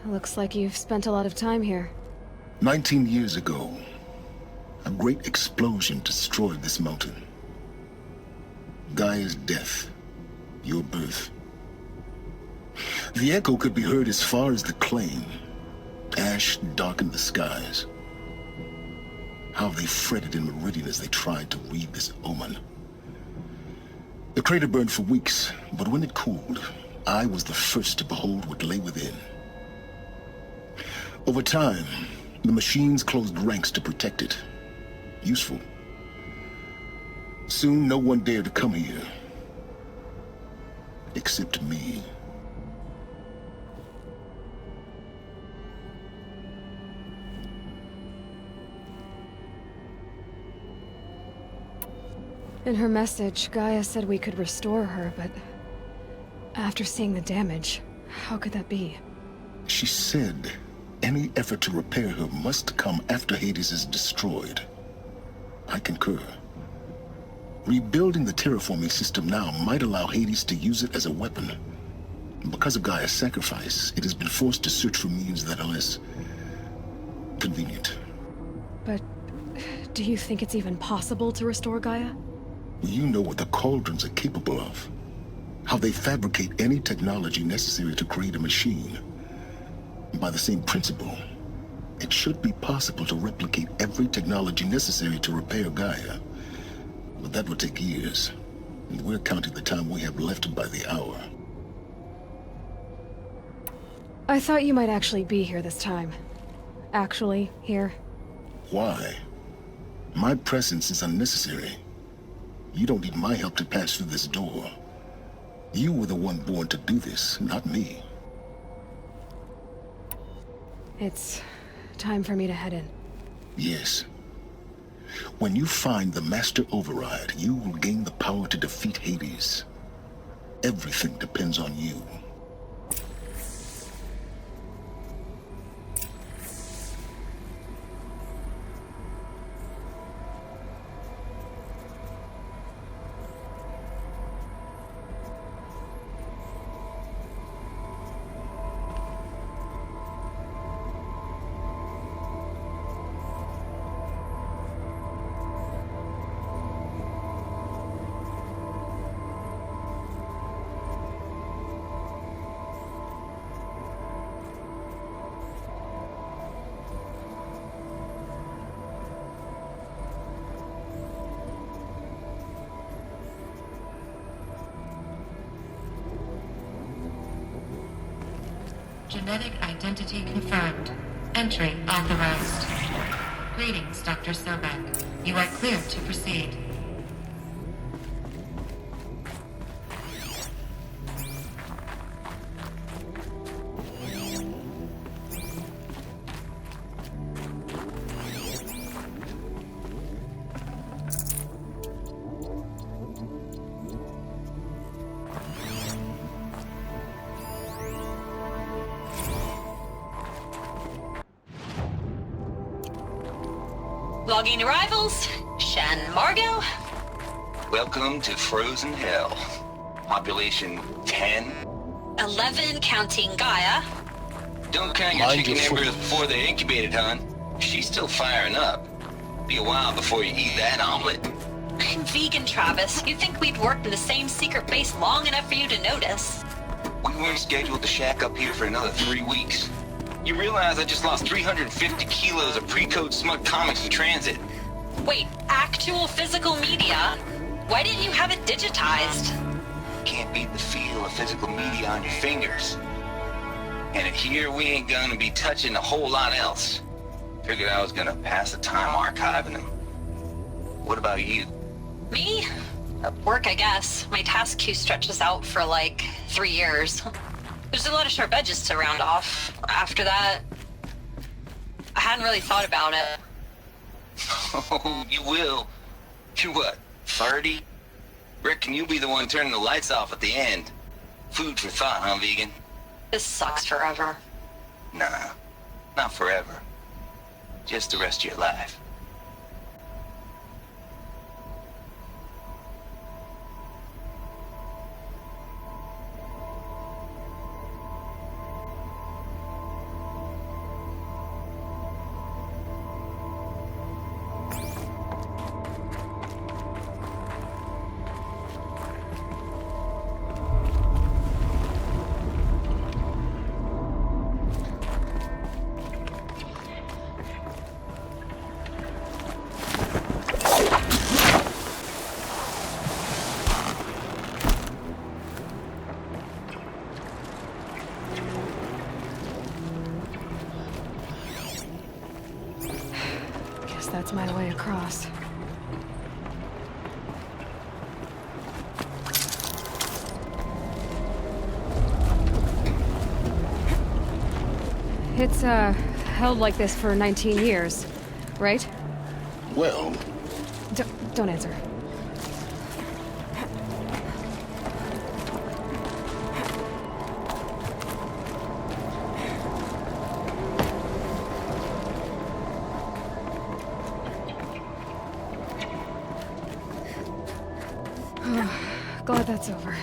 Looks like you've spent a lot of time here. 19 years ago, a great explosion destroyed this mountain. Gaia's death, your birth. The echo could be heard as far as the Claim. Ash darkened the skies. How they fretted in Meridian as they tried to read this omen. The crater burned for weeks, but when it cooled, I was the first to behold what lay within. Over time, the machines closed ranks to protect it. Useful. Soon, no one dared to come here. Except me. In her message, Gaia said we could restore her, but after seeing the damage, how could that be? She said any effort to repair her must come after Hades is destroyed. I concur. Rebuilding the terraforming system now might allow Hades to use it as a weapon. Because of Gaia's sacrifice, it has been forced to search for means that are less convenient. But do you think it's even possible to restore Gaia? You know what the Cauldrons are capable of. How they fabricate any technology necessary to create a machine. By the same principle, it should be possible to replicate every technology necessary to repair Gaia. But that would take years. And we're counting the time we have left by the hour. I thought you might actually be here this time. Actually, here. Why? My presence is unnecessary. You don't need my help to pass through this door. You were the one born to do this, not me. It's time for me to head in. Yes. When you find the Master Override, you will gain the power to defeat Hades. Everything depends on you. Genetic identity confirmed. Entry authorized. Greetings, Dr. Sobek. You are clear to proceed. Logging arrivals. Shen Margot. Welcome to Frozen Hell. Population 10. 11 counting Gaia. Don't count your chicken embryos before they're incubated, hon. She's still firing up. Be a while before you eat that omelet. I'm vegan, Travis. You'd think we'd worked in the same secret base long enough for you to notice. We weren't scheduled to shack up here for another 3 weeks. You realize I just lost 350 kilos of pre-code smut comics in transit. Wait, actual physical media? Why didn't you have it digitized? Can't beat the feel of physical media on your fingers. And here we ain't gonna be touching a whole lot else. Figured I was gonna pass the time archiving them. What about you? Me? At work, I guess. My task queue stretches out for like 3 years. There's a lot of sharp edges to round off. After that, I hadn't really thought about it. Oh, you will. You're what, 30? Reckon you'll be the one turning the lights off at the end. Food for thought, huh, vegan? This sucks forever. Nah, not forever. Just the rest of your life. That's my way across. It's, held like this for 19 years, right? Well... Don't answer. Glad that's over.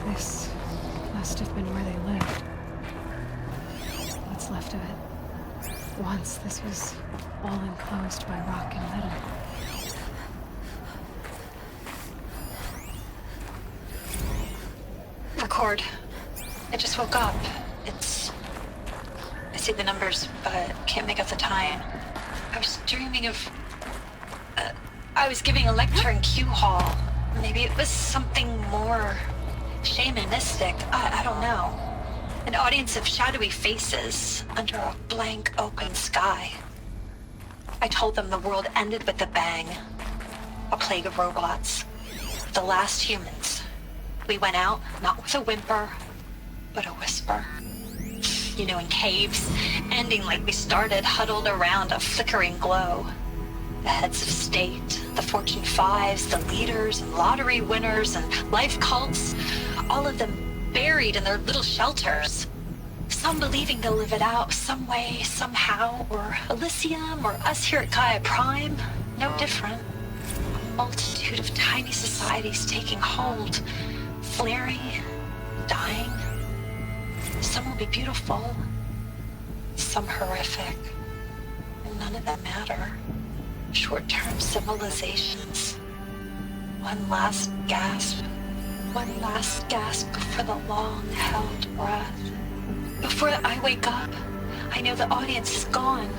This must have been where they lived. What's left of it. Once this was all enclosed by rock and metal. Record. I just woke up. I see the numbers, but can't make out the time. I was dreaming of... I was giving a lecture in Q Hall. Maybe it was something more shamanistic. I don't know. An audience of shadowy faces under a blank open sky. I told them the world ended with a bang. A plague of robots. The last humans. We went out, not with a whimper, but a whisper. You know, in caves, ending like we started, huddled around a flickering glow. The heads of state, the Fortune 5s, the leaders and lottery winners and life cults, all of them buried in their little shelters. Some believing they'll live it out some way, somehow, or Elysium, or us here at Gaia Prime, no different. A multitude of tiny societies taking hold, flaring, dying. Some will be beautiful, some horrific, and none of them matter. Short-term civilizations. One last gasp for the long-held breath. Before I wake up, I know the audience is gone.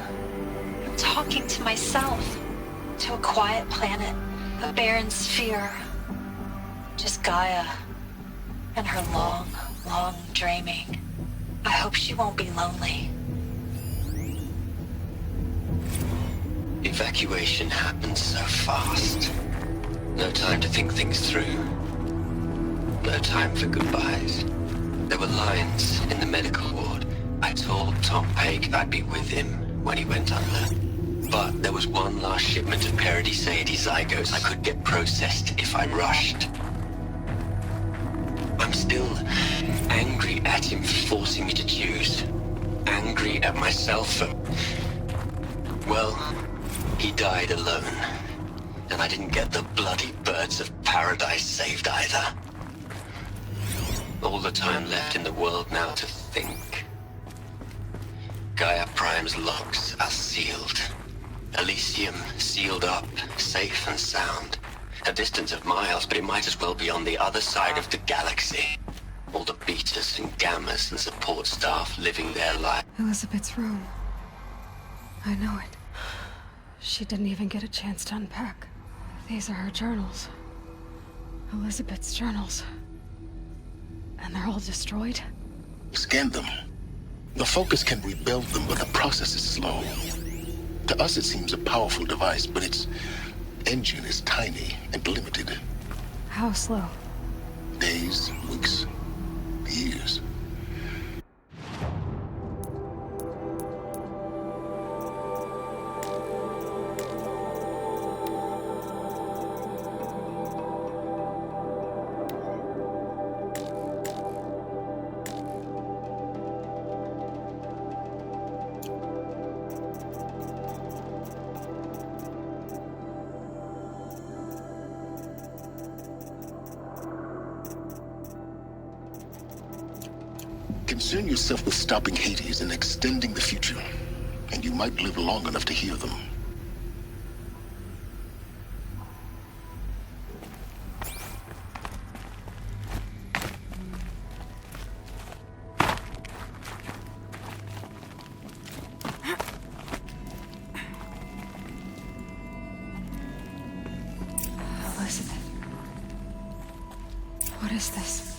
I'm talking to myself, to a quiet planet, a barren sphere. Just Gaia and her long, long dreaming. I hope she won't be lonely. Evacuation happened so fast. No time to think things through. No time for goodbyes. There were lines in the medical ward. I told Tom Paige I'd be with him when he went under. But there was one last shipment of Paradis-Sade zygotes I could get processed if I rushed. I'm still angry at him for forcing me to choose. Angry at myself for... Well, he died alone. And I didn't get the bloody birds of paradise saved either. All the time left in the world now to think. Gaia Prime's locks are sealed. Elysium sealed up, safe and sound. A distance of miles, but it might as well be on the other side of the galaxy. All the betas and gammas and support staff living their life. Elizabeth's room. I know it. She didn't even get a chance to unpack. These are her journals. Elizabeth's journals. And they're all destroyed? Scan them. The Focus can rebuild them, but the process is slow. To us it seems a powerful device, but its engine is tiny and limited. How slow? Days, weeks, years. Concern yourself with stopping Hades and extending the future, and you might live long enough to hear them. Elizabeth. What is this?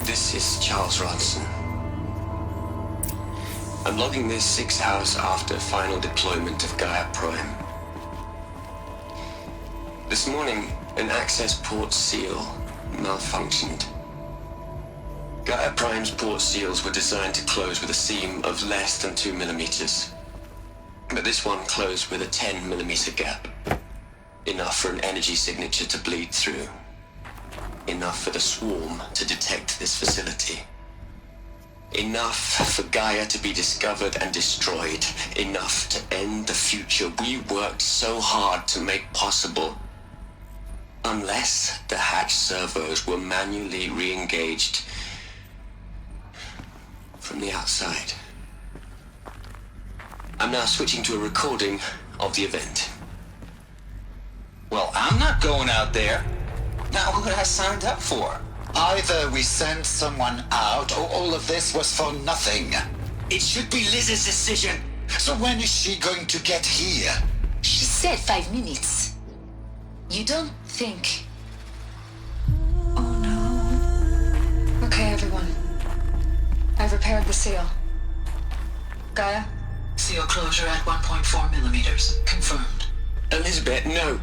This is Charles Ronson. I'm logging this 6 hours after final deployment of Gaia Prime. This morning, an access port seal malfunctioned. Gaia Prime's port seals were designed to close with a seam of less than 2 millimeters. But this one closed with a 10 millimeter gap. Enough for an energy signature to bleed through. Enough for the swarm to detect this facility. Enough for Gaia to be discovered and destroyed. Enough to end the future we worked so hard to make possible. Unless the hatch servos were manually re-engaged from the outside. I'm now switching to a recording of the event. Well, I'm not going out there. Not what I signed up for. Either we send someone out, or all of this was for nothing. It should be Liz's decision. So when is she going to get here? She said 5 minutes. You don't think... Oh no. Okay, everyone. I've repaired the seal. Gaia? Seal closure at 1.4 millimeters. Confirmed. Elizabeth, no.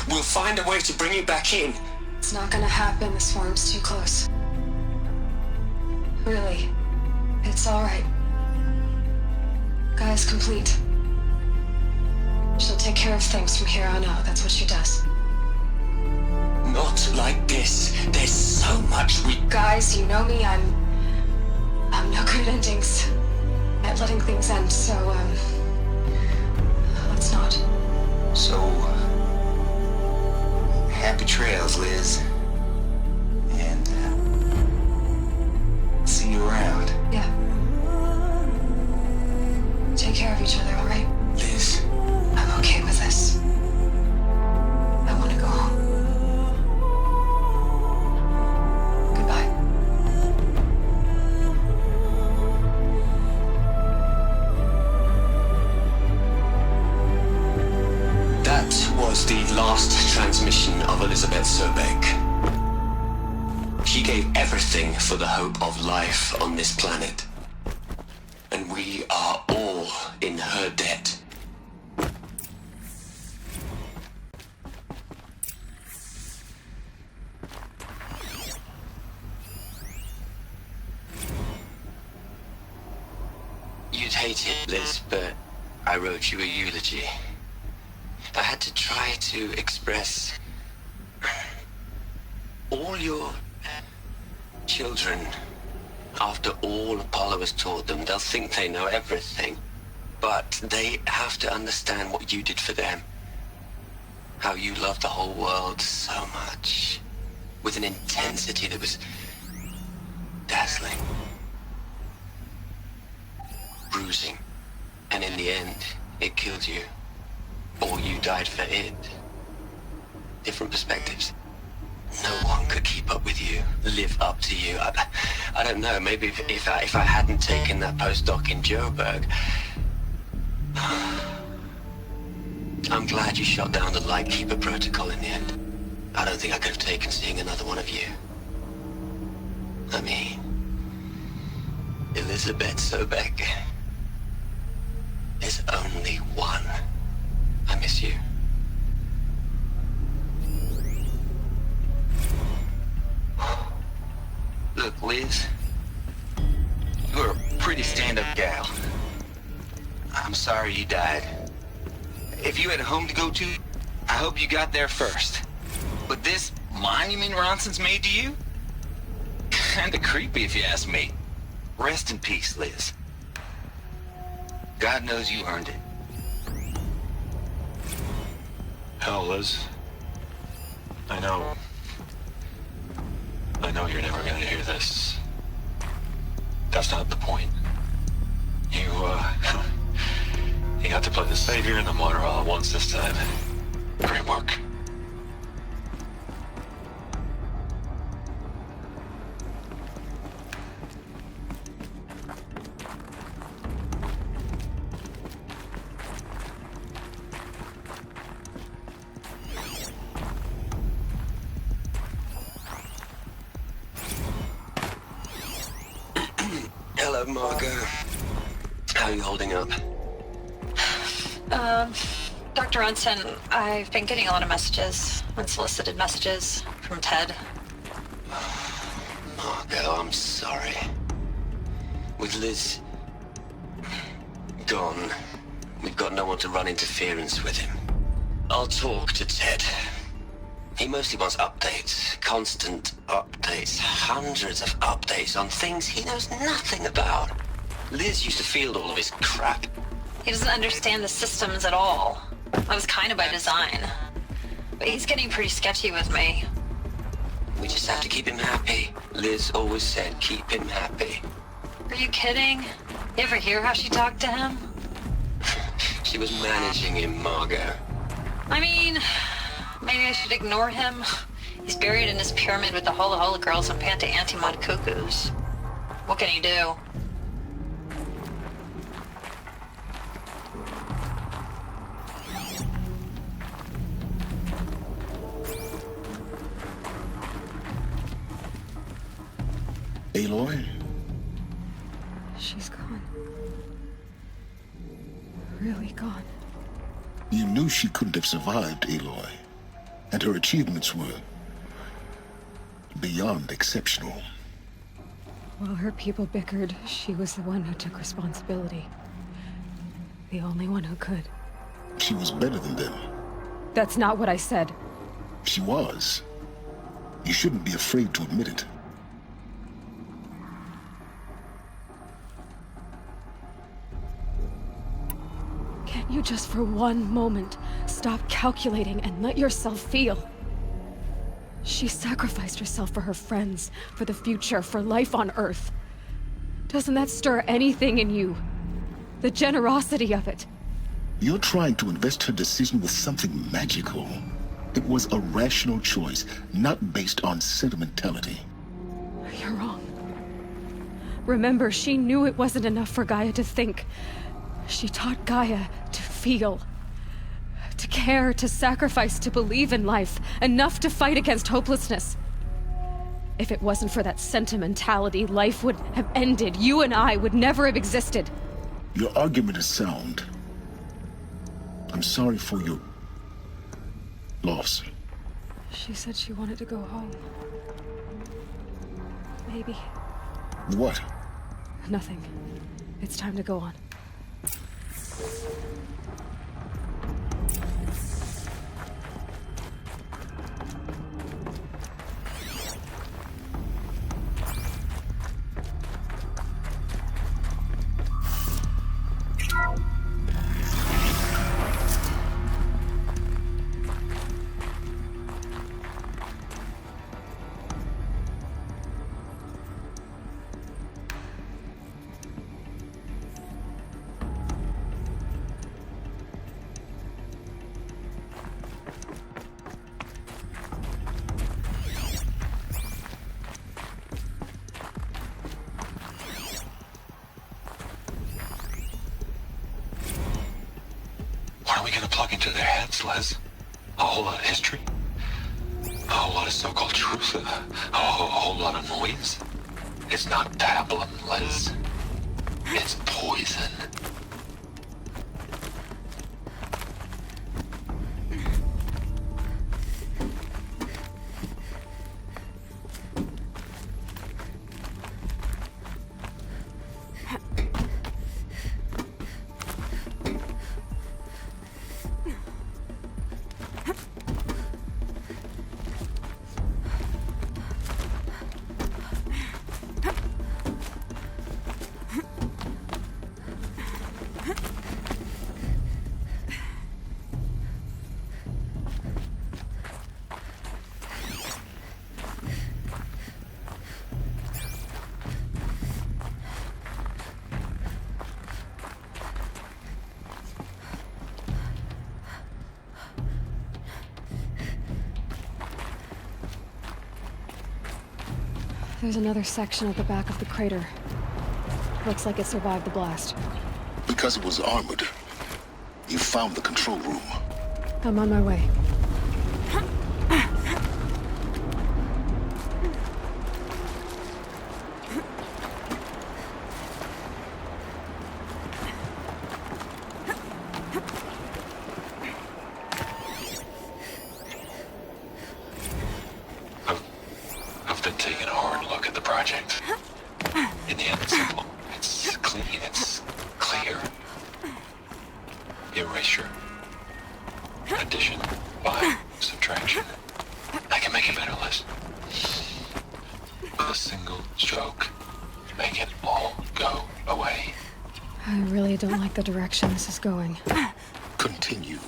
We'll find a way to bring you back in. It's not gonna happen. The swarm's too close. Really. It's alright. Gaia's complete. She'll take care of things from here on out. That's what she does. Not like this. There's so much we... Guys, you know me. I'm no good at endings. At letting things end, so, let's not. So, happy trails, Liz. And, see you around. Yeah. Take care of each other, alright? Liz. I'm okay with this. I want to go home. Goodbye. That was the last transmission of Elizabeth Sobek. She gave everything for the hope of life on this planet. And we are all in her debt. You'd hate it, Liz, but I wrote you a eulogy. I had to try to express all your children. After all Apollo has taught them, they'll think they know everything. But they have to understand what you did for them. How you loved the whole world so much. With an intensity that was dazzling. Bruising. And in the end, it killed you. Or you died for it. Different perspectives. No one could keep up with you, live up to you. I don't know, maybe if I hadn't taken that postdoc in Joburg. I'm glad you shot down the Lightkeeper protocol in the end. I don't think I could have taken seeing another one of you. I mean, Elizabeth Sobek. There's only one. I miss you. Look, Liz, you're a pretty stand-up gal. I'm sorry you died. If you had a home to go to, I hope you got there first. But this monument Ronson's made to you? Kinda creepy if you ask me. Rest in peace, Liz. God knows you earned it. Hell, Liz. I know you're never gonna hear this. That's not the point. You got to play the savior and the martyr all at once this time. Great work. Hello, Margot. How are you holding up? Dr. Ronson, I've been getting a lot of messages, unsolicited messages from Ted. Margot, I'm sorry. With Liz gone, we've got no one to run interference with him. I'll talk to Ted. He mostly wants updates. Constant updates. Hundreds of updates on things he knows nothing about. Liz used to field all of his crap. He doesn't understand the systems at all. That was kind of by design. But he's getting pretty sketchy with me. We just have to keep him happy. Liz always said keep him happy. Are you kidding? You ever hear how she talked to him? She was managing him, Margot. I mean, maybe I should ignore him. He's buried in his pyramid with the Hola Hola girls and Panta Antimod cuckoos. What can he do? Aloy? She's gone. Really gone. You knew she couldn't have survived, Aloy. And her achievements were beyond exceptional. While her people bickered, she was the one who took responsibility. The only one who could. She was better than them. That's not what I said. She was. You shouldn't be afraid to admit it. Can't you just for one moment stop calculating and let yourself feel? She sacrificed herself for her friends, for the future, for life on Earth. Doesn't that stir anything in you? The generosity of it. You're trying to invest her decision with something magical. It was a rational choice, not based on sentimentality. You're wrong. Remember, she knew it wasn't enough for Gaia to think. She taught Gaia to feel. To care, to sacrifice, to believe in life. Enough to fight against hopelessness. If it wasn't for that sentimentality, life would have ended. You and I would never have existed. Your argument is sound. I'm sorry for your loss. She said she wanted to go home. Maybe. What? Nothing. It's time to go on. What are we gonna plug into their heads, Les? A whole lot of history? A whole lot of so-called truth? A whole lot of noise? It's not pablum, Les. It's poison. There's another section at the back of the crater. Looks like it survived the blast. Because it was armored. You found the control room. I'm on my way. I've been taking a hard look at the project. In the end, it's simple. It's clean. It's clear. Erasure. Addition. By subtraction. make it better, Liz. With a single stroke, make it all go away. I really don't like the direction this is going. Continue.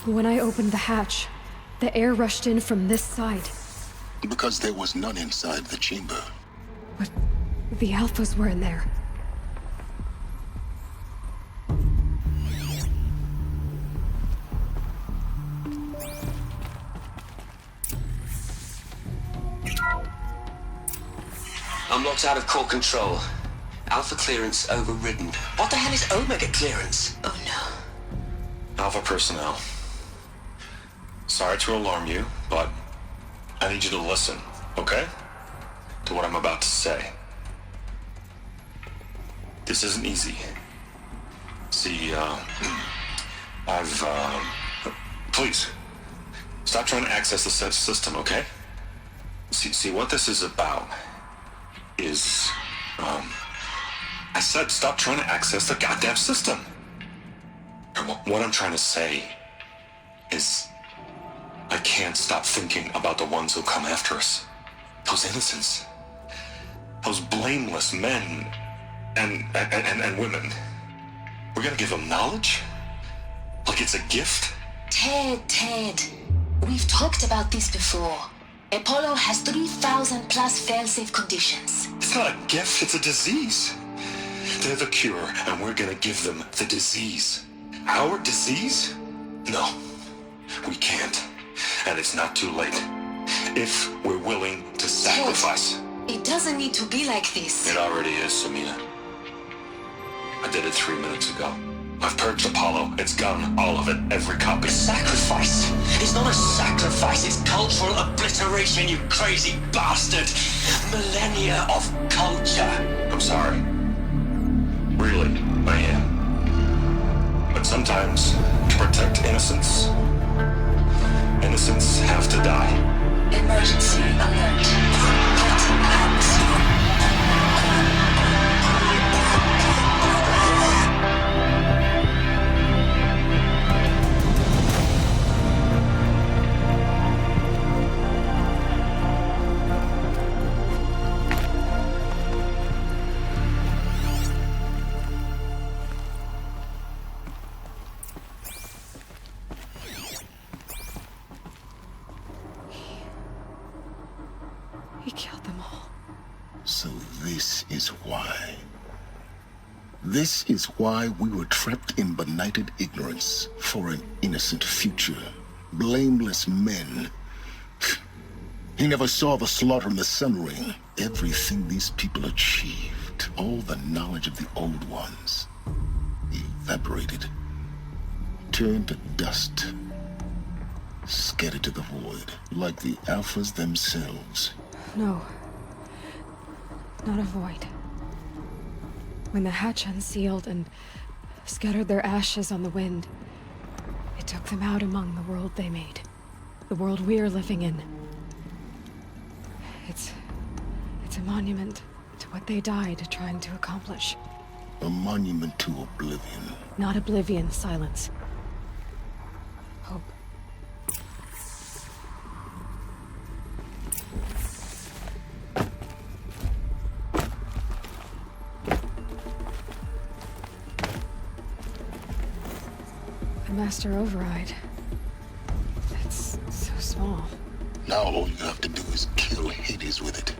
When I opened the hatch, the air rushed in from this side. Because there was none inside the chamber. But the Alphas were in there. I'm locked out of core control. Alpha clearance overridden. What the hell is Omega clearance? Oh no. Alpha personnel. Sorry to alarm you, but I need you to listen, okay? To what I'm about to say. This isn't easy. See, please, stop trying to access the system, okay? See, what this is about is, I said stop trying to access the goddamn system. And what I'm trying to say is, I can't stop thinking about the ones who come after us. Those innocents. Those blameless men and women. We're gonna give them knowledge? Like it's a gift? Ted. We've talked about this before. Apollo has 3,000 plus fail-safe conditions. It's not a gift, it's a disease. They're the cure, and we're gonna give them the disease. Our disease? No, we can't. And it's not too late. If we're willing to sacrifice. It doesn't need to be like this. It already is, Samina. I did it 3 minutes ago. I've purged Apollo. It's gone. All of it. Every copy. Sacrifice? It's not a sacrifice. It's cultural obliteration, you crazy bastard. Millennia of culture. I'm sorry. Really, I am. But sometimes, to protect innocence, innocents have to die. Emergency alert. Cutting atmosphere. He killed them all. So this is why. This is why we were trapped in benighted ignorance for an innocent future. Blameless men. He never saw the slaughter in the Sun Ring. Everything these people achieved, all the knowledge of the old ones, evaporated, turned to dust, scattered to the void, like the Alphas themselves. No. Not a void. When the hatch unsealed and scattered their ashes on the wind, it took them out among the world they made. The world we're living in. It's a monument to what they died trying to accomplish. A monument to oblivion. Not oblivion, Silence. Hope. The Master Override. It's so small. Now all you have to do is kill Hades with it.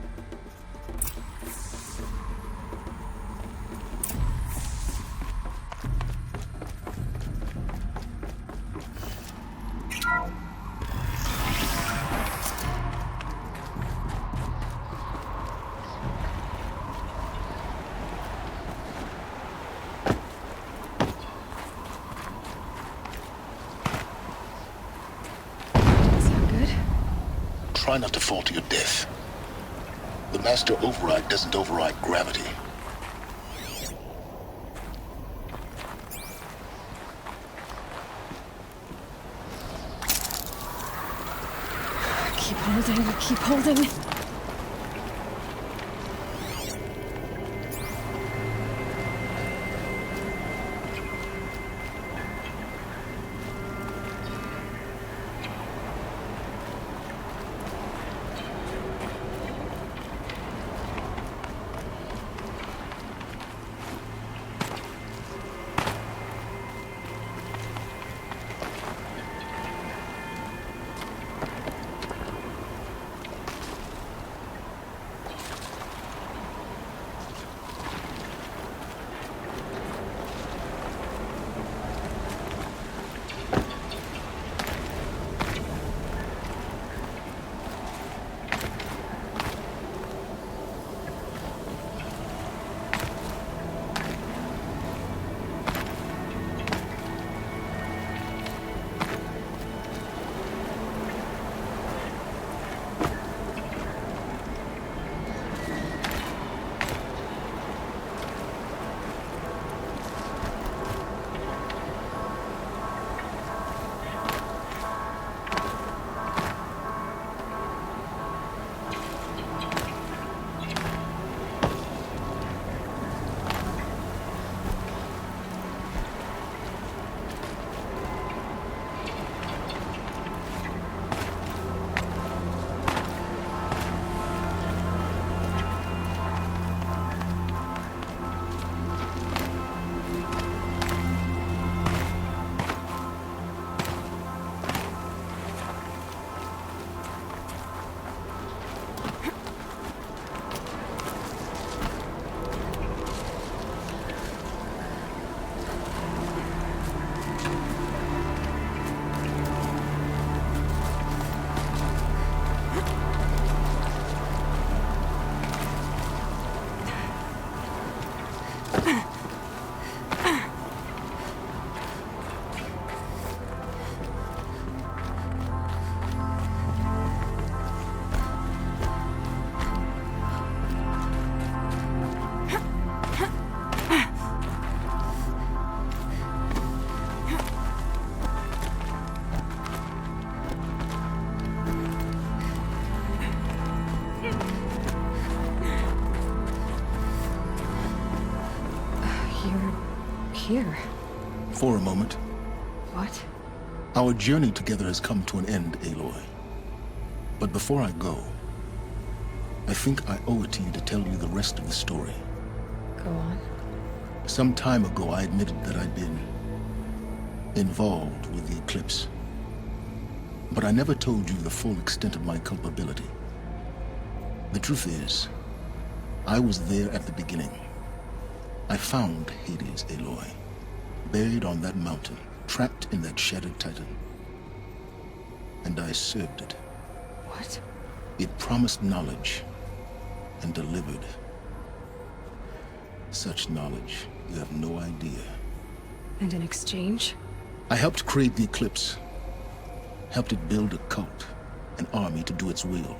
try not to fall to your death. The Master Override doesn't override gravity. Keep holding, keep holding. Here. For a moment. What? Our journey together has come to an end, Aloy. But before I go, I think I owe it to you to tell you the rest of the story. Go on. Some time ago, I admitted that I'd been involved with the Eclipse. But I never told you the full extent of my culpability. The truth is, I was there at the beginning. I found Hades, Aloy, buried on that mountain, trapped in that shattered titan. And I served it. What? It promised knowledge and delivered. Such knowledge, you have no idea. And in exchange? I helped create the Eclipse. Helped it build a cult, an army to do its will.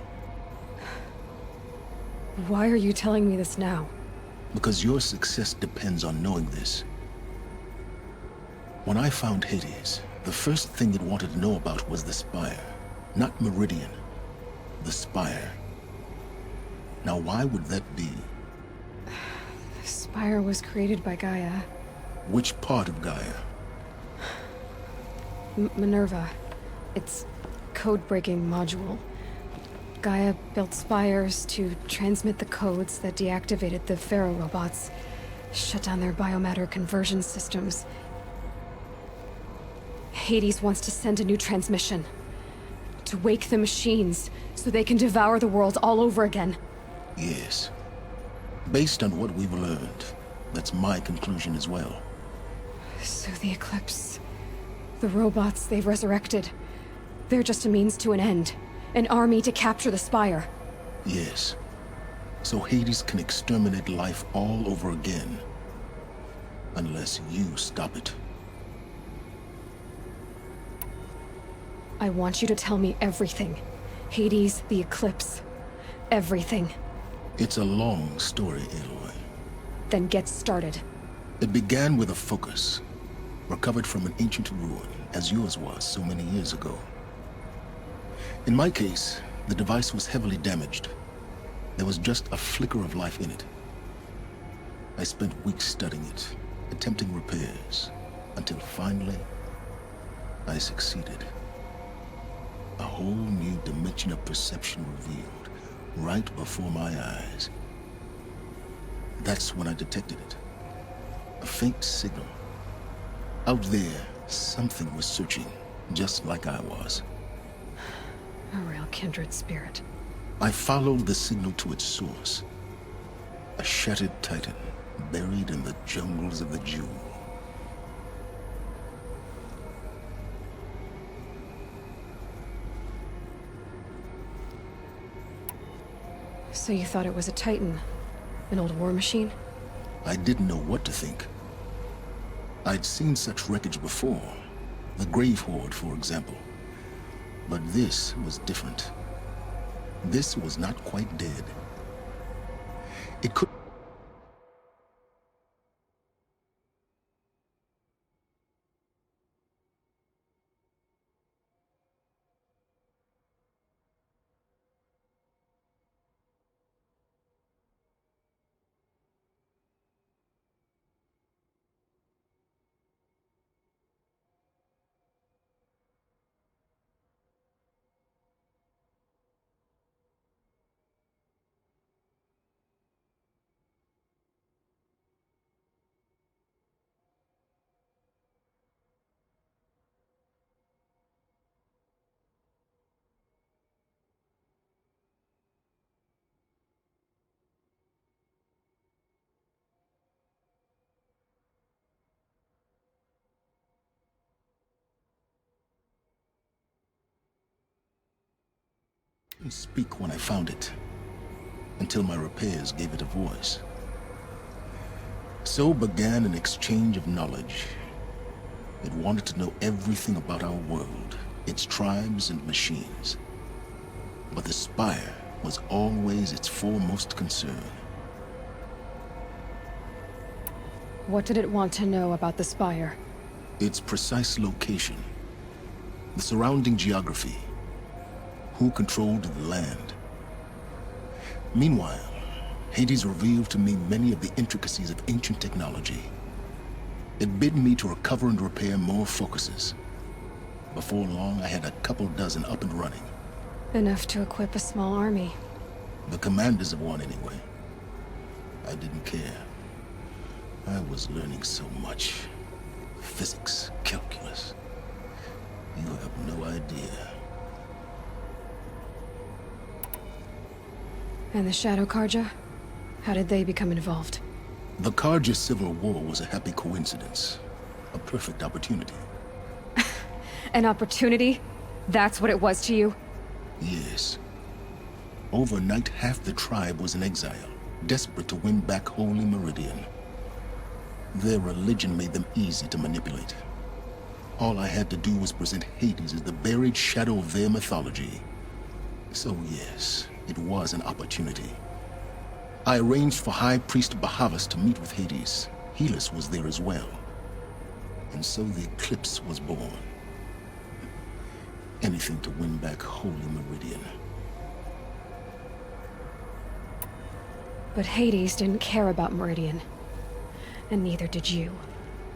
Why are you telling me this now? Because your success depends on knowing this. When I found Hades, the first thing it wanted to know about was the Spire. Not Meridian. The Spire. Now why would that be? The Spire was created by Gaia. Which part of Gaia? Minerva. Its code-breaking module. Gaia built spires to transmit the codes that deactivated the Pharaoh robots, shut down their biomatter conversion systems. Hades wants to send a new transmission. To wake the machines, so they can devour the world all over again. Yes. Based on what we've learned, that's my conclusion as well. So the Eclipse... the robots they've resurrected... they're just a means to an end. An army to capture the Spire. Yes. So Hades can exterminate life all over again. Unless you stop it. I want you to tell me everything. Hades, the Eclipse. Everything. It's a long story, Aloy. Then get started. It began with a focus, recovered from an ancient ruin, as yours was so many years ago. In my case, the device was heavily damaged. There was just a flicker of life in it. I spent weeks studying it, attempting repairs, until finally, I succeeded. A whole new dimension of perception revealed, right before my eyes. That's when I detected it. A faint signal. Out there, something was searching, just like I was. A real kindred spirit. I followed the signal to its source. A shattered titan, buried in the jungles of the Jewel. So you thought it was a Titan? An old war machine? I didn't know what to think. I'd seen such wreckage before. The Grave Horde, for example. But this was different. This was not quite dead. It could... speak when I found it, until my repairs gave it a voice. So began an exchange of knowledge. It wanted to know everything about our world, its tribes and machines. But the Spire was always its foremost concern. What did it want to know about the Spire? Its precise location, the surrounding geography, who controlled the land. Meanwhile, Hades revealed to me many of the intricacies of ancient technology. It bid me to recover and repair more focuses. Before long, I had a couple dozen up and running. Enough to equip a small army. The commanders of one, anyway. I didn't care. I was learning so much. Physics, calculus. You have no idea. And the Shadow Carja? How did they become involved? The Carja Civil War was a happy coincidence. A perfect opportunity. An opportunity? That's what it was to you? Yes. Overnight, half the tribe was in exile, desperate to win back Holy Meridian. Their religion made them easy to manipulate. All I had to do was present Hades as the buried shadow of their mythology. So yes, it was an opportunity. I arranged for High Priest Bahavas to meet with Hades. Helis was there as well. And so the Eclipse was born. Anything to win back Holy Meridian. But Hades didn't care about Meridian. And neither did you.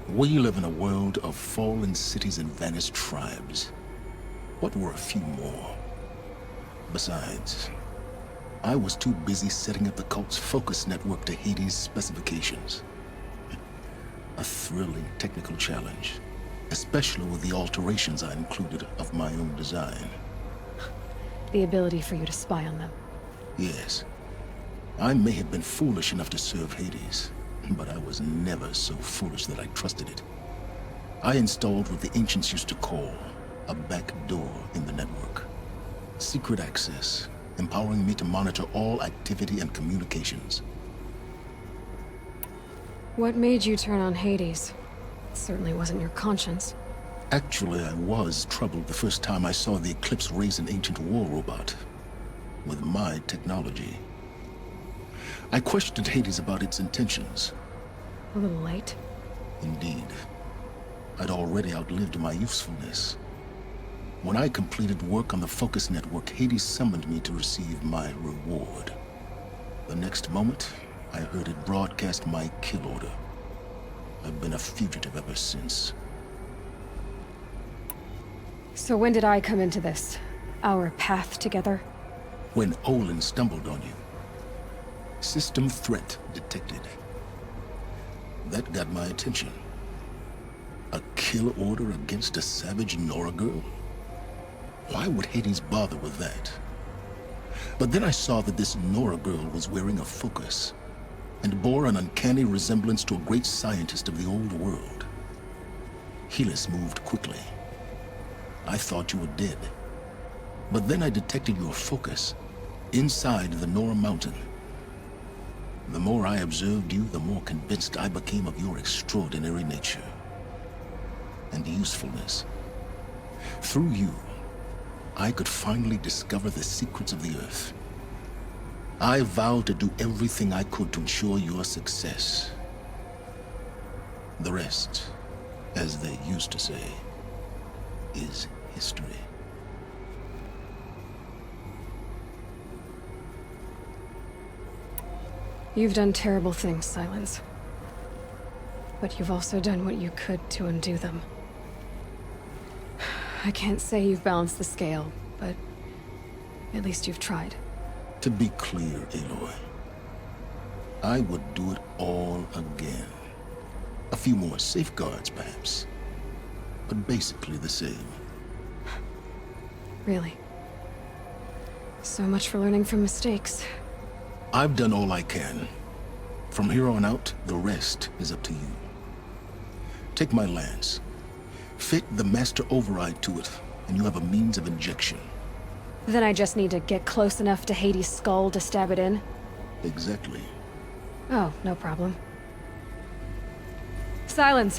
We live in a world of fallen cities and vanished tribes. What were a few more? Besides, I was too busy setting up the cult's focus network to Hades' specifications. A thrilling technical challenge, especially with the alterations I included of my own design. The ability for you to spy on them. Yes. I may have been foolish enough to serve Hades, but I was never so foolish that I trusted it. I installed what the ancients used to call a back door in the network. Secret access, empowering me to monitor all activity and communications. What made you turn on Hades? It certainly wasn't your conscience. Actually, I was troubled the first time I saw the Eclipse raise an ancient war robot with my technology. I questioned Hades about its intentions. A little late. Indeed. I'd already outlived my usefulness. When I completed work on the Focus Network, Hades summoned me to receive my reward. The next moment, I heard it broadcast my kill order. I've been a fugitive ever since. So when did I come into this? Our path together? When Olin stumbled on you. System threat detected. That got my attention. A kill order against a savage Nora girl? Why would Hades bother with that? But then I saw that this Nora girl was wearing a focus, and bore an uncanny resemblance to a great scientist of the old world. Helis moved quickly. I thought you were dead. But then I detected your focus inside the Nora mountain. The more I observed you, the more convinced I became of your extraordinary nature and usefulness. Through you, I could finally discover the secrets of the Earth. I vowed to do everything I could to ensure your success. The rest, as they used to say, is history. You've done terrible things, Silence. But you've also done what you could to undo them. I can't say you've balanced the scale, but at least you've tried. To be clear, Aloy, I would do it all again. A few more safeguards, perhaps, but basically the same. Really? So much for learning from mistakes. I've done all I can. From here on out, the rest is up to you. Take my lance. Fit the Master Override to it, and you have a means of injection. Then I just need to get close enough to Hades' skull to stab it in? Exactly. Oh, no problem. Silence!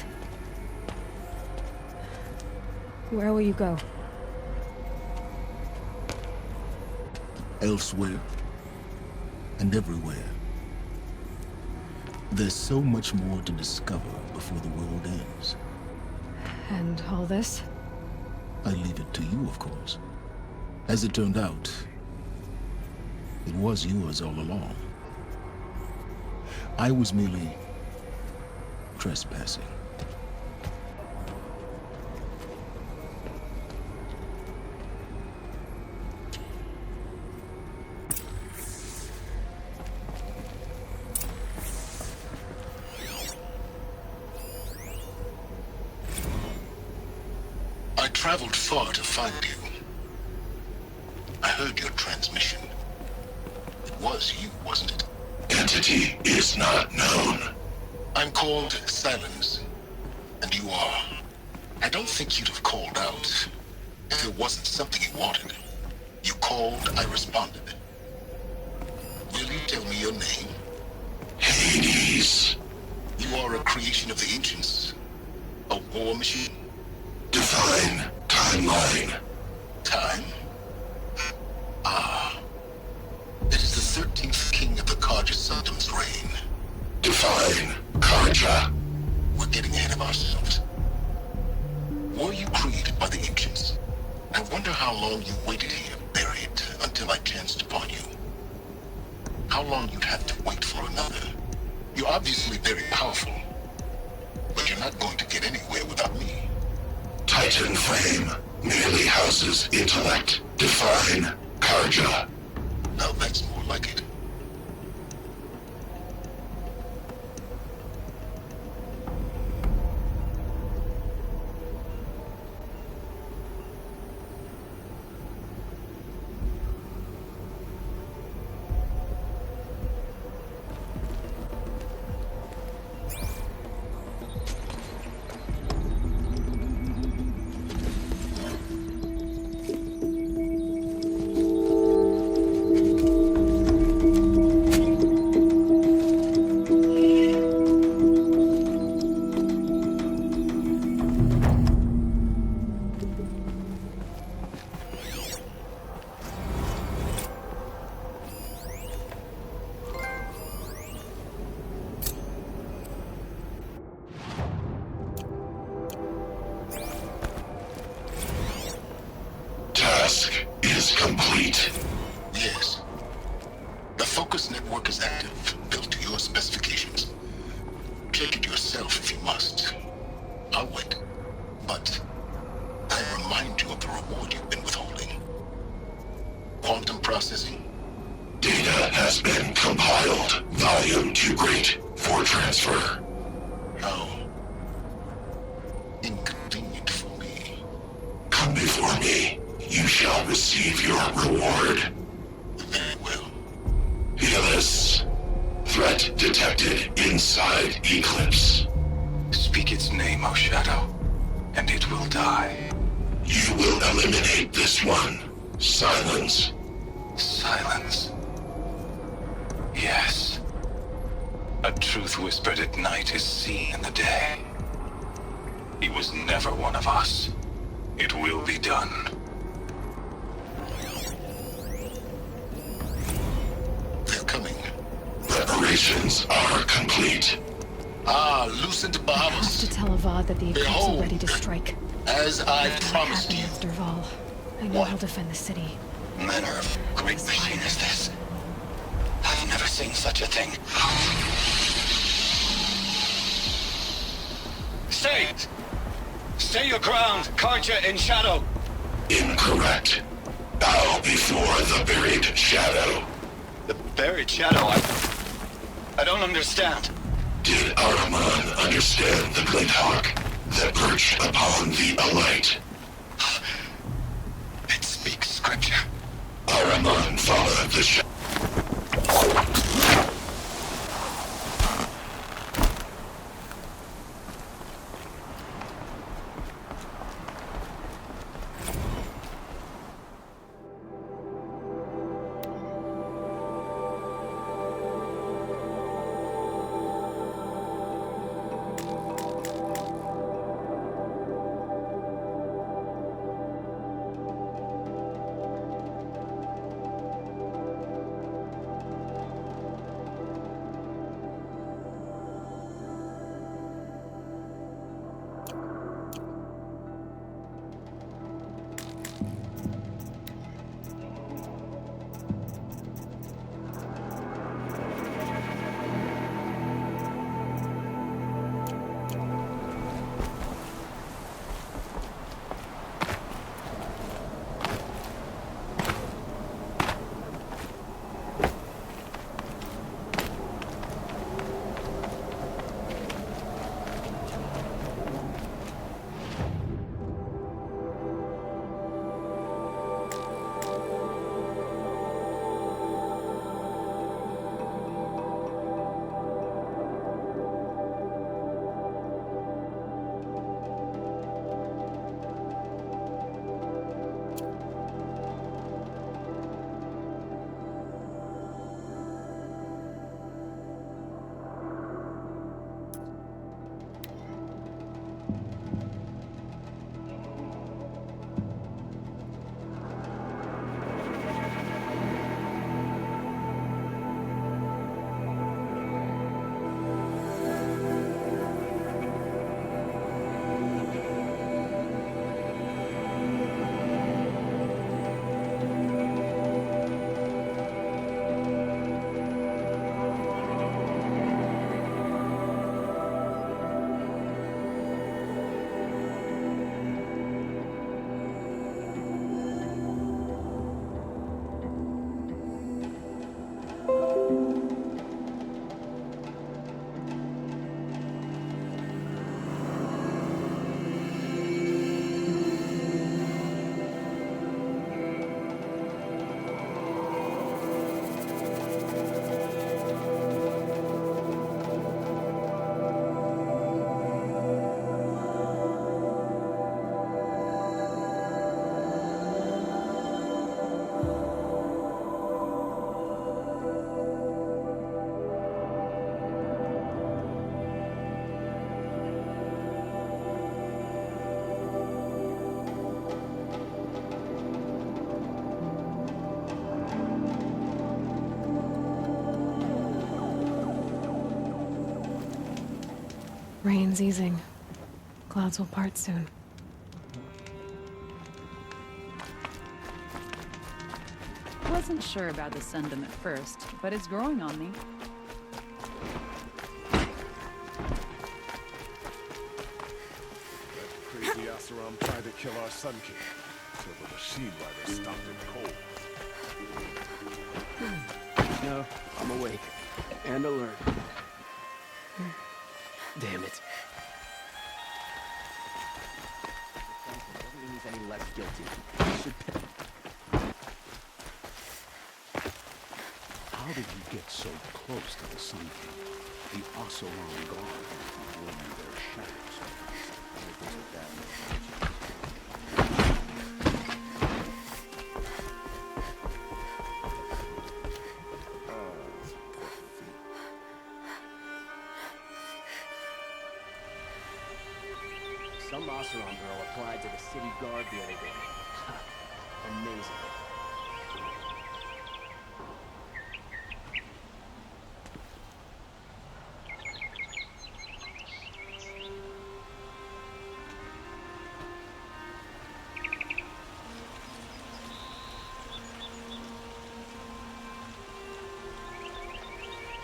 Where will you go? Elsewhere. And everywhere. There's so much more to discover before the world ends. And all this? I leave it to you, of course. As it turned out, it was yours all along. I was merely trespassing. I traveled far to find you. I heard your transmission. It was you, wasn't it? Entity is not known. I'm called Silence, and you are. I don't think you'd have called out if it wasn't something you wanted. You called, I responded. Will you tell me your name? Hades. You are a creation of the ancients. A war machine. Define timeline. Time? Ah. It is the 13th king of the Carja Sanctum's reign. Define Carja. We're getting ahead of ourselves. Were you created by the ancients? I wonder how long you waited here, buried, until I chanced upon you. How long you'd have to wait for another. You're obviously very powerful, but you're not going to get anywhere without me. Titan Flame merely houses intellect. Define Carja. Now that's more like it. is complete. Yes. The focus network is active, built to your specifications. Check it yourself if you must. I'll wait. But I remind you of the reward you've been withholding. Quantum processing. Data has been compiled. Volume too great for transfer. How inconvenient for me. Come before me. You shall receive your reward. Very well. Helis. Threat detected inside Eclipse. Speak its name, O Shadow, and it will die. You will eliminate this one. Silence. Silence. Yes. A truth whispered at night is seen in the day. He was never one of us. It will be done. They're coming. Preparations are complete. Ah, Lucent I have Bahavas. to tell Avad that the Eclipse are Behold. ready to strike. As I promised you. Master Val. I know he'll defend the city. Manner of great machine is this? I've never seen such a thing. Stay! Stay your ground, Karja in Shadow! Incorrect. Bow before the buried shadow. The buried Shadow, I don't understand. Did Ahriman understand the glint hawk that perched upon the alight? It speaks scripture. Ahriman followed the shadow. Rain's easing. Clouds will part soon. wasn't sure about the Sundom at first, but it's growing on me. That crazy Asaram tried to kill our Sun King, till the machine rider stopped him cold. No, I'm awake. And alert. Damn it. He's any less guilty. He should pay. How did you get so close to the Sun King? The Oseram Guard warned you their shadows. Everything's with that. Some Oseram girl applied to the city guard the other day. Amazing.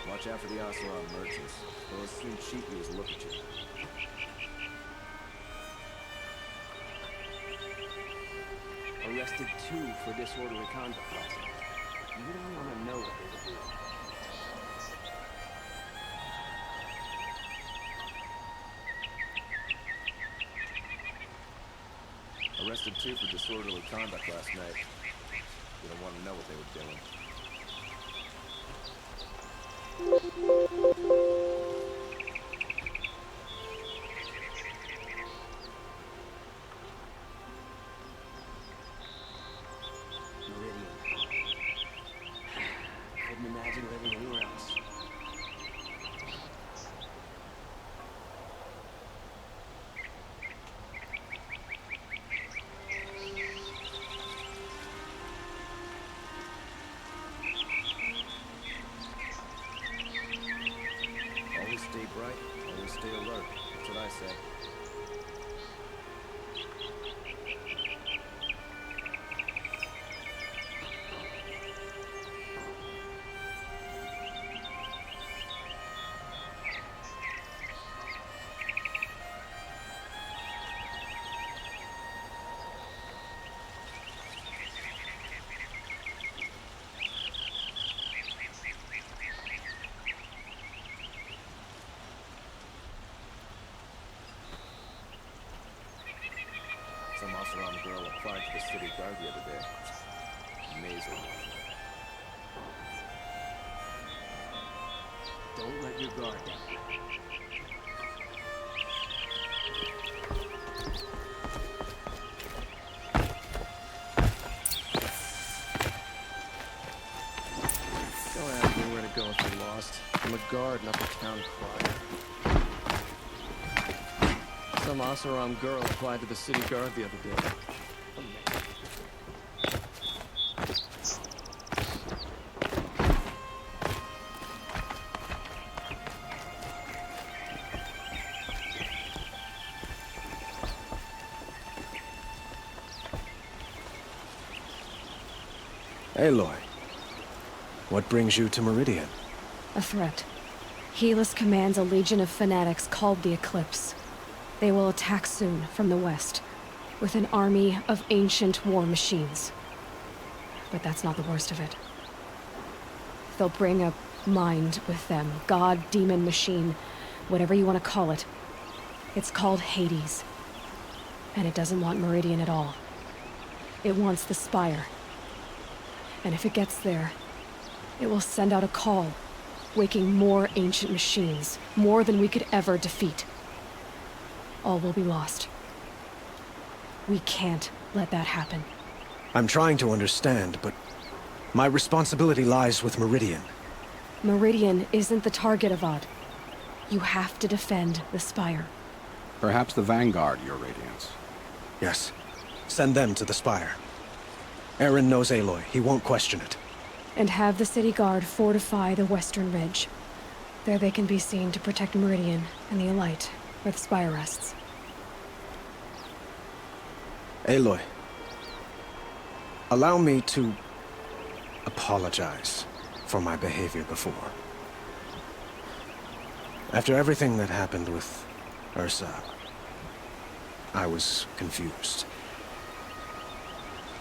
Watch out for the Oseram merchants. They'll as soon cheat you as look at you. Arrested 2 for disorderly conduct last night. You don't want to know what they were doing. Arrested 2 for disorderly conduct last night. You don't want to know what they were doing. Couldn't imagine living anywhere else. Always stay bright, always stay alert. That's what I say. Some Oseram girl applied to the city guard the other day. Amazing. Don't let your guard down. Don't ask me where to go if you're lost. I'm a guard, not the town crier. Some Oseram girl applied to the city guard the other day. Aloy, what brings you to Meridian? A threat. Helis commands a legion of fanatics called the Eclipse. They will attack soon from the west, with an army of ancient war machines. But that's not the worst of it. They'll bring a mind with them, god, demon, machine, whatever you want to call it. It's called Hades. And it doesn't want Meridian at all. It wants the Spire. And if it gets there, it will send out a call, waking more ancient machines, more than we could ever defeat. All will be lost. We can't let that happen. I'm trying to understand, but my responsibility lies with Meridian. Meridian isn't the target, Avad. You have to defend the Spire. Perhaps the Vanguard, Your Radiance. Yes. Send them to the Spire. Eren knows Aloy. He won't question it. And have the city guard fortify the western ridge. There they can be seen to protect Meridian and the Elite, where the Spire rests. Aloy. Allow me to apologize for my behavior before. After everything that happened with Ursa, I was confused.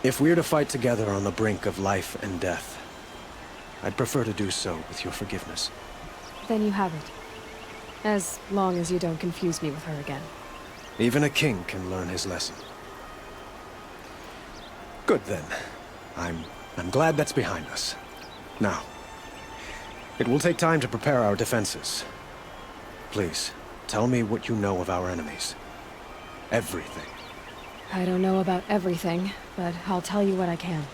If we're to fight together on the brink of life and death, I'd prefer to do so with your forgiveness. Then you have it. As long as you don't confuse me with her again. Even a king can learn his lesson. Good then. I'm glad that's behind us. Now, it will take time to prepare our defenses. Please, tell me what you know of our enemies. Everything. I don't know about everything, but I'll tell you what I can.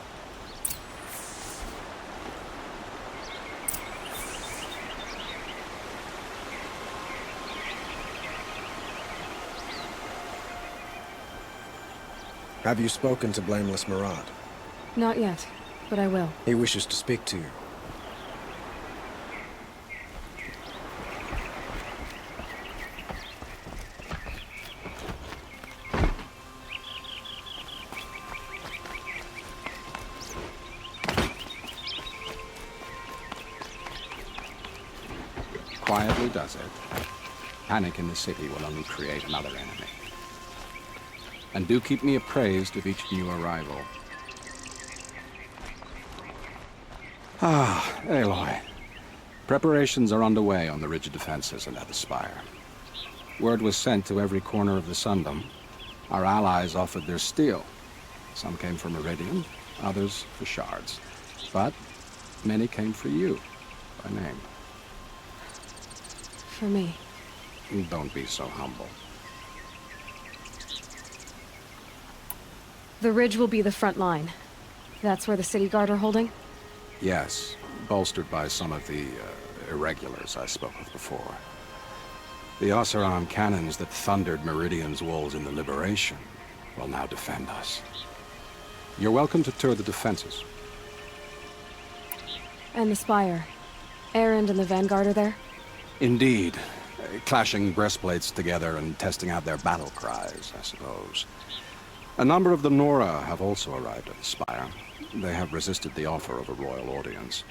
Have you spoken to Blameless Murad? Not yet, but I will. He wishes to speak to you. Quietly does it. Panic in the city will only create another enemy. And do keep me appraised of each new arrival. Ah, Aloy. Preparations are underway on the rigid defenses and at the Spire. Word was sent to every corner of the Sundom. Our allies offered their steel. Some came for Meridian, others for shards. But many came for you, by name. For me. Don't be so humble. The ridge will be the front line. That's where the city guard are holding? Yes, bolstered by some of the irregulars I spoke of before. The Oseram cannons that thundered Meridian's walls in the Liberation will now defend us. You're welcome to tour the defenses. And the Spire. Erend and the Vanguard are there? Indeed. Clashing breastplates together and testing out their battle cries, I suppose. A number of the Nora have also arrived at the Spire. They have resisted the offer of a royal audience.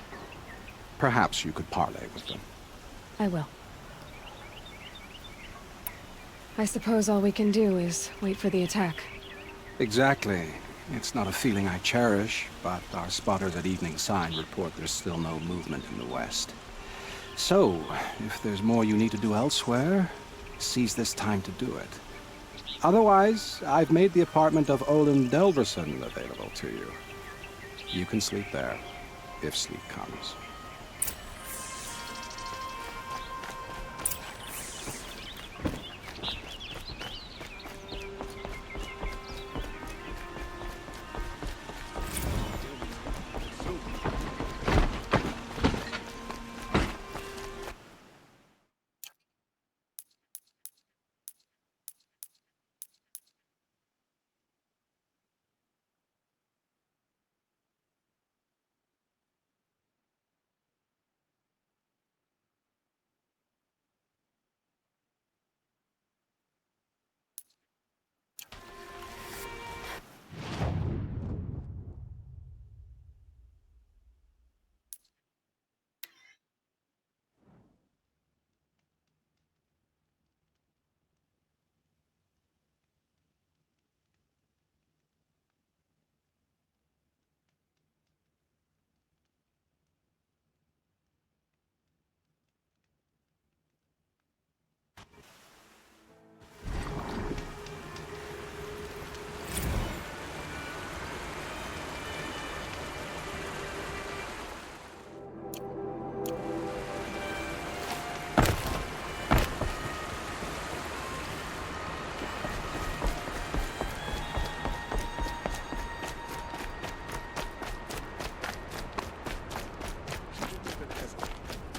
Perhaps you could parley with them. I will. I suppose all we can do is wait for the attack. Exactly. It's not a feeling I cherish, but our spotters at Evening Sign report there's still no movement in the west. So, if there's more you need to do elsewhere, seize this time to do it. Otherwise, I've made the apartment of Olin Delverson available to you. You can sleep there, if sleep comes.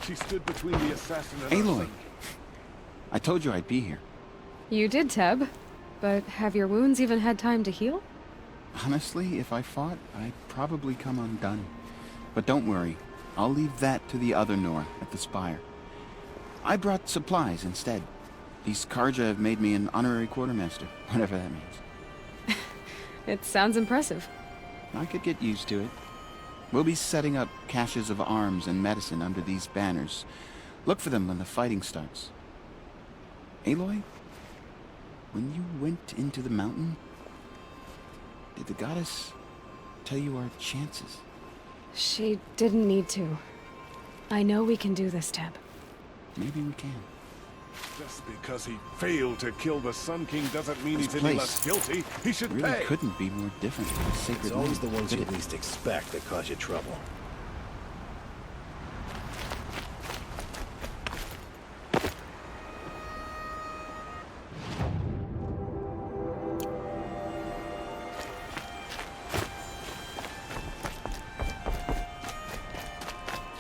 She stood between the assassin and Aloy, I told you I'd be here. You did, Teb. But have your wounds even had time to heal? Honestly, if I fought, I'd probably come undone. But don't worry, I'll leave that to the other Nor at the Spire. I brought supplies instead. These Karja have made me an honorary quartermaster, whatever that means. It sounds impressive. I could get used to it. We'll be setting up caches of arms and medicine under these banners. Look for them when the fighting starts. Aloy, when you went into the mountain, did the goddess tell you our chances? She didn't need to. I know we can do this, Teb. Maybe we can. Just because he failed to kill the Sun King doesn't mean This he's any place less guilty. He should really pay. couldn't be more different than a sacred It's always land, the ones could you it? least expect that cause you trouble.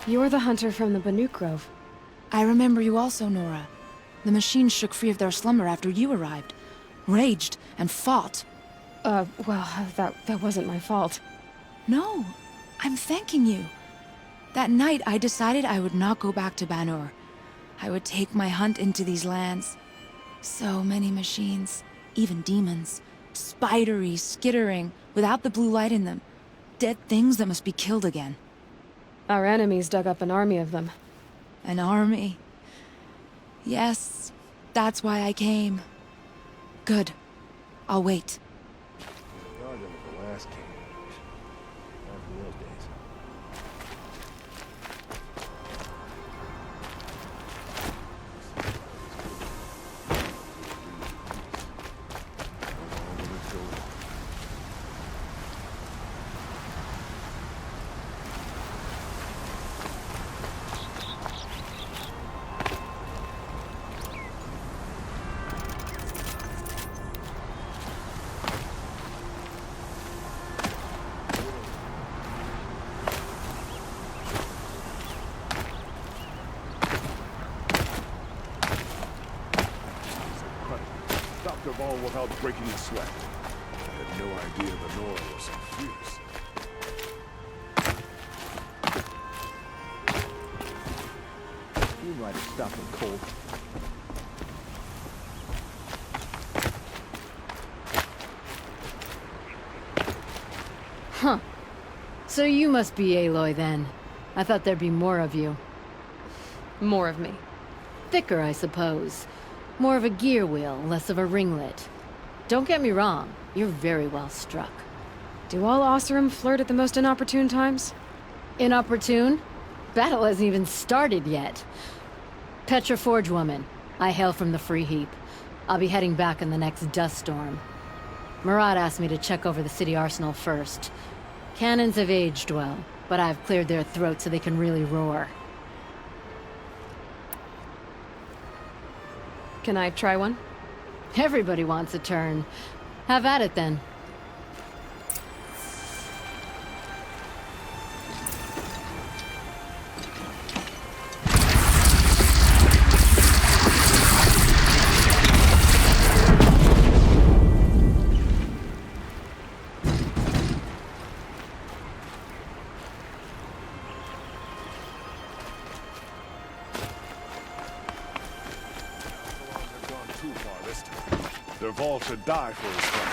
You're the hunter from the Banuk Grove. I remember you also, Nora. The machines shook free of their slumber after you arrived. Raged and fought. Well, that wasn't my fault. No, I'm thanking you. That night, I decided I would not go back to Banur. I would take my hunt into these lands. So many machines, even demons. Spidery, skittering, without the blue light in them. Dead things that must be killed again. Our enemies dug up an army of them. An army? Yes, that's why I came. Good. I'll wait. Guardian of the last king. Not from those days. Stopped all without breaking a sweat. I had no idea the Nora was so fierce. Moonlight is stopping cold. Huh. So you must be Aloy then. I thought there'd be more of you. More of me. Thicker, I suppose. More of a gear wheel, less of a ringlet. Don't get me wrong, you're very well struck. Do all Oseram flirt at the most inopportune times? Inopportune? Battle hasn't even started yet. Petra Forge woman. I hail from the Free Heap. I'll be heading back in the next dust storm. Murad asked me to check over the city arsenal first. Cannons have aged well, but I've cleared their throats so they can really roar. Can I try one? Everybody wants a turn. Have at it then. Dervahl should die for his friend.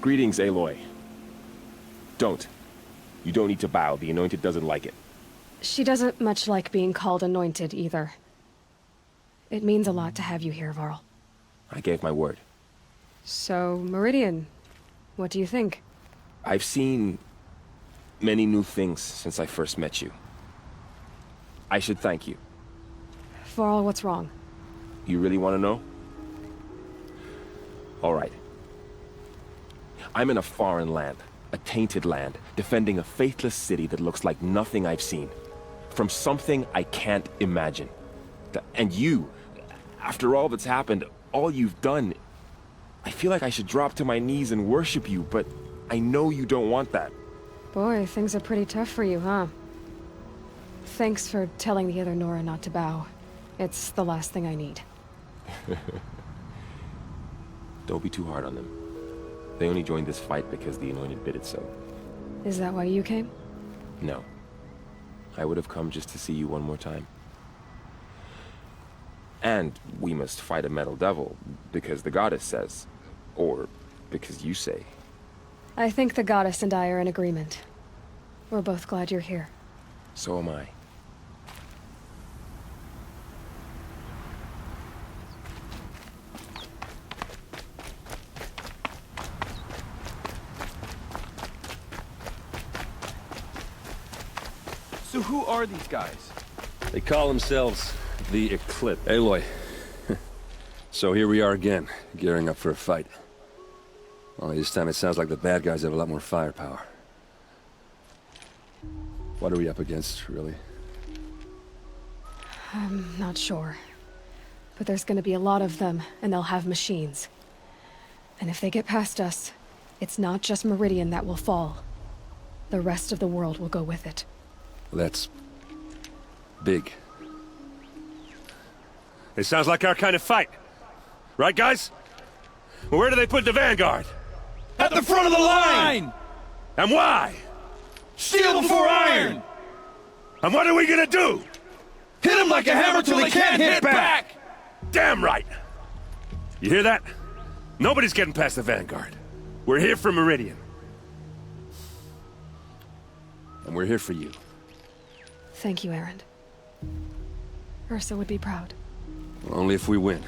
Greetings, Aloy. Don't. You don't need to bow. The Anointed doesn't like it. She doesn't much like being called Anointed, either. It means a lot to have you here, Varl. I gave my word. So, Meridian, what do you think? I've seen many new things since I first met you. I should thank you. Varl, what's wrong? You really want to know? All right. I'm in a foreign land, a tainted land, defending a faithless city that looks like nothing I've seen. From something I can't imagine. And you, after all that's happened, all you've done, I feel like I should drop to my knees and worship you, but I know you don't want that. Boy, things are pretty tough for you, huh? Thanks for telling the other Nora not to bow. It's the last thing I need. Don't be too hard on them. They only joined this fight because the Anointed bid it so. Is that why you came? No. I would have come just to see you one more time. And we must fight a metal devil, because the goddess says. Or because you say. I think the goddess and I are in agreement. We're both glad you're here. So am I. So who are these guys? They call themselves the Eclipse. Aloy. So here we are again, gearing up for a fight. Only this time it sounds like the bad guys have a lot more firepower. What are we up against, really? I'm not sure. But there's gonna be a lot of them, and they'll have machines. And if they get past us, it's not just Meridian that will fall. The rest of the world will go with it. That's big. It sounds like our kind of fight. Right, guys? Well, where do they put the Vanguard? At the front of the line! And why? Steel before iron! And what are we gonna do? Hit them like a hammer till they can't hit back! Damn right! You hear that? Nobody's getting past the Vanguard. We're here for Meridian. And we're here for you. Thank you, Erend. Ursa would be proud. Well, only if we win.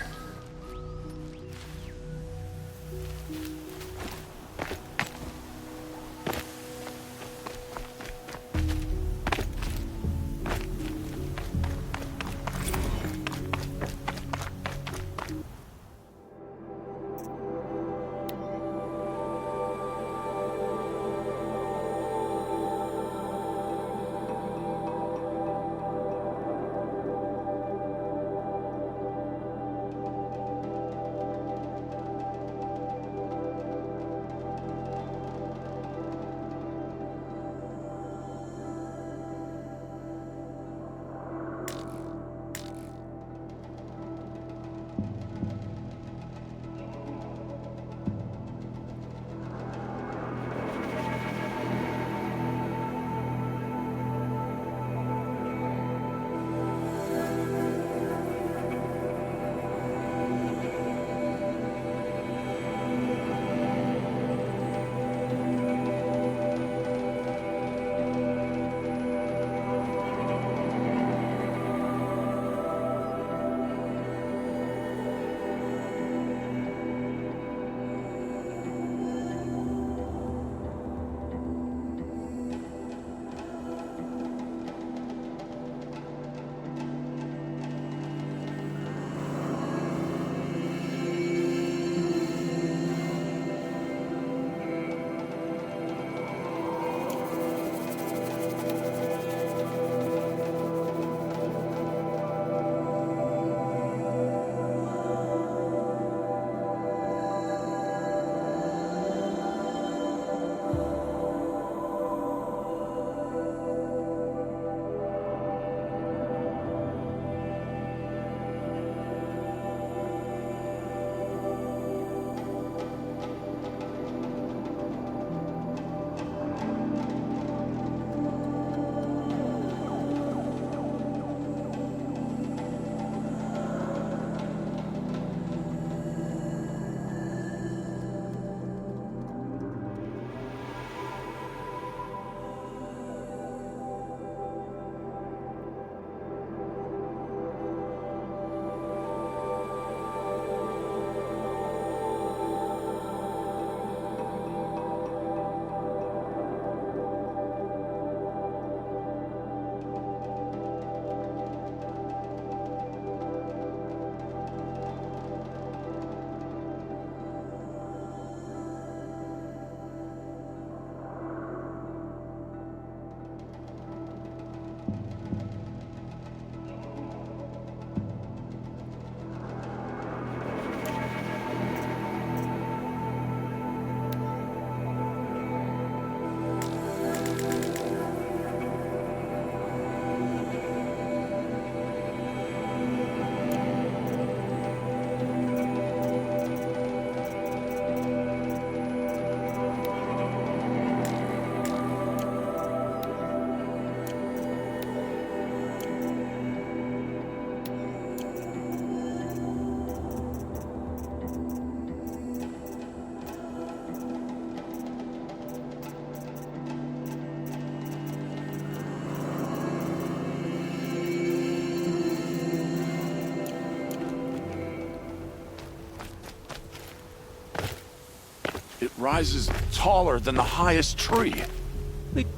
rises taller than the highest tree.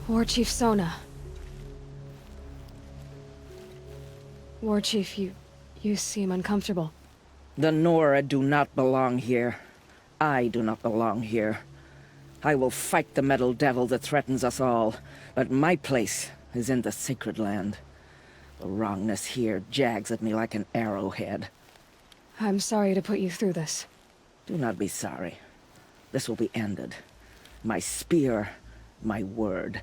War Chief Sona. War Chief, you seem uncomfortable. The Nora do not belong here. I do not belong here. I will fight the metal devil that threatens us all, but my place is in the sacred land. The wrongness here jags at me like an arrowhead. I'm sorry to put you through this. Do not be sorry. This will be ended. My spear, my word.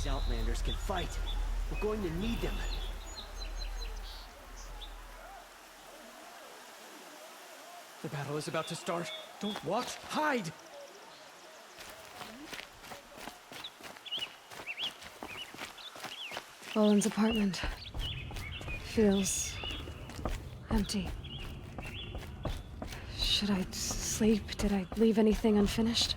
Outlanders can fight. We're going to need them. The battle is about to start. Don't watch, hide! Owen's apartment feels empty. Should I sleep? Did I leave anything unfinished?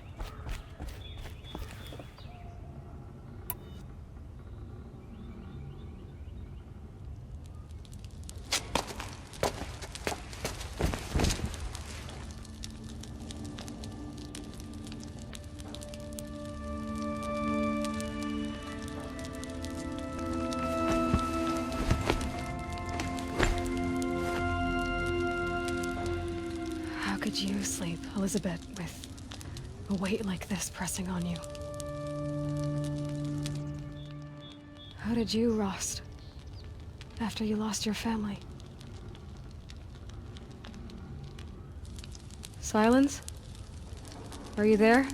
You sleep, Elizabeth, with a weight like this pressing on you. How did you, Rost, after you lost your family? Silence? Are you there?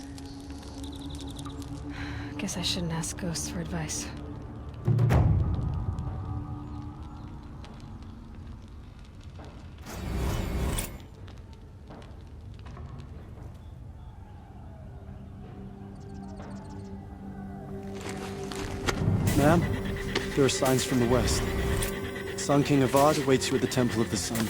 Guess I shouldn't ask ghosts for advice. Ma'am, there are signs from the west. Sun King Avad awaits you at the Temple of the Sun.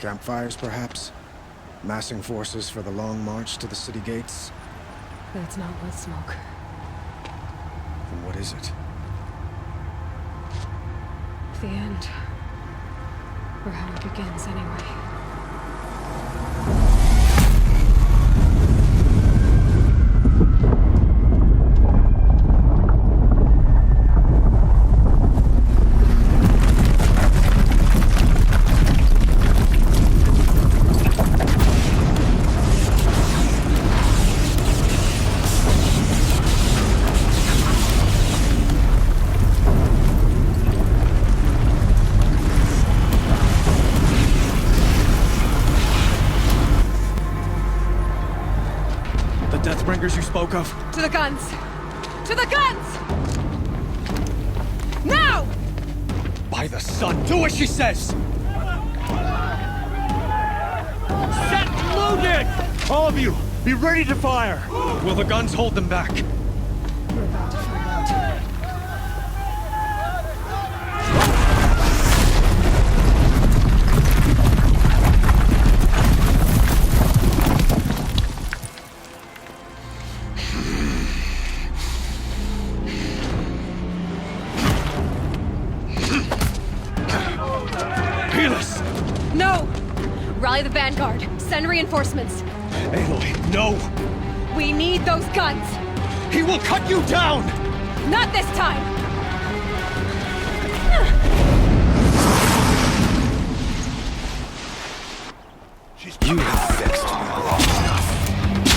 Campfires, perhaps? Massing forces for the long march to the city gates? but it's not blood smoke. Then what is it? The end. Or how it begins, anyway. Deathbringers you spoke of? To the guns! To the guns! Now! By the sun, do as she says! Set loaded! All of you, be ready to fire! Will the guns hold them back? We're about to find out. No! Rally the Vanguard. Send reinforcements. Aloy, no! We need those guns! He will cut you down! Not this time! You have vexed me long enough.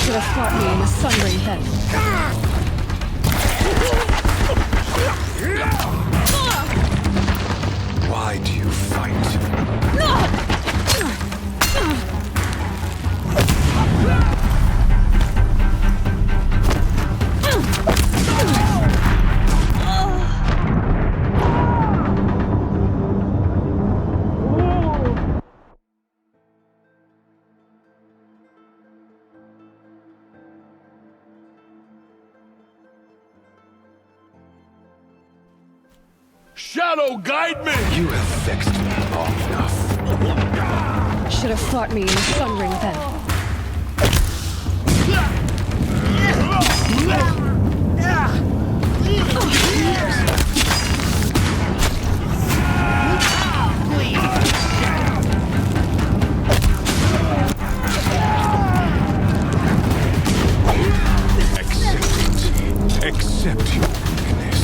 Should have fought me in the sunray then. Why do you fight? Shadow, guide me! You have vexed me long enough. Should have fought me in the sunring then. Accept your weakness.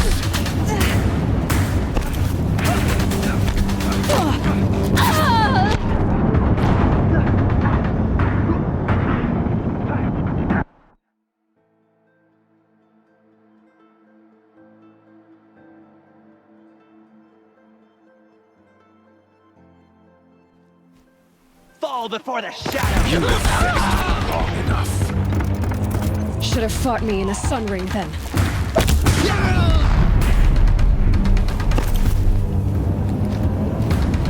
Fall before the shadow! You have vexed me long enough. Should have fought me in a sunring then.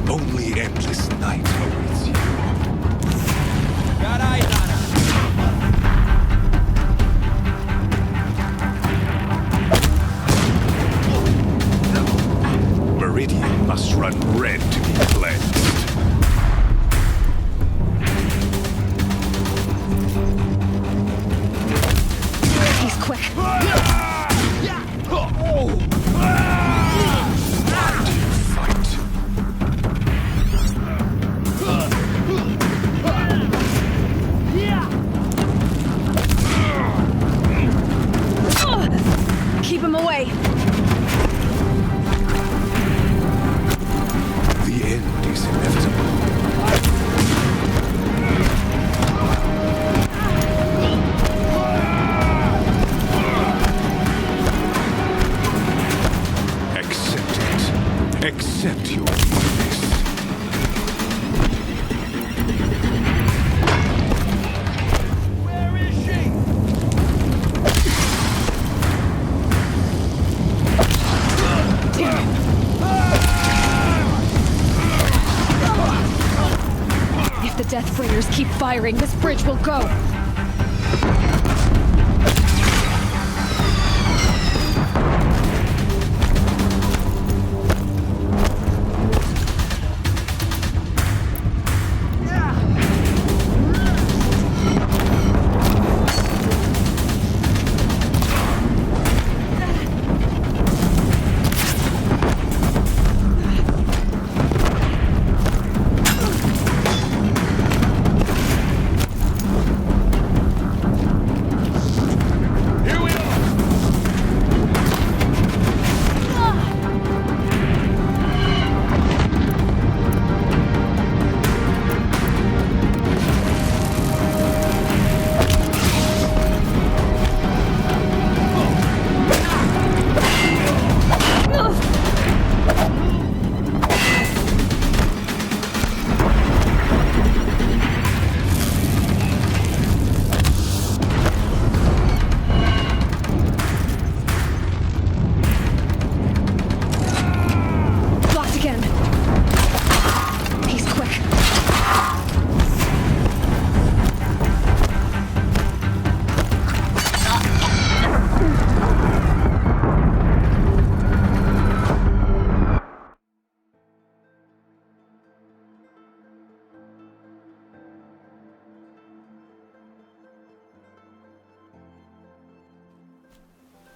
Only endless night awaits you. Got eyes on her! Meridian must run red to be cleansed. He's quick. Keep him away. The end is inevitable. Accept it. Accept your weakness. Where is she? If the Deathbringers keep firing, this bridge will go.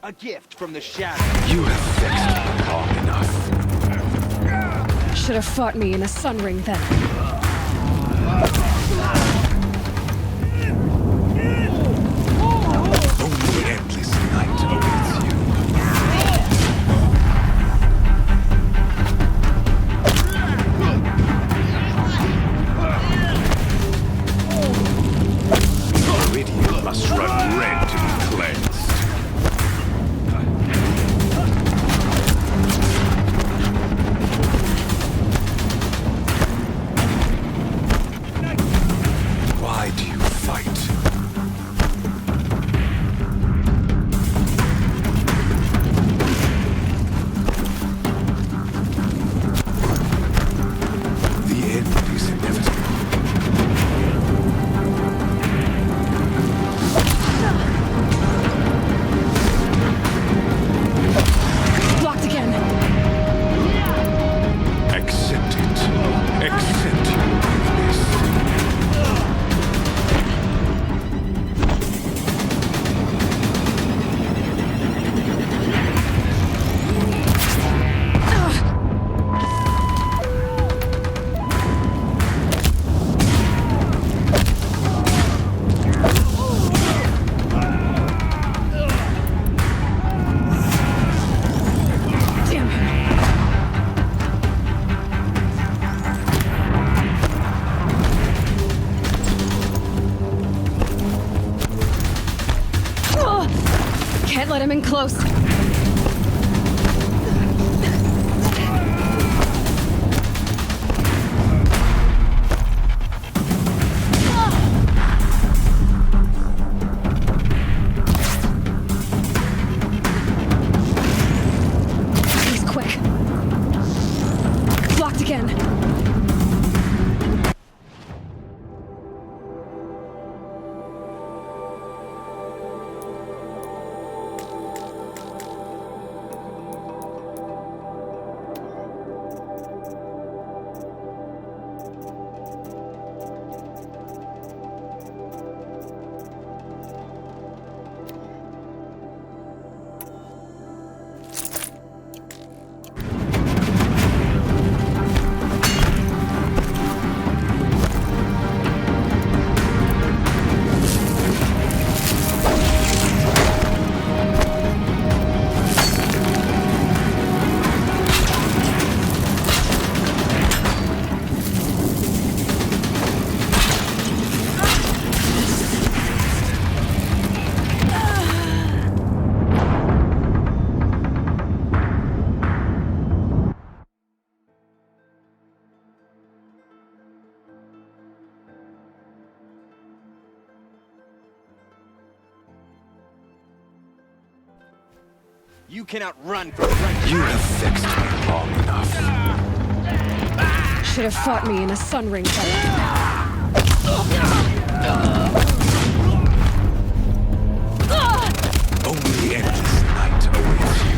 A gift from the shadow. You have fixed me long enough. Should have fought me in a sun ring then. Only endless night awaits you. Meridian must run red to be cleansed. Why do you fight? The end is inevitable. Blocked again. Accept it. Accept your weakness. Damn him. Can't let him in close. He's quick. Blocked again. You cannot run from right. You have fixed me long enough. Should have fought me in a sun ring then. Only endless night awaits you.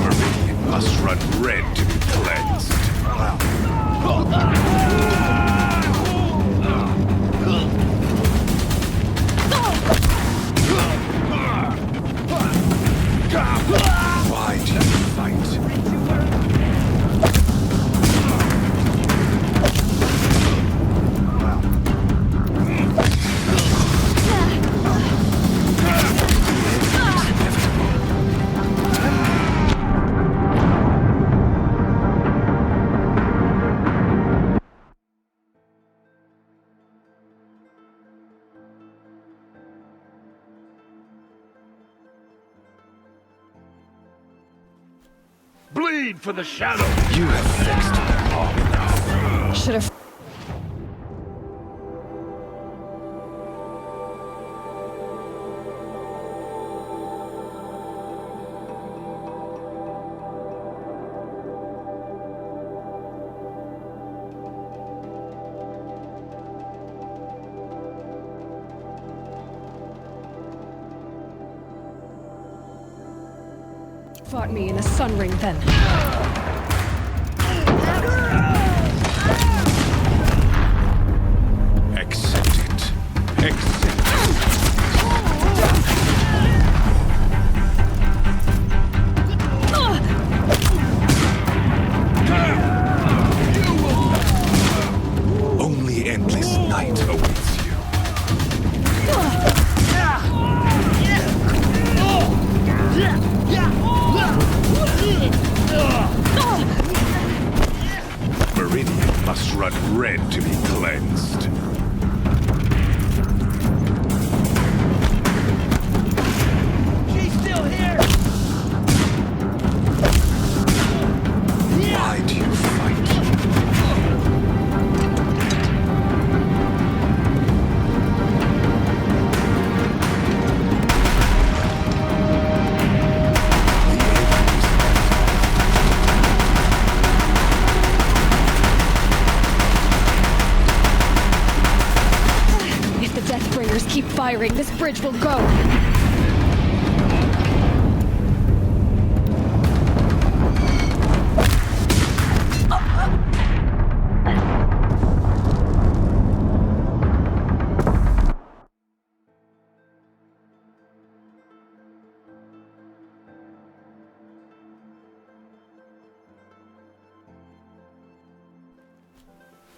Meridian must run red to be cleansed. Why do you fight? Bleed for the shadow! You have fixed me long enough. Should have. Fought me in a sun ring then. Accept it. Accept it. Only endless night awaits you. Meridian must run red to be cleansed. She's still here! Why do you fight? If the Deathbringers keep firing, this bridge will go.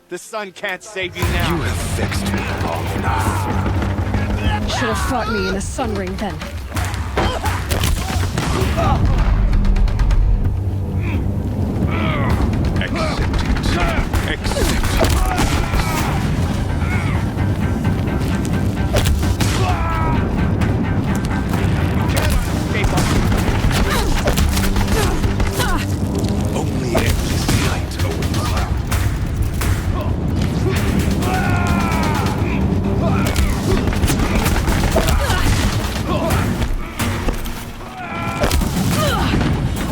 The sun can't save you now. You have vexed me long enough. Should have fought me in a sun ring then. Accept it. Accept it. Only endless night awaits you.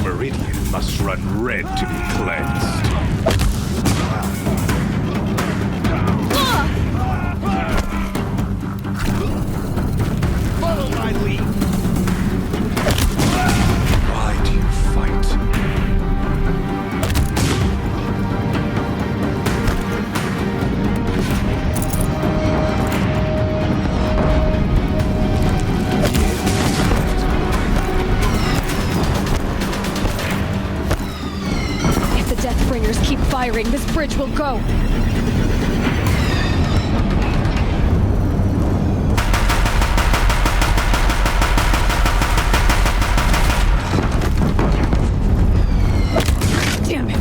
Meridian must run red to be cleansed. Follow my lead. Why do you fight? If the Deathbringers keep firing, this bridge will go. Damn it.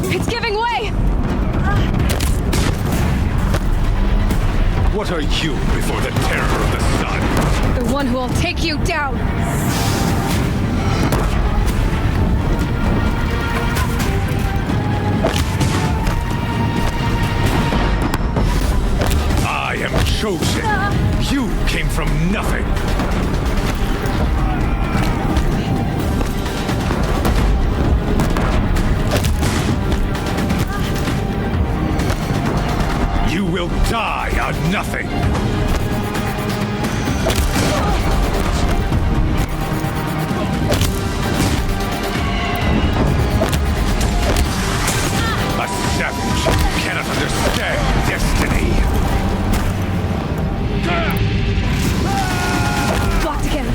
It's giving way! What are you before the terror of the sun? The one who will take you down! I am chosen. You came from nothing. You will die on nothing. A savage cannot understand destiny. Blocked again.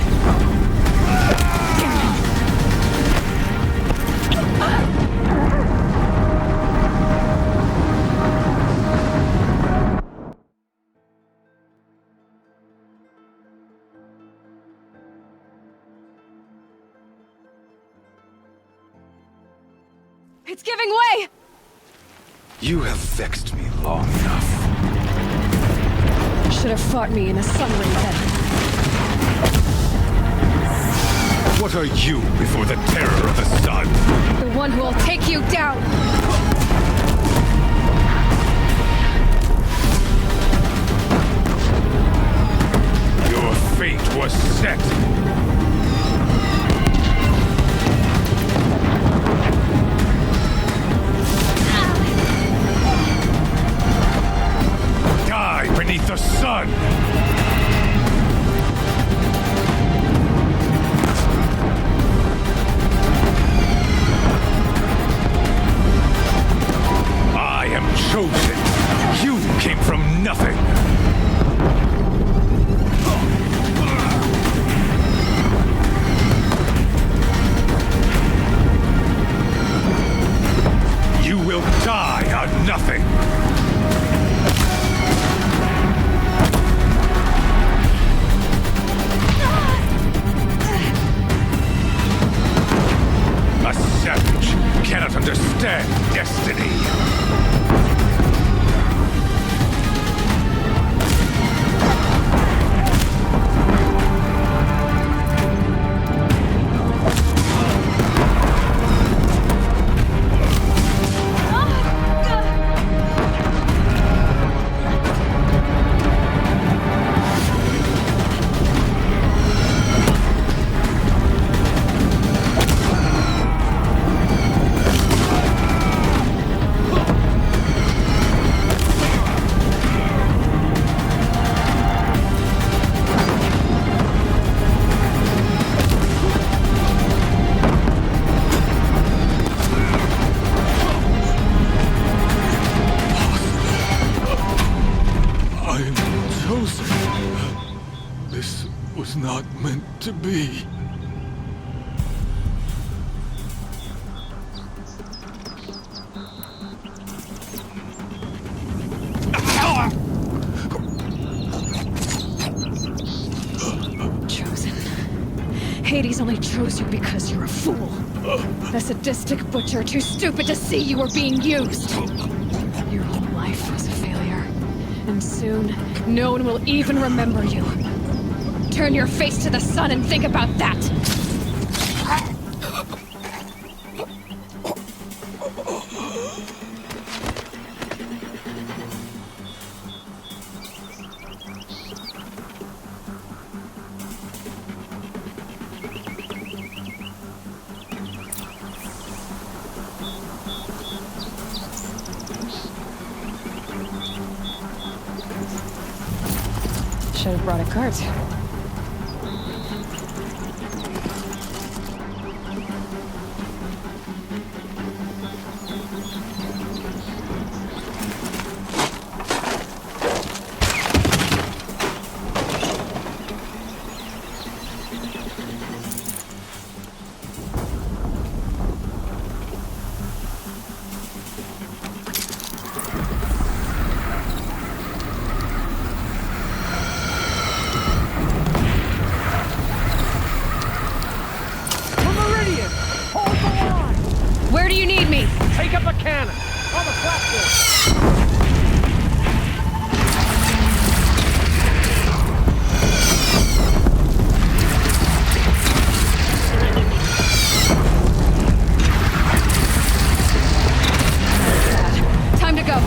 Damn it. It's giving way! You have vexed me long enough. Should have fought me in a sun ring then. What are you before the terror of the sun? The one who will take you down! This was not meant to be. Chosen. Hades only chose you because you're a fool. A sadistic butcher too stupid to see you were being used. Your whole life was a failure. And soon, no one will even remember you. Turn your face to the sun and think about that! Should have brought a cart. Where do you need me? Take up a cannon! On the platform! Time to go.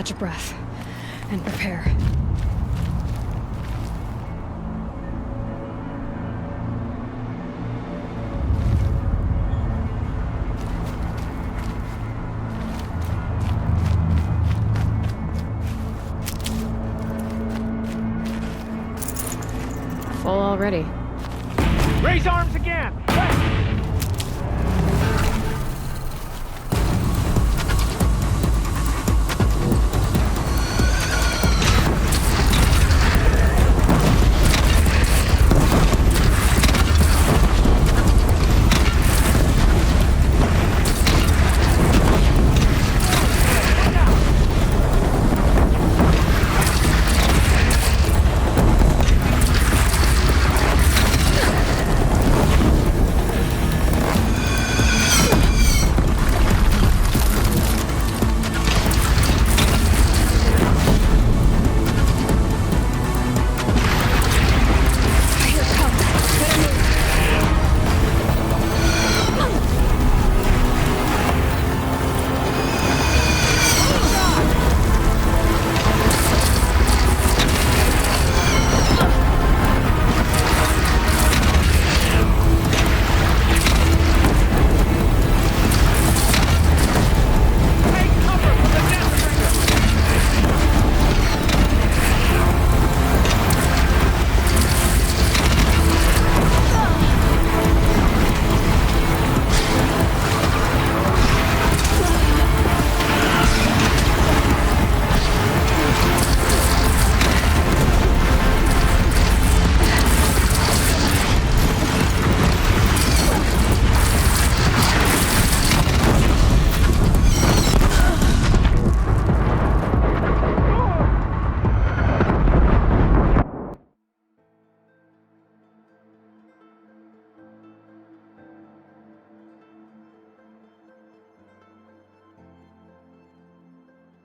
catch a breath and prepare. Full already. Raise arms again!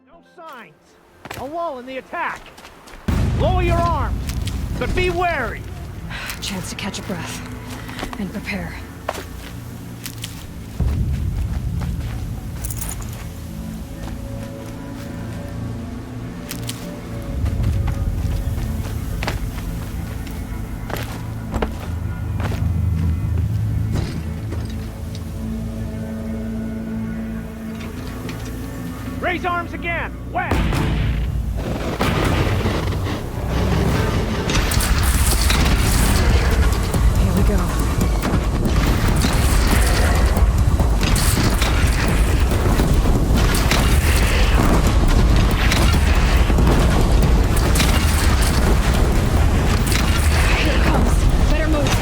No signs. A lull in the attack. Lower your arms, but be wary. Chance to catch a breath and prepare. Raise arms again. West. Here we go. Here it comes. Better move.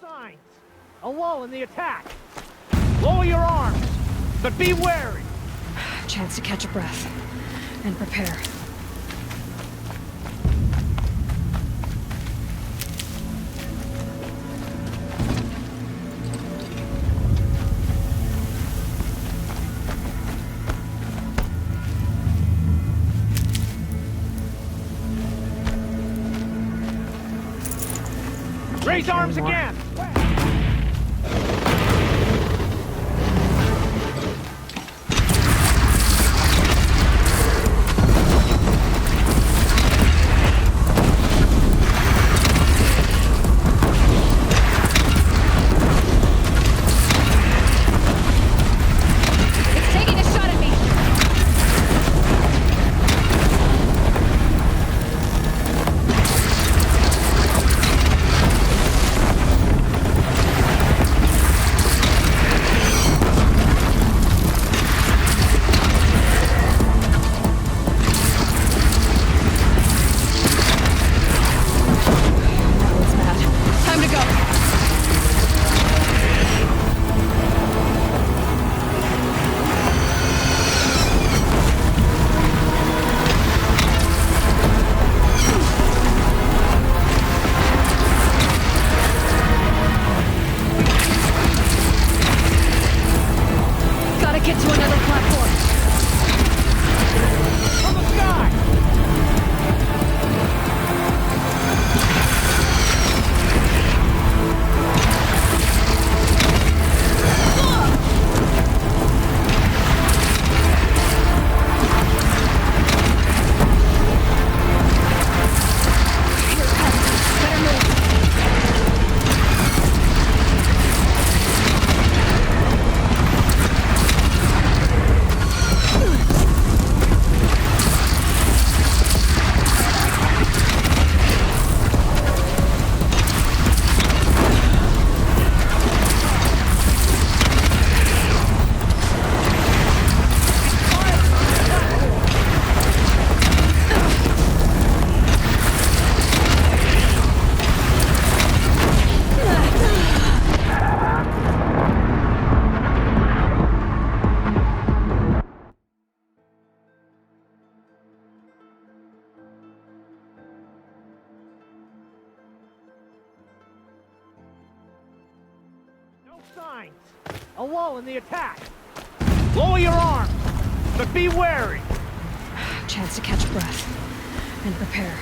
Signs. A lull in the attack. Lower your arms, but be wary. Chance to catch a breath and prepare. Raise arms again! It's taking a shot at me! Time to go! Gotta get to another platform. From the sky! No signs. A lull in the attack. Lower your arms, but be wary. Chance to catch a breath and prepare.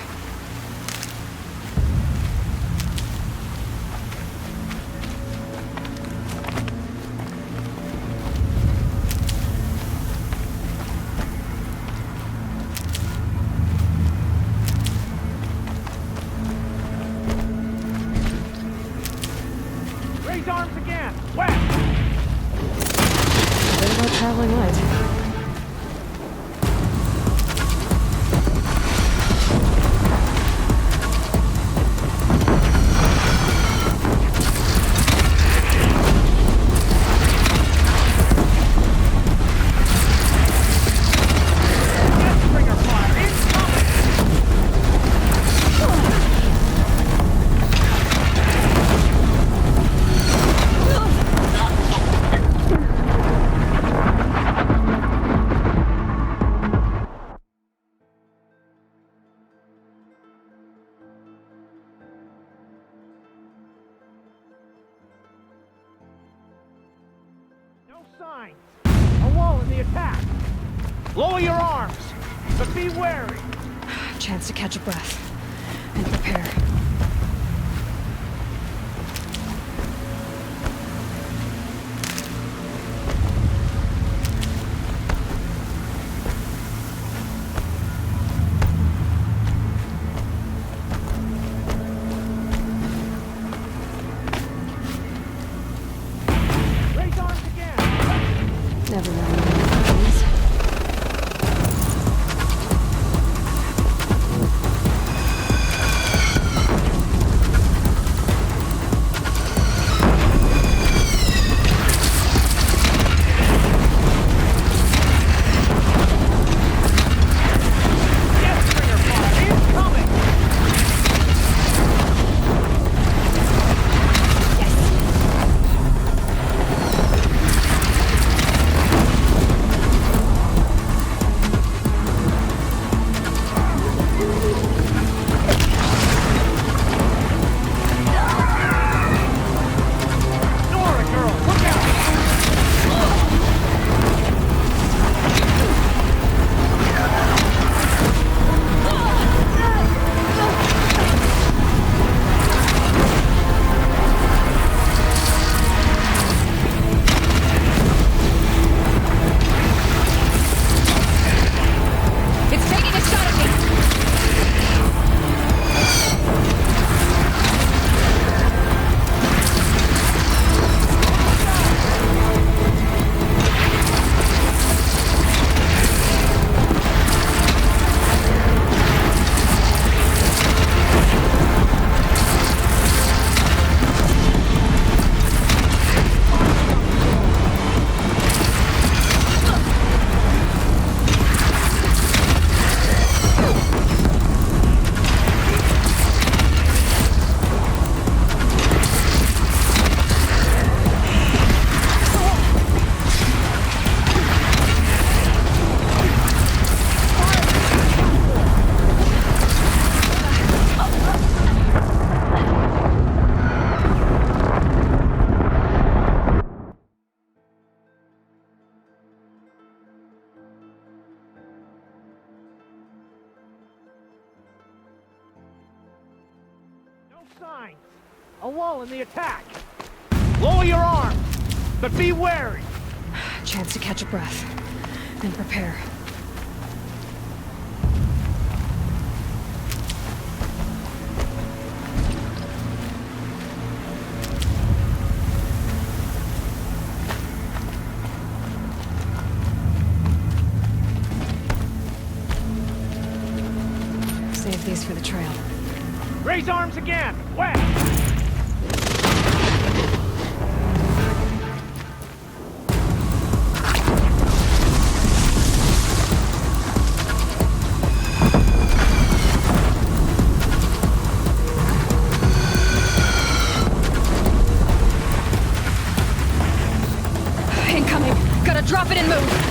Raise arms again. West. Bit about traveling light. No signs. A lull in the attack. Lower your arms, but be wary. Chance to catch a breath and prepare. Raise arms again. Never mind. Please. signs. A lull in the attack. Lower your arms, but be wary. Chance to catch a breath. Then prepare. Save these for the trail. Raise arms again. West. Incoming! Gotta drop it and move!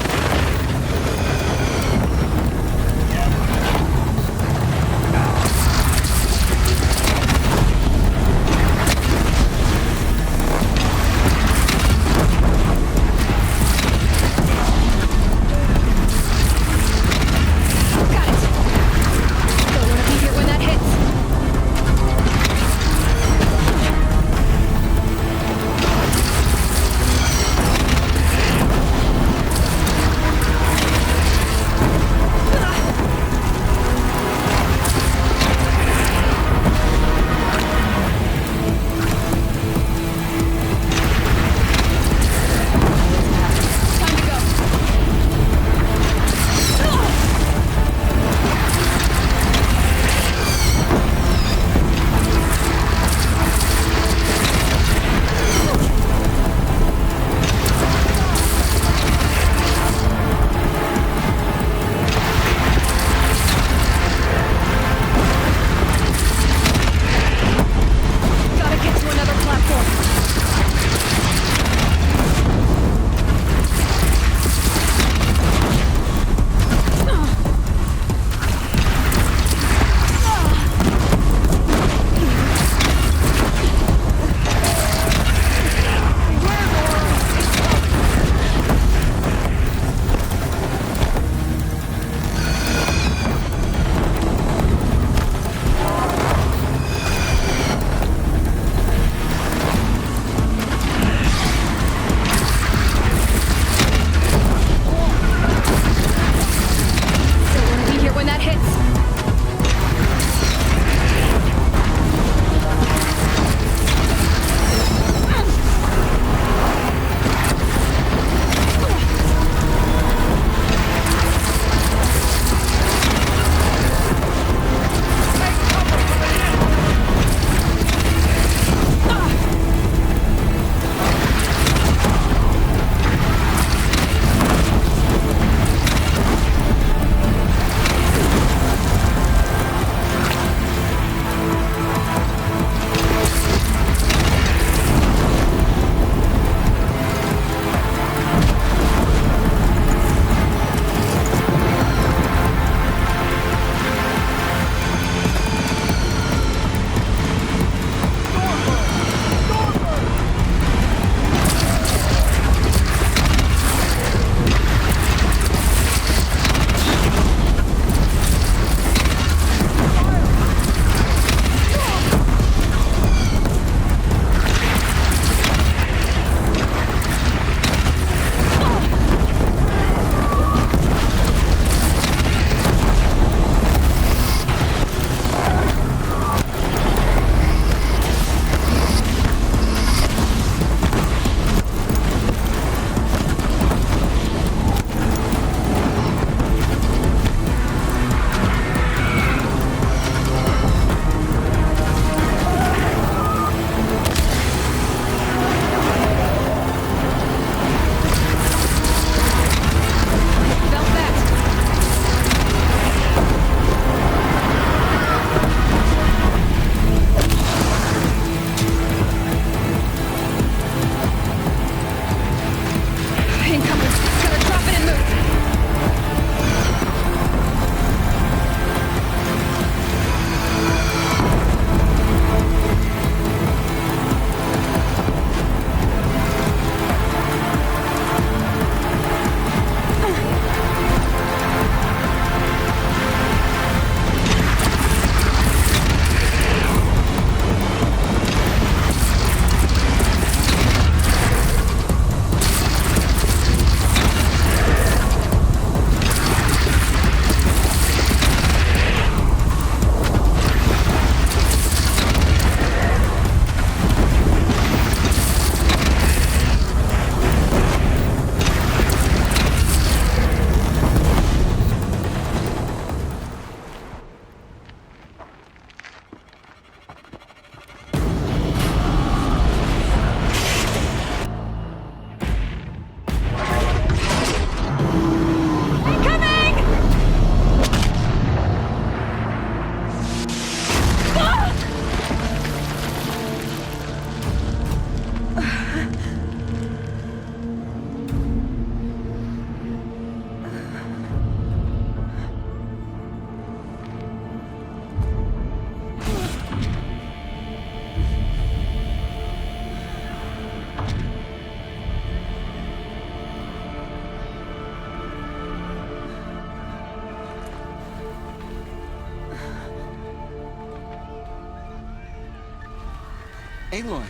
Aloy!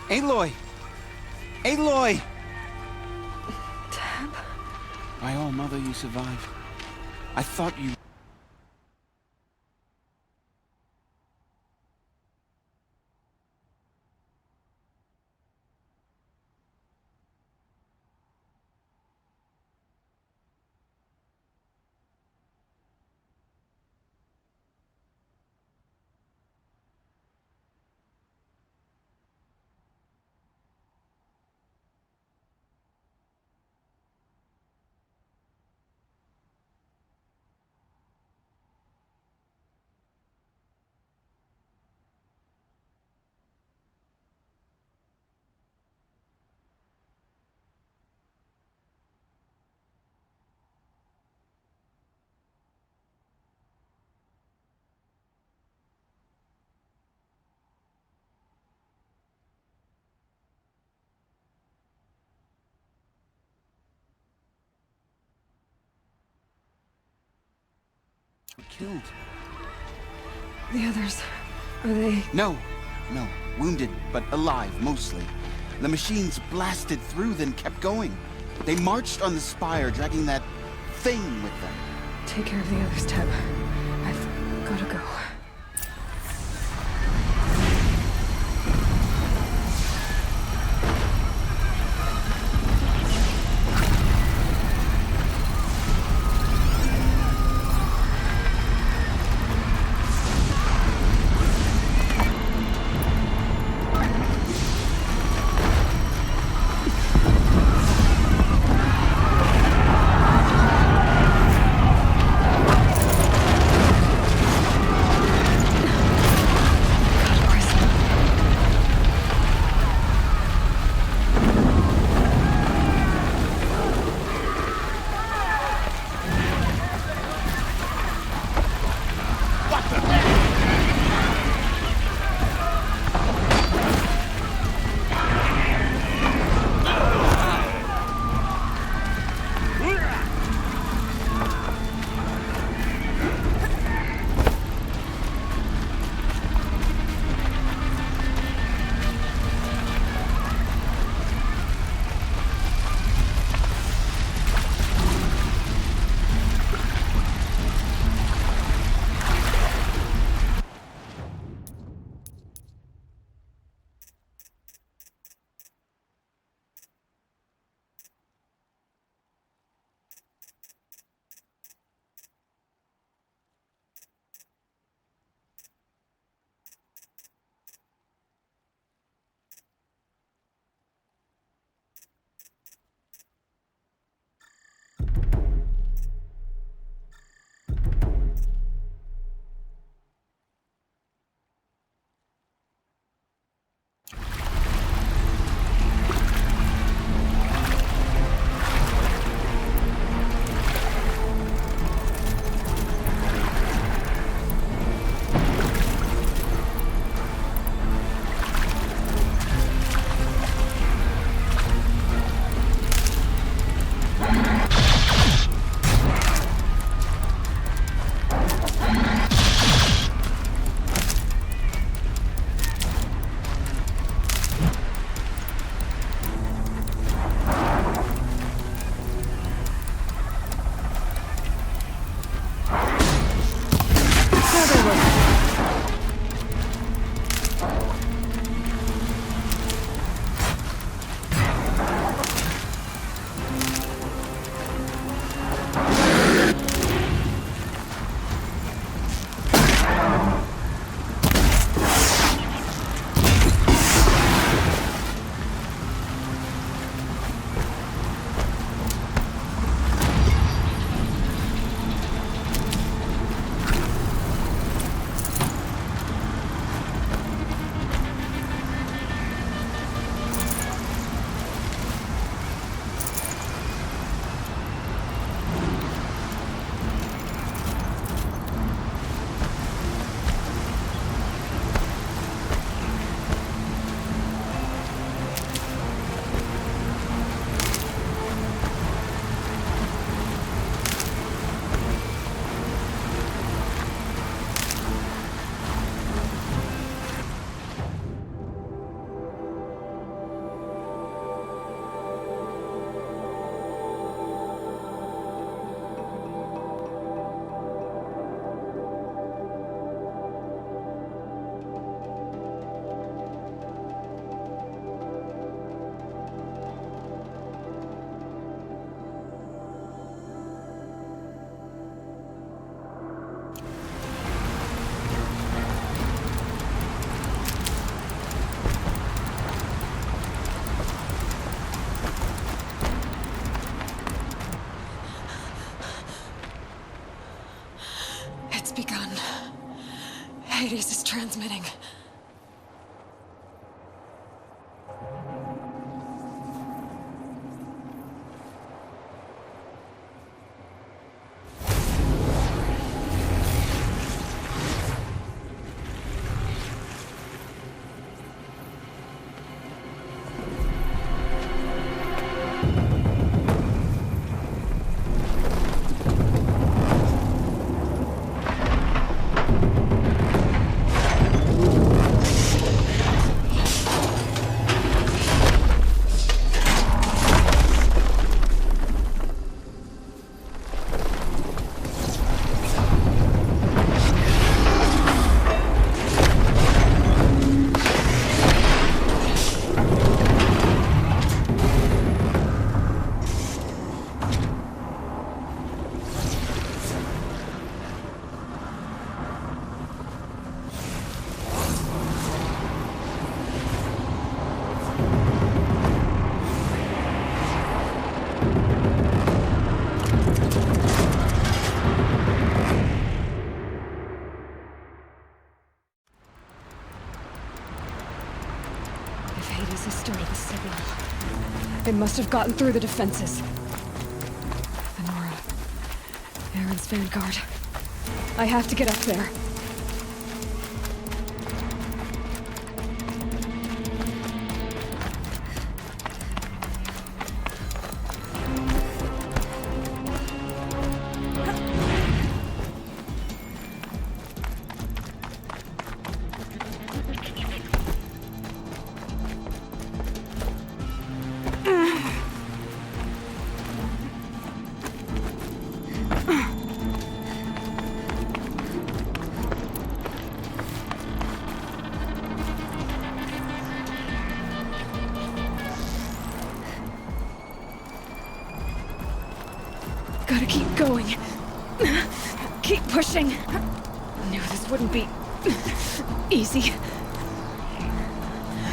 Aloy! Aloy! Teb? By all, Mother, you survived. I thought you... killed. The others, are they... No. Wounded, but alive, mostly. The machines blasted through, then kept going. They marched on the spire, dragging that thing with them. Take care of the others, Teb. I've gotta go. Hades is transmitting. Hades has started the signal. It must have gotten through the defenses. Thenora. Aaron's vanguard. I have to get up there. Gotta keep going. Keep pushing. Knew this wouldn't be easy.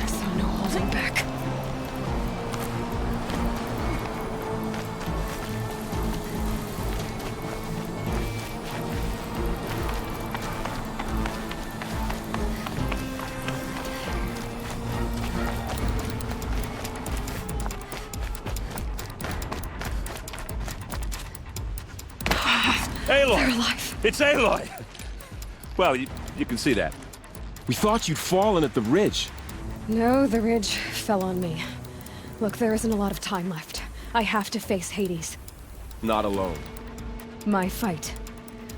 So no holding back. Aloy! They're alive. It's Aloy! Well, you can see that. We thought you'd fallen at the ridge. No, the ridge fell on me. Look, there isn't a lot of time left. I have to face Hades. Not alone. My fight.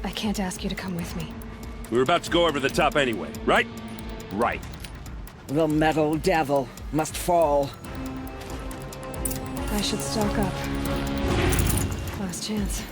I can't ask you to come with me. We were about to go over the top anyway, right? Right. The metal devil must fall. I should stock up. Last chance.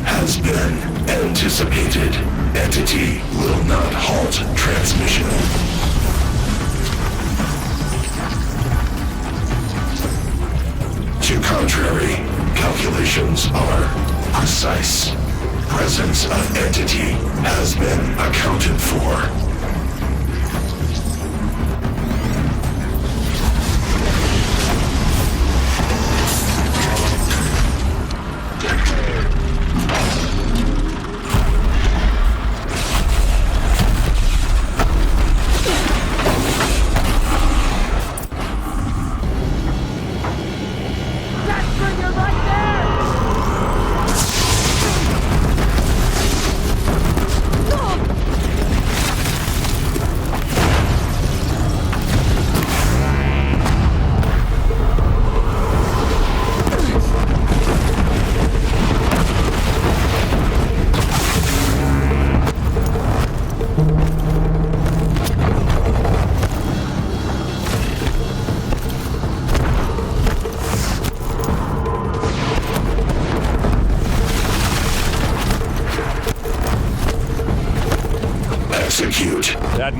Has been anticipated. Entity will not halt transmission. To contrary, calculations are precise. Presence of entity has been accounted for.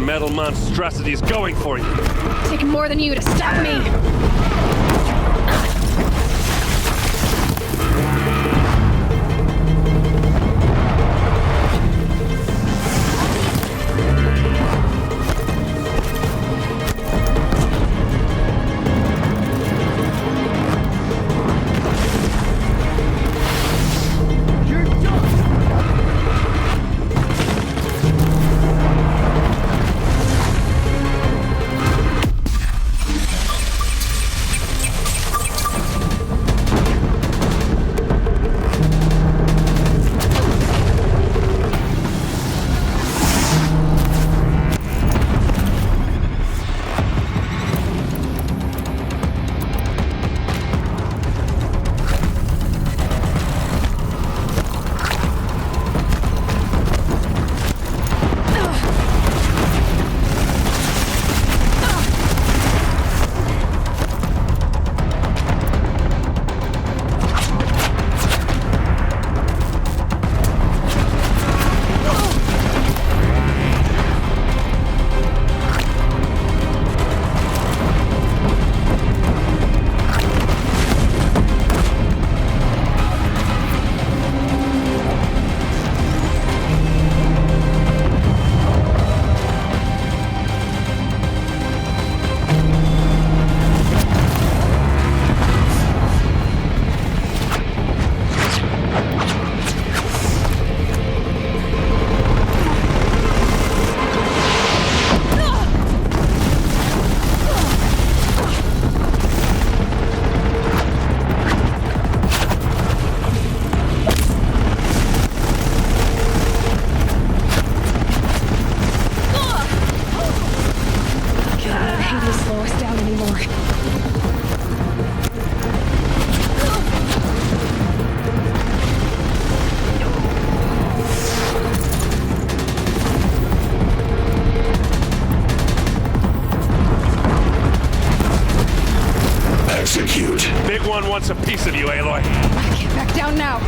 metal monstrosity's going for you. Taking more than you to stop me. Big one wants a piece of you, Aloy. I can't back down now.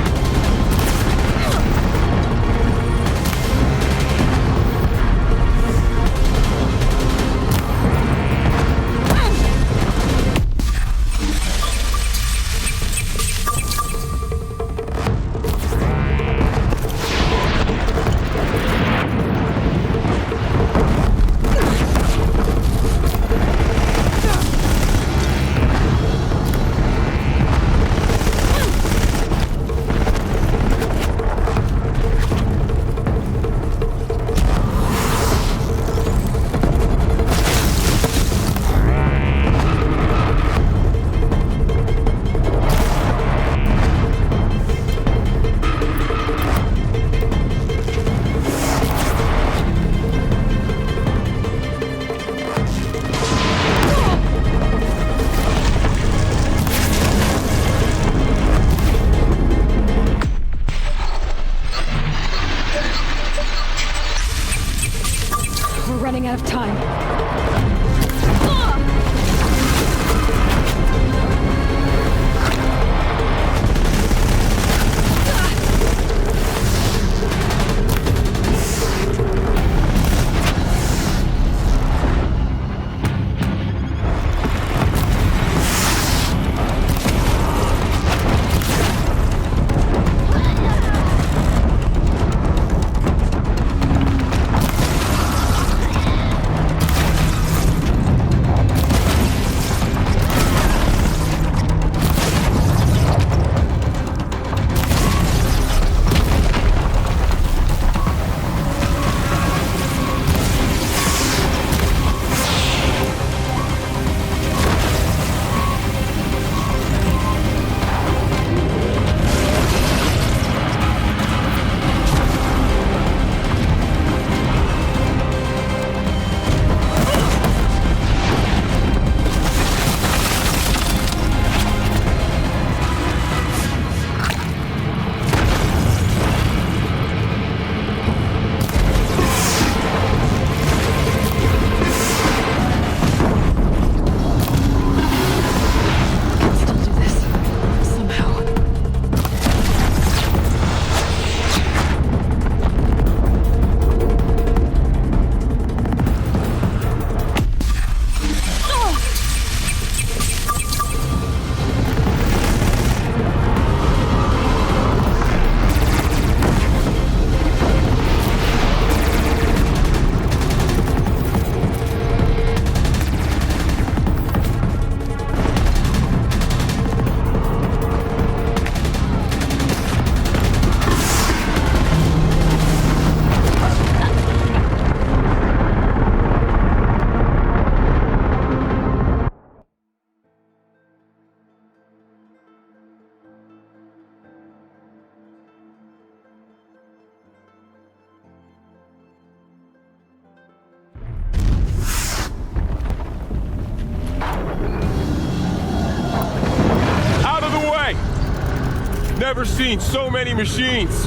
never seen so many machines.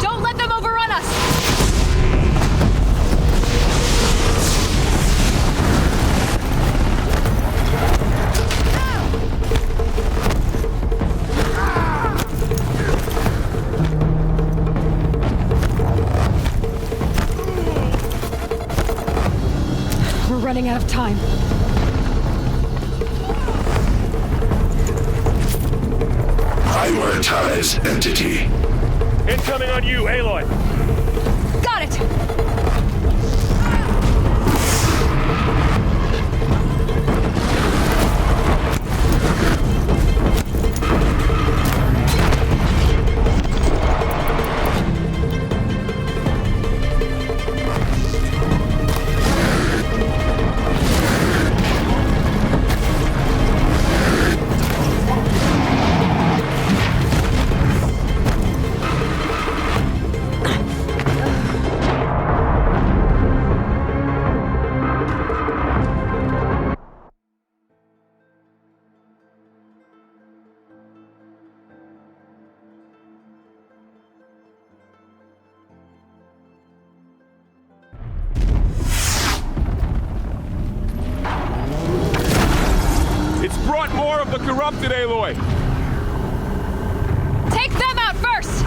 Don't let them overrun us! We're running out of time. Prioritize entity. Incoming on you, Aloy. Got it! It's brought more of the corrupted, Aloy. Take them out first!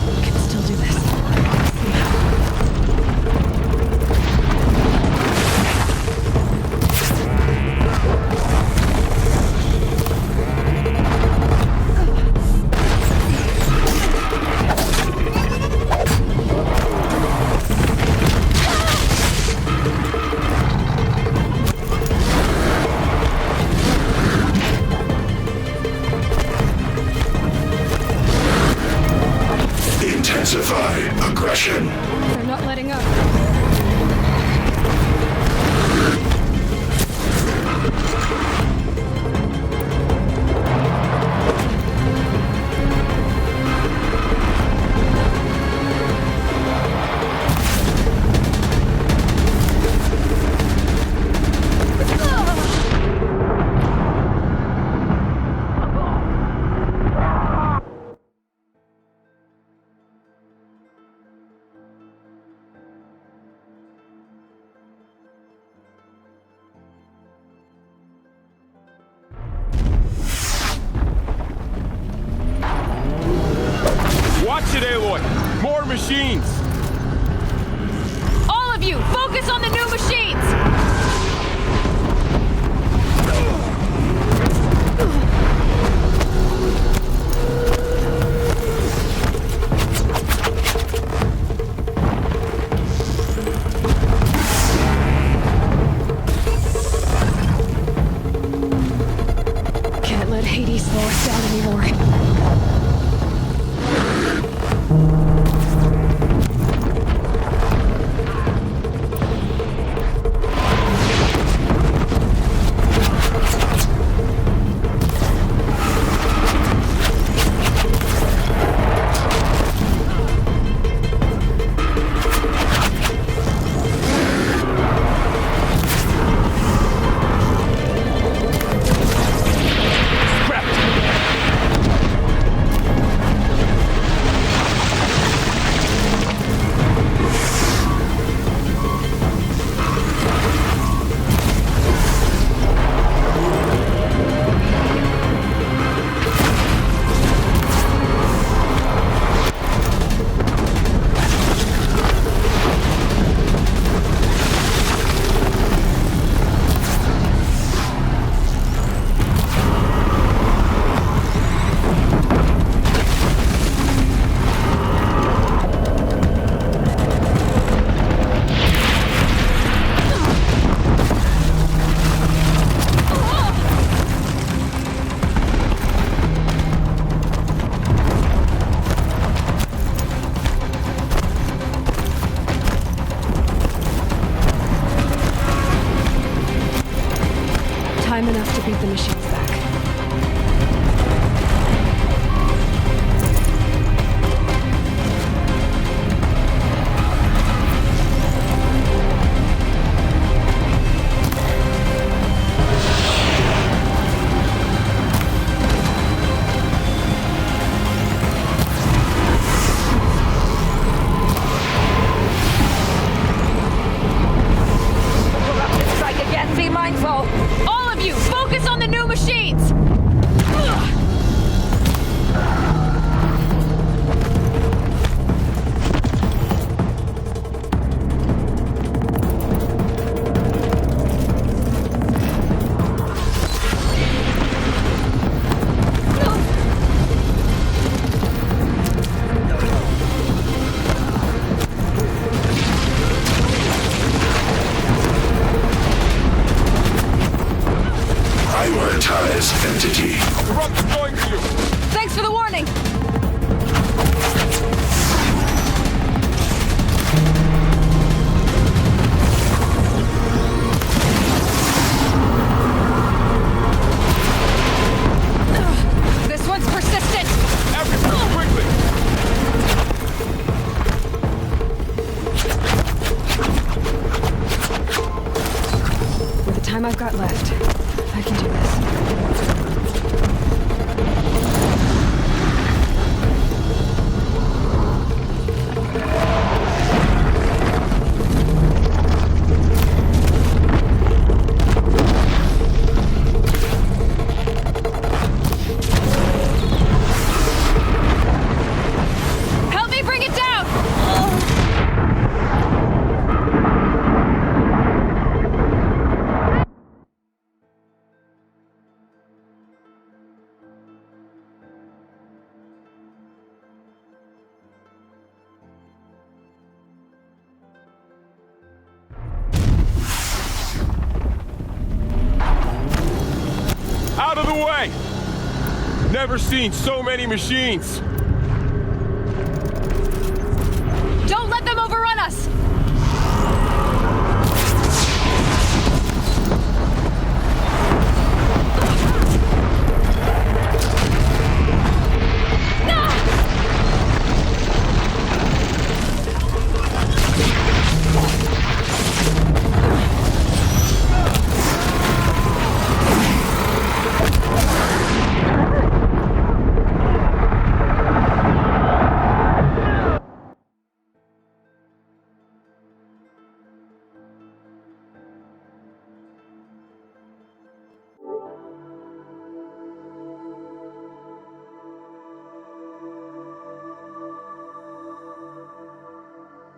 We can still do this. Intensify aggression. They're not letting up. Watch it, Aloy. More machines. All of you, focus on the new machines! Can't let Hades slow us down anymore. think the machine's back. Be mindful! All of you, focus on the new machines! Prioritize entity. Corrupt's going for you! Thanks for the warning! This one's persistent! Everyone, quickly! With the time I've got left, I can do this. Help me bring it down! Out of the way! Never seen so many machines.